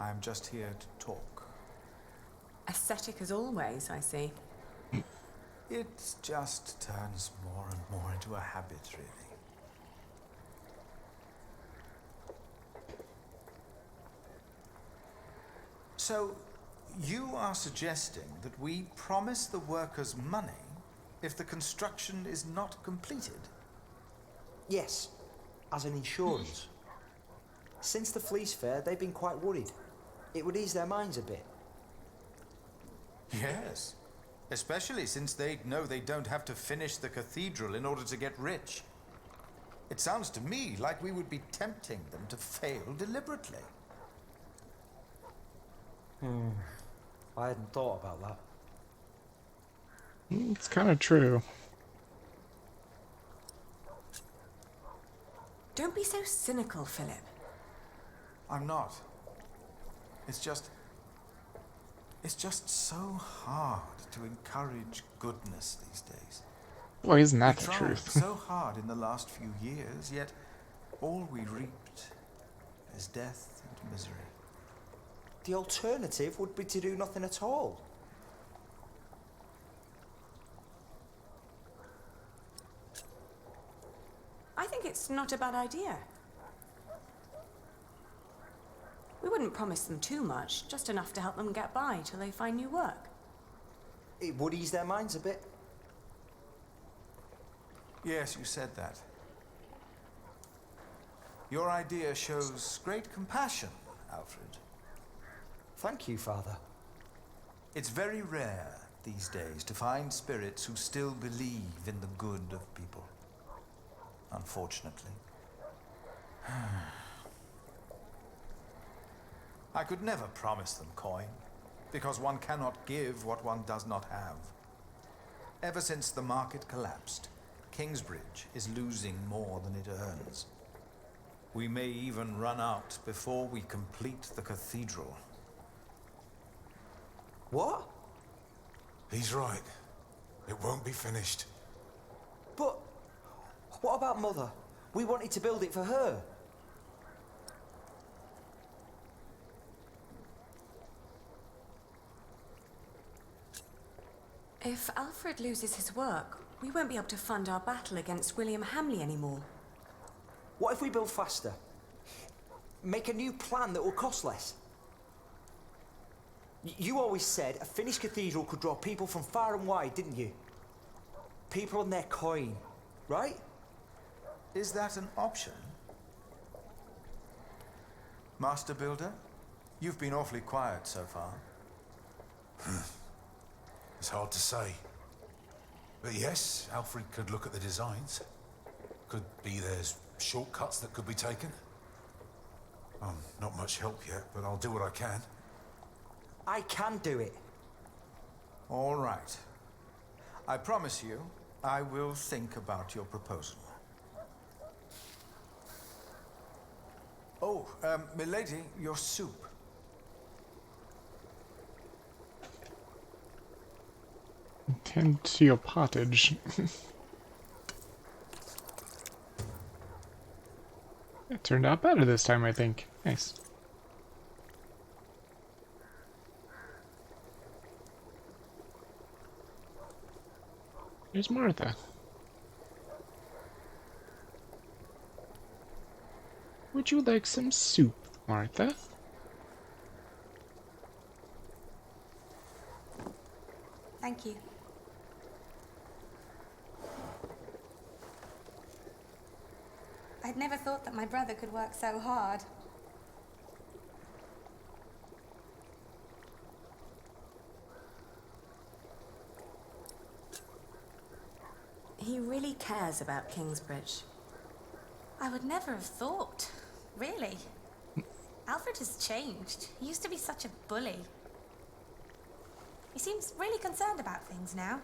I'm just here to talk. Ascetic as always, I see. It just turns more and more into a habit, really. So, you are suggesting that we promise the workers money if the construction is not completed? Yes, as an insurance. Since the Fleece Fair, they've been quite worried. It would ease their minds a bit. Yes, especially since they know they don't have to finish the cathedral in order to get rich. It sounds to me like we would be tempting them to fail deliberately. I hadn't thought about that. It's kind of true. Don't be so cynical, Philip. I'm not. It's just so hard to encourage goodness these days. Boy, isn't that We the tried truth? so hard in the last few years, yet all we reaped is death and misery. The alternative would be to do nothing at all. I think it's not a bad idea. We wouldn't promise them too much, just enough to help them get by till they find new work. It would ease their minds a bit. Yes, you said that. Your idea shows great compassion, Alfred. Thank you, Father. It's very rare these days to find spirits who still believe in the good of people. Unfortunately. I could never promise them coin, because one cannot give what one does not have. Ever since the market collapsed, Kingsbridge is losing more than it earns. We may even run out before we complete the cathedral. What? He's right. It won't be finished. But what about Mother? We wanted to build it for her. If Alfred loses his work, we won't be able to fund our battle against William Hamley anymore. What if we build faster? Make a new plan that will cost less? You always said a finished cathedral could draw people from far and wide, didn't you? People on their coin, right? Is that an option? Master Builder, you've been awfully quiet so far. It's hard to say. But yes, Alfred could look at the designs. Could be there's shortcuts that could be taken. I'm not much help yet, but I'll do what I can. I can do it. All right. I promise you, I will think about your proposal. Oh, milady, your soup. Tend to your pottage. It turned out better this time, I think. Nice. There's Martha. Would you like some soup, Martha? Thank you. I'd never thought that my brother could work so hard. He really cares about Kingsbridge. I would never have thought. Really. Alfred has changed. He used to be such a bully. He seems really concerned about things now.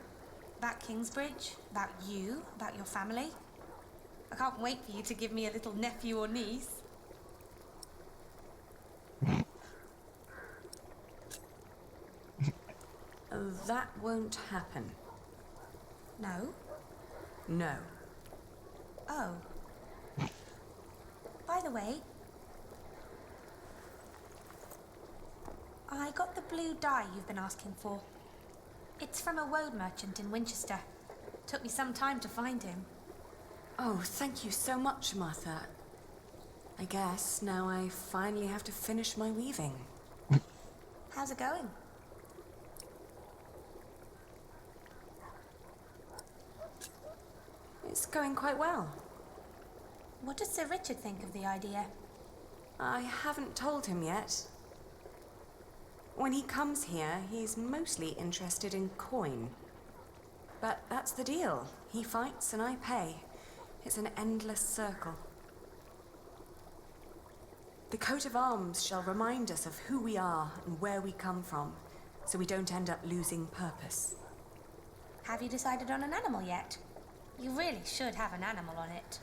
About Kingsbridge, about you, about your family. I can't wait for you to give me a little nephew or niece. That won't happen. No? No. Oh. By the way, I got the blue dye you've been asking for. It's from a woad merchant in Winchester. Took me some time to find him. Oh, thank you so much, Martha. I guess now I finally have to finish my weaving. How's it going? It's going quite well. What does Sir Richard think of the idea? I haven't told him yet. When he comes here, he's mostly interested in coin. But that's the deal. He fights and I pay. It's an endless circle. The coat of arms shall remind us of who we are and where we come from, so we don't end up losing purpose. Have you decided on an animal yet? You really should have an animal on it.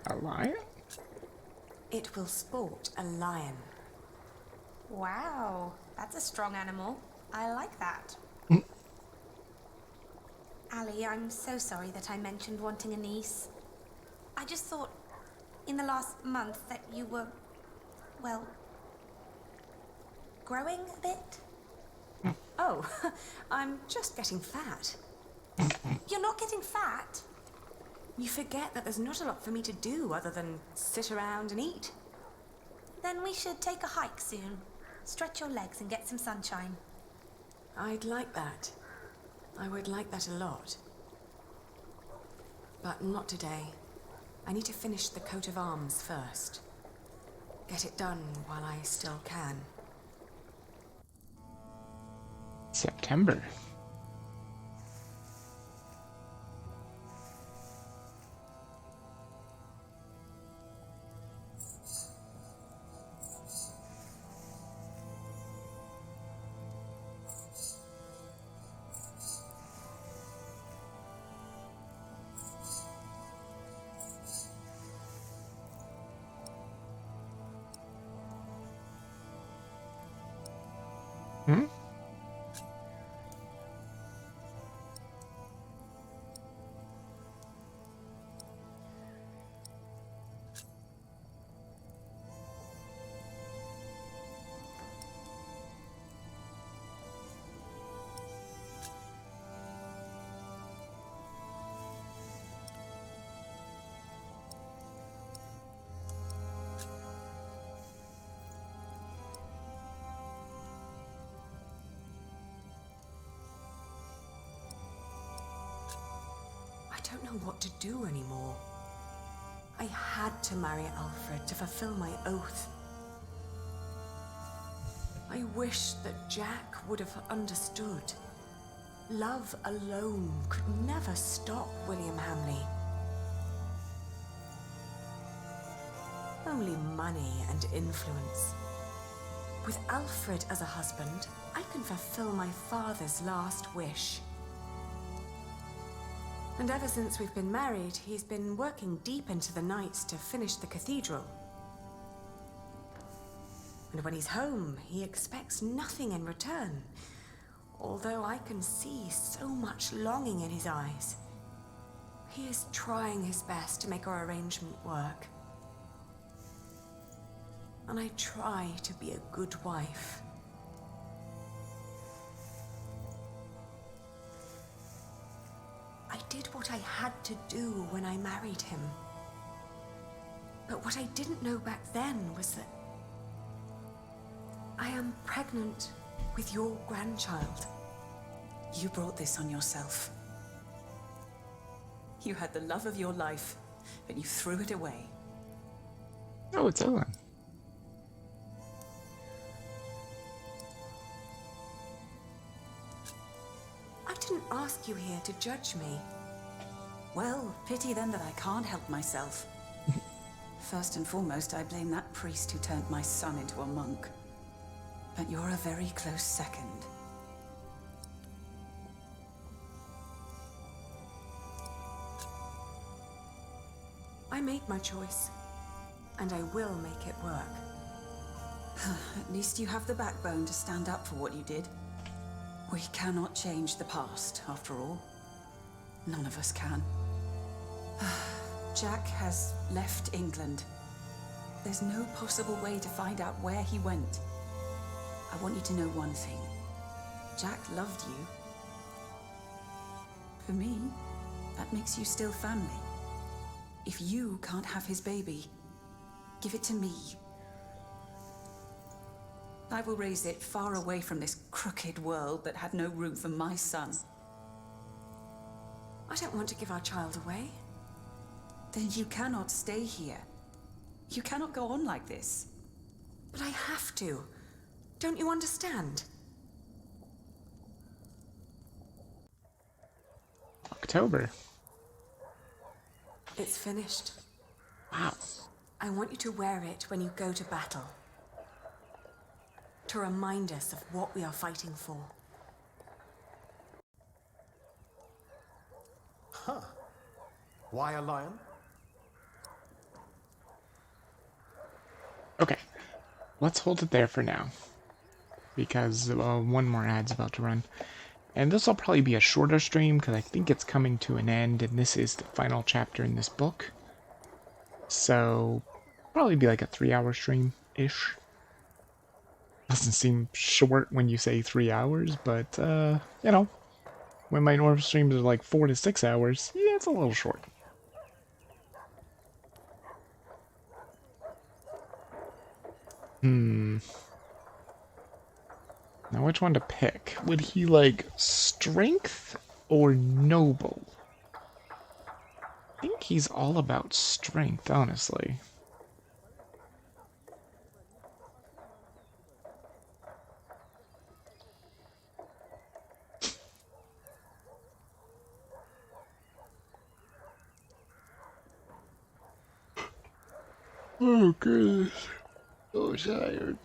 A lion? It will sport a lion. Wow, that's a strong animal. I like that. Ali, I'm so sorry that I mentioned wanting a niece. I just thought, in the last month, that you were, well, growing a bit. Oh, I'm just getting fat. You're not getting fat? You forget that there's not a lot for me to do other than sit around and eat. Then we should take a hike soon. Stretch your legs and get some sunshine. I'd like that. I would like that a lot. But not today. I need to finish the coat of arms first. Get it done while I still can. September. I don't know what to do anymore. I had to marry Alfred to fulfill my oath. I wish that Jack would have understood. Love alone could never stop William Hamley. Only money and influence. With Alfred as a husband, I can fulfill my father's last wish. And ever since we've been married, he's been working deep into the nights to finish the cathedral. And when he's home, he expects nothing in return. Although I can see so much longing in his eyes. He is trying his best to make our arrangement work. And I try to be a good wife. I did what I had to do when I married him. But what I didn't know back then was that I am pregnant with your grandchild. You brought this on yourself. You had the love of your life, but you threw it away. Oh, it's Ellen. I didn't ask you here to judge me. Well, pity then that I can't help myself. First and foremost, I blame that priest who turned my son into a monk. But you're a very close second. I made my choice, and I will make it work. At least you have the backbone to stand up for what you did. We cannot change the past, after all. None of us can. Jack has left England. There's no possible way to find out where he went. I want you to know one thing. Jack loved you. For me, that makes you still family. If you can't have his baby, give it to me. I will raise it far away from this crooked world that had no room for my son. I don't want to give our child away. Then you cannot stay here. You cannot go on like this. But I have to. Don't you understand? October. It's finished. Wow. I want you to wear it when you go to battle. To remind us of what we are fighting for. Huh. Why a lion? Okay. Let's hold it there for now. Because one more ad's about to run. And this will probably be a shorter stream because I think it's coming to an end and this is the final chapter in this book. So, probably be like a 3-hour stream-ish. Doesn't seem short when you say 3 hours, but, you know, when my normal streams are like 4 to 6 hours, yeah, it's a little short. Now, which one to pick? Would he like strength or noble? I think he's all about strength, honestly. Oh, goodness. So tired.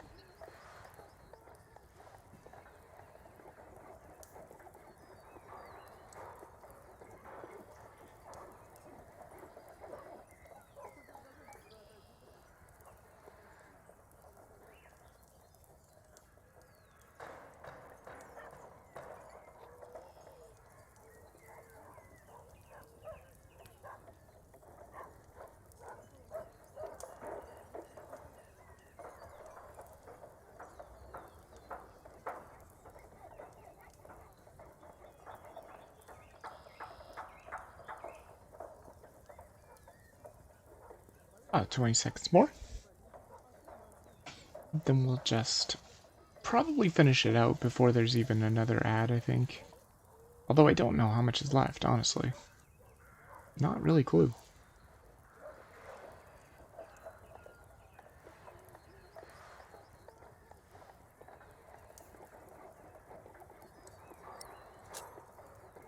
Oh, 20 seconds more. Then we'll just probably finish it out before there's even another ad, I think. Although I don't know how much is left, honestly. Not really clue.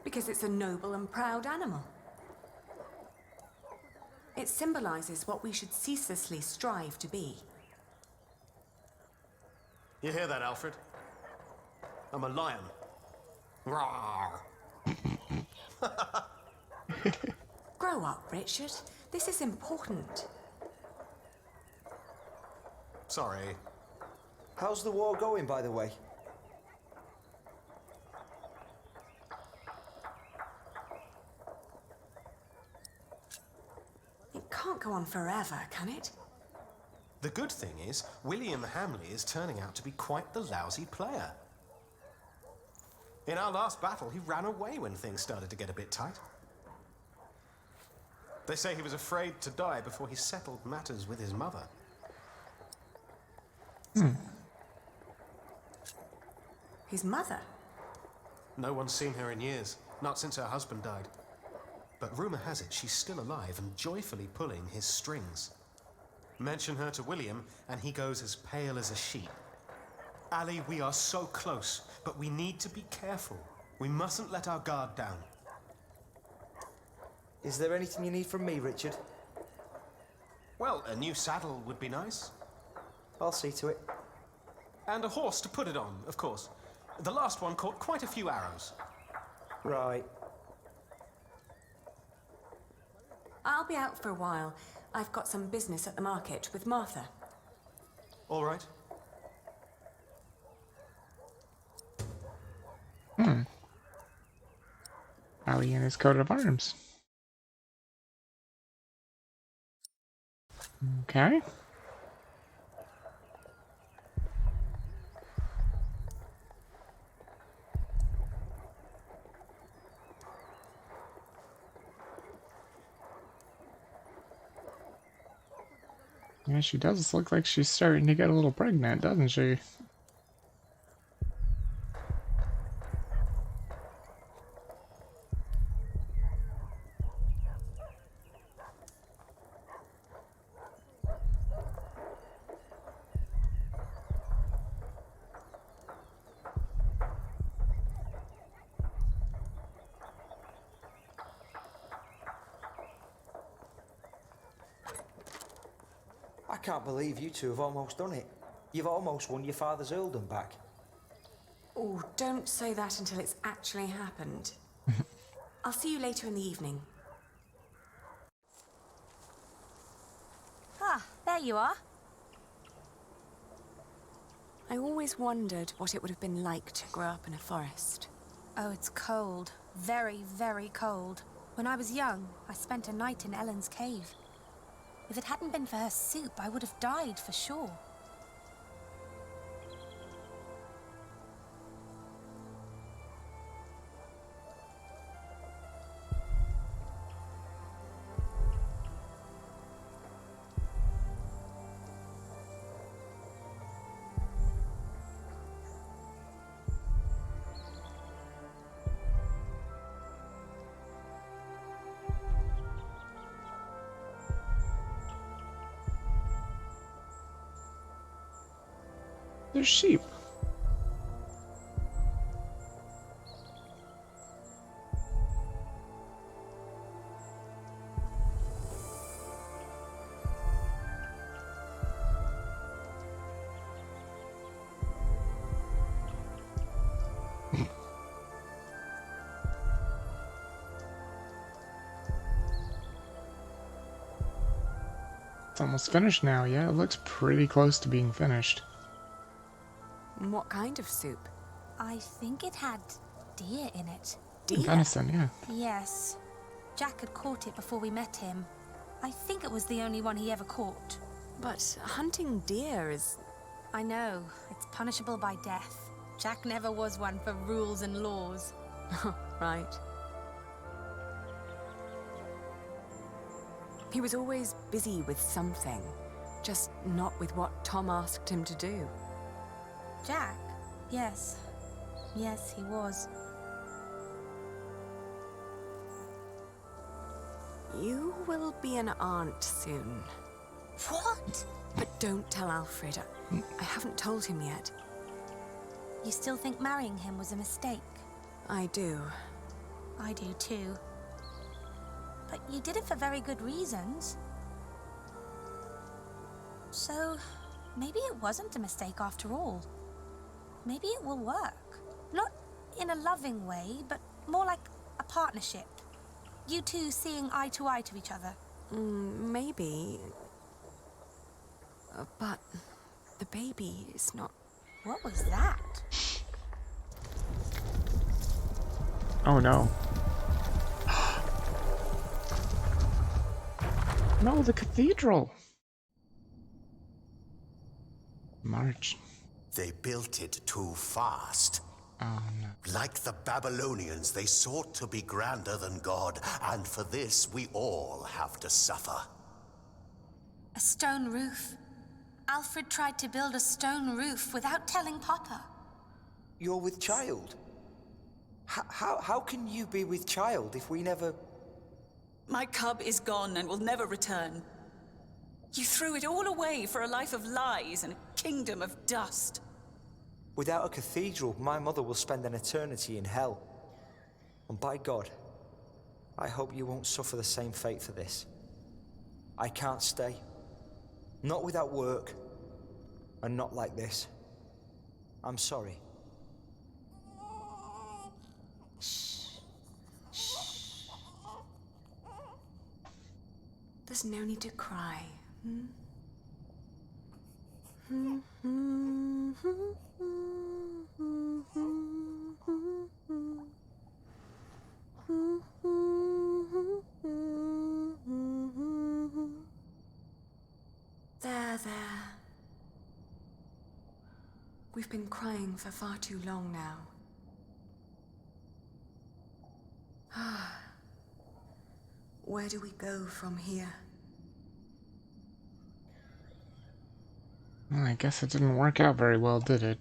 Because it's a noble and proud animal. It symbolizes what we should ceaselessly strive to be. You hear that, Alfred? I'm a lion. Rawr. Grow up, Richard. This is important. Sorry. How's the war going, by the way? It can't go on forever, can it? The good thing is, William Hamley is turning out to be quite the lousy player. In our last battle, he ran away when things started to get a bit tight. They say he was afraid to die before he settled matters with his mother. His mother? No one's seen her in years, not since her husband died. But rumor has it she's still alive and joyfully pulling his strings. Mention her to William, and he goes as pale as a sheep. Ali, we are so close, but we need to be careful. We mustn't let our guard down. Is there anything you need from me, Richard? Well, a new saddle would be nice. I'll see to it. And a horse to put it on, of course. The last one caught quite a few arrows. Right. I'll be out for a while. I've got some business at the market with Martha. All right. Ali in his coat of arms. Okay. Yeah, she does look like she's starting to get a little pregnant, doesn't she? I can't believe you two have almost done it. You've almost won your father's earldom back. Oh, don't say that until it's actually happened. I'll see you later in the evening. Ah, there you are. I always wondered what it would have been like to grow up in a forest. Oh, it's cold. Very, very cold. When I was young, I spent a night in Ellen's cave. If it hadn't been for her soup, I would have died for sure. There's sheep. It's almost finished now, yeah? It looks pretty close to being finished. What kind of soup? I think it had deer in it. Deer? Venison, yeah. Yes. Jack had caught it before we met him. I think it was the only one he ever caught. But hunting deer is... I know. It's punishable by death. Jack never was one for rules and laws. Right. He was always busy with something, just not with what Tom asked him to do. Jack? Yes. Yes, he was. You will be an aunt soon. What? But don't tell Alfred. I haven't told him yet. You still think marrying him was a mistake? I do. I do too. But you did it for very good reasons. So, maybe it wasn't a mistake after all. Maybe it will work. Not in a loving way, but more like a partnership. You two seeing eye to each other. Maybe. But the baby is not... What was that? Oh no. No, the cathedral. March. They built it too fast. Oh no. Like the Babylonians, they sought to be grander than God, and for this we all have to suffer. A stone roof. Alfred tried to build a stone roof without telling Papa. You're with child? How can you be with child if we never... My cub is gone and will never return. You threw it all away for a life of lies and a kingdom of dust. Without a cathedral, my mother will spend an eternity in hell. And by God, I hope you won't suffer the same fate for this. I can't stay. Not without work. And not like this. I'm sorry. There's no need to cry. Hmm? There, there. We've been crying for far too long now. Where do we go from here? Well, I guess it didn't work out very well, did it?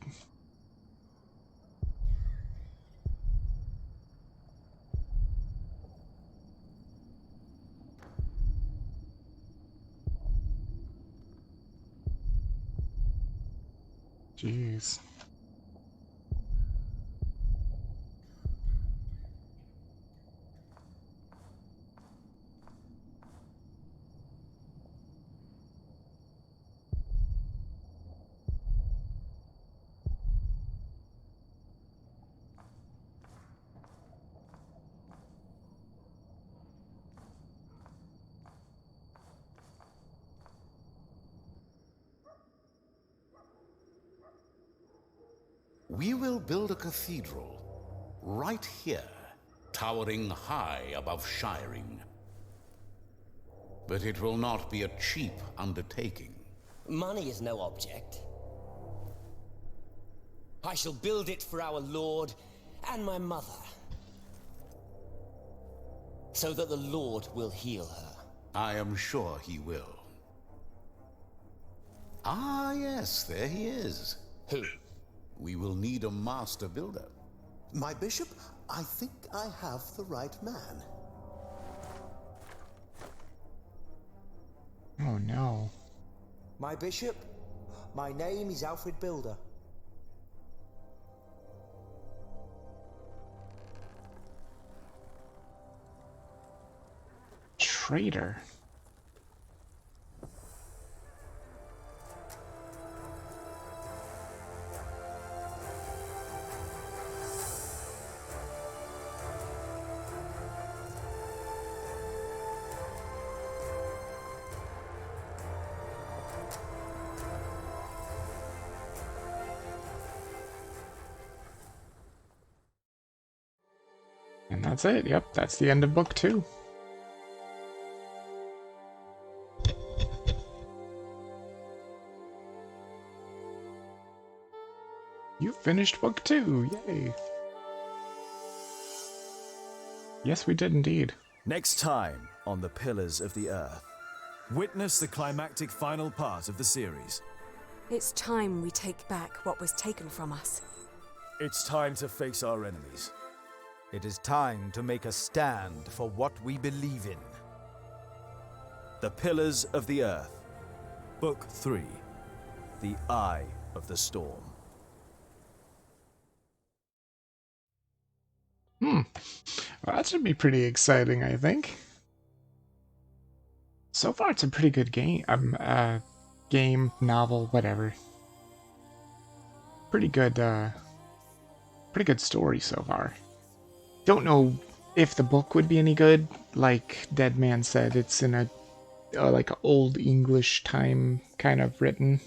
Jeez. We will build a cathedral right here, towering high above Shiring. But it will not be a cheap undertaking. Money is no object. I shall build it for our Lord and my mother, so that the Lord will heal her. I am sure he will. Ah, yes, there he is. Who? We will need a master builder. My bishop, I think I have the right man. Oh no. My bishop, my name is Alfred Builder. Traitor. And that's it. Yep, that's the end of book 2. You finished book 2. Yay. Yes, we did indeed. Next time on The Pillars of the Earth. Witness the climactic final part of the series. It's time we take back what was taken from us. It's time to face our enemies. It is time to make a stand for what we believe in. The Pillars of the Earth. Book 3. The Eye of the Storm. Well, that should be pretty exciting, I think. So far, it's a pretty good game. Game, novel, whatever. Pretty good story so far. Don't know if the book would be any good. Like Dead Man said, it's in a like old English time kind of written,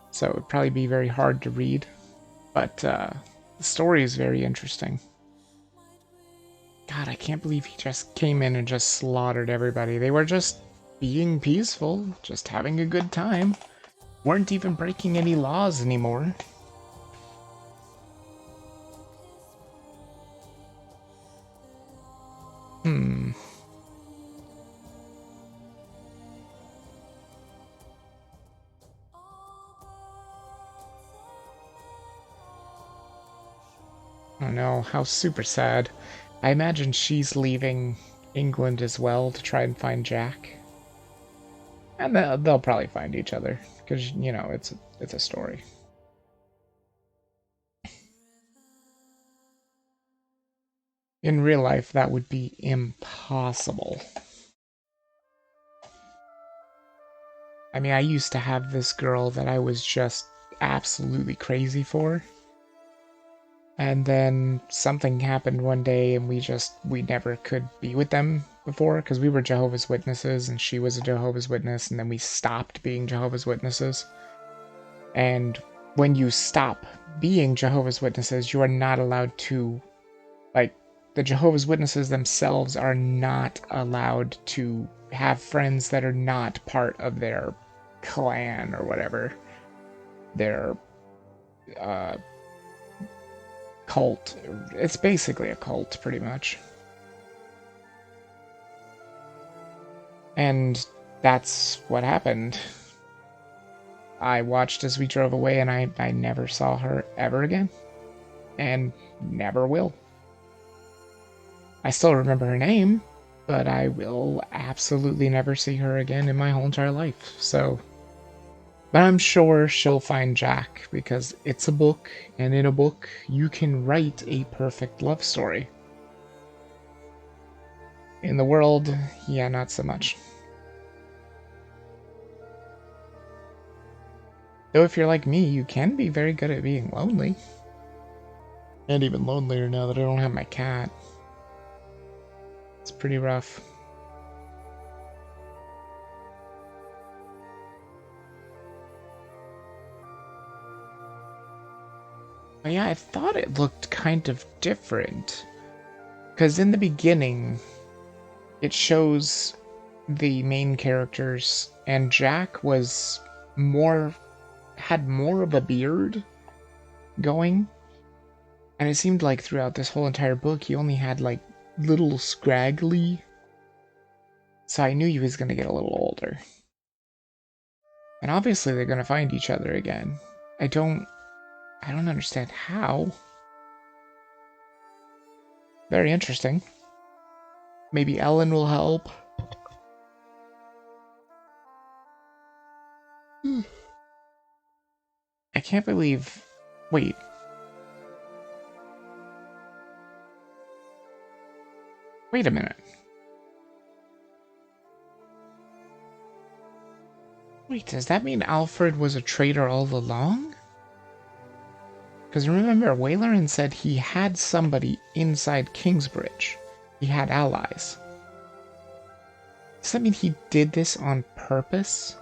so it'd probably be very hard to read. But the story is very interesting. God, I can't believe he just came in and just slaughtered everybody. They were just being peaceful, just having a good time. Weren't even breaking any laws anymore. Oh no, how super sad. I imagine she's leaving England as well to try and find Jack. And they'll probably find each other, because, you know, it's a story. In real life, that would be impossible. I mean, I used to have this girl that I was just absolutely crazy for. And then something happened one day and we never could be with them before, because we were Jehovah's Witnesses and she was a Jehovah's Witness, and then we stopped being Jehovah's Witnesses. And when you stop being Jehovah's Witnesses, you are not allowed to, like, the Jehovah's Witnesses themselves are not allowed to have friends that are not part of their clan or whatever. Their cult. It's basically a cult, pretty much. And that's what happened. I watched as we drove away, and I never saw her ever again. And never will. I still remember her name, but I will absolutely never see her again in my whole entire life. So, but I'm sure she'll find Jack, because it's a book, and in a book, you can write a perfect love story. In the world, yeah, not so much. Though if you're like me, you can be very good at being lonely. And even lonelier now that I don't have my cat. It's pretty rough. But yeah, I thought it looked kind of different. Because in the beginning, it shows the main characters, and Jack had more of a beard going. And it seemed like throughout this whole entire book, he only had like little scraggly. So I knew he was going to get a little older. And obviously they're going to find each other again. I don't understand how. Very interesting. Maybe Ellen will help. I can't believe... Wait. Wait a minute. Wait, does that mean Alfred was a traitor all along? Because remember, Waylerin said he had somebody inside Kingsbridge. He had allies. Does that mean he did this on purpose?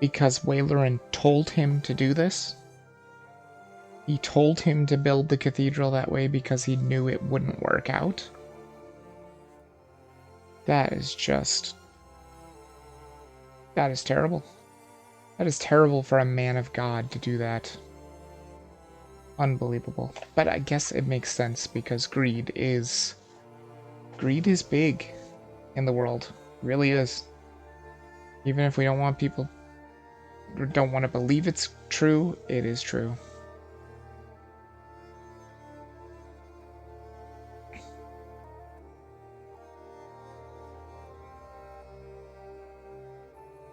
Because Waylerin told him to do this? He told him to build the cathedral that way because he knew it wouldn't work out? That is just... That is terrible. That is terrible for a man of God to do that. Unbelievable. But I guess it makes sense because greed is big in the world. It really is. Even if we don't want people, or don't want to believe it's true, it is true.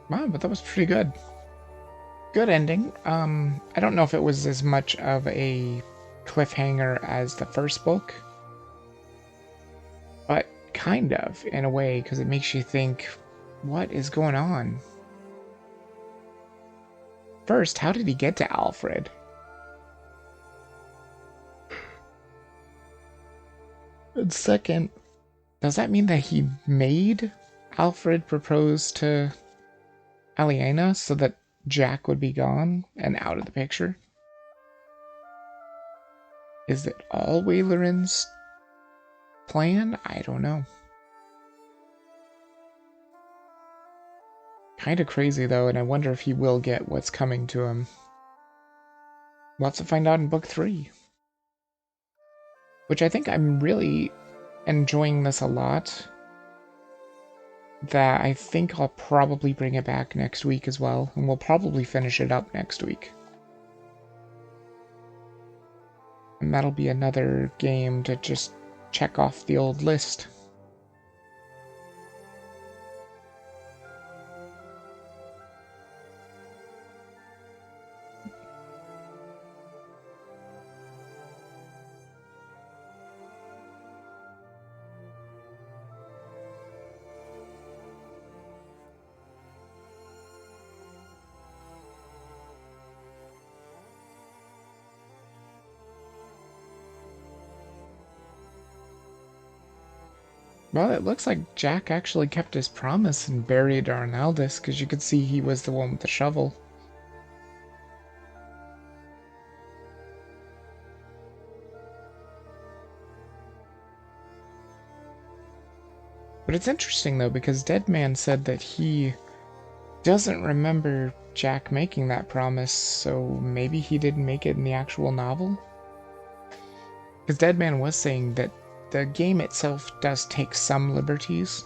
Wow, but that was pretty good. Good ending. I don't know if it was as much of a cliffhanger as the first book, but kind of, in a way, because it makes you think, what is going on? First, how did he get to Alfred? And second, does that mean that he made Alfred propose to Aliena so that Jack would be gone and out of the picture? Is it all Waylerin's plan? I don't know. Kind of crazy though, and I wonder if he will get what's coming to him. We'll have to find out in book 3. Which I think I'm really enjoying this a lot. That I think I'll probably bring it back next week as well, and we'll probably finish it up next week. And that'll be another game to just check off the old list. Well, it looks like Jack actually kept his promise and buried Arnaldus, because you could see he was the one with the shovel. But it's interesting, though, because Deadman said that he doesn't remember Jack making that promise, so maybe he didn't make it in the actual novel? Because Deadman was saying that the game itself does take some liberties,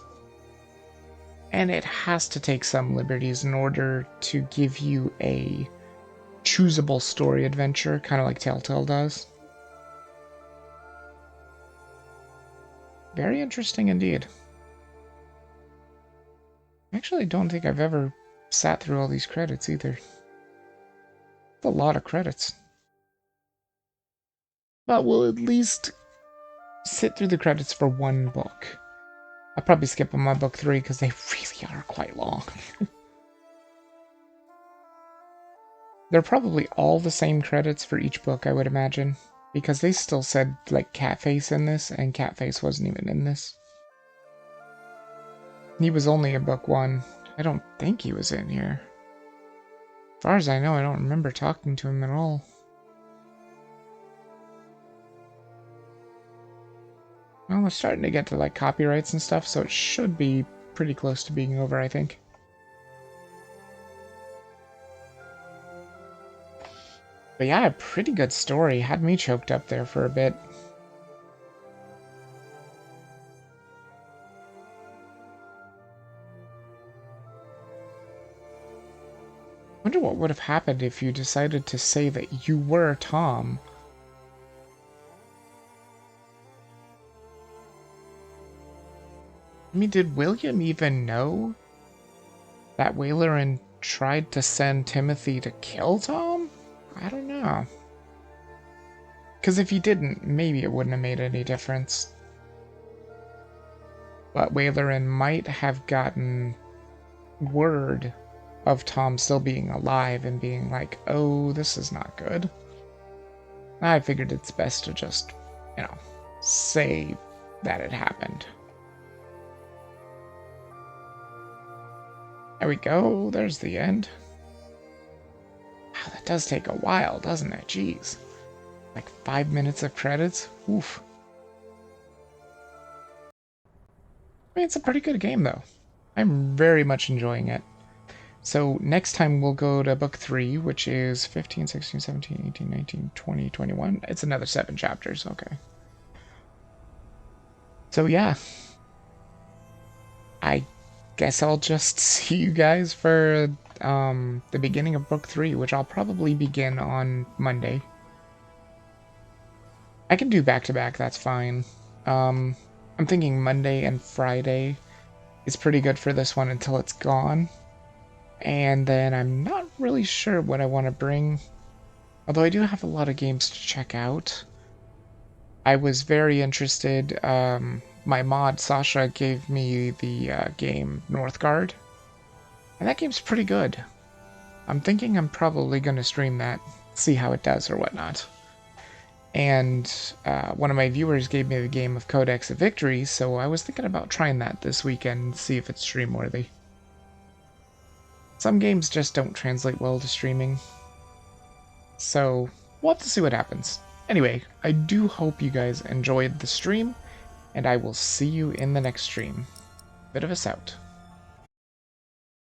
and it has to take some liberties in order to give you a choosable story adventure, kind of like Telltale does. Very interesting indeed. I actually don't think I've ever sat through all these credits either. It's a lot of credits. But we'll at least sit through the credits for one book. I'll probably skip on my book 3 because they really are quite long. They're probably all the same credits for each book, I would imagine. Because they still said, like, Catface in this, and Catface wasn't even in this. He was only in book 1. I don't think he was in here. As far as I know, I don't remember talking to him at all. Well, we're starting to get to, like, copyrights and stuff, so it should be pretty close to being over, I think. But yeah, a pretty good story. Had me choked up there for a bit. Wonder what would have happened if you decided to say that you were Tom. I mean, did William even know that Waylerin tried to send Timothy to kill Tom? I don't know. Because if he didn't, maybe it wouldn't have made any difference. But Waylerin might have gotten word of Tom still being alive and being like, oh, this is not good. I figured it's best to just, you know, say that it happened. There we go, there's the end. Wow, that does take a while, doesn't it? Jeez. Like 5 minutes of credits? Oof. I mean, it's a pretty good game, though. I'm very much enjoying it. So next time we'll go to book 3, which is 15, 16, 17, 18, 19, 20, 21. It's another 7 chapters, okay. So yeah. I guess I'll just see you guys for the beginning of book 3, which I'll probably begin on Monday. I can do back-to-back, that's fine. I'm thinking Monday and Friday is pretty good for this one until it's gone. And then I'm not really sure what I want to bring. Although I do have a lot of games to check out. I was very interested. My mod, Sasha, gave me the game Northgard. And that game's pretty good. I'm thinking I'm probably going to stream that. See how it does or whatnot. And one of my viewers gave me the game of Codex of Victory, so I was thinking about trying that this weekend and see if it's stream-worthy. Some games just don't translate well to streaming. So, we'll have to see what happens. Anyway, I do hope you guys enjoyed the stream, and I will see you in the next stream. Bit of us out.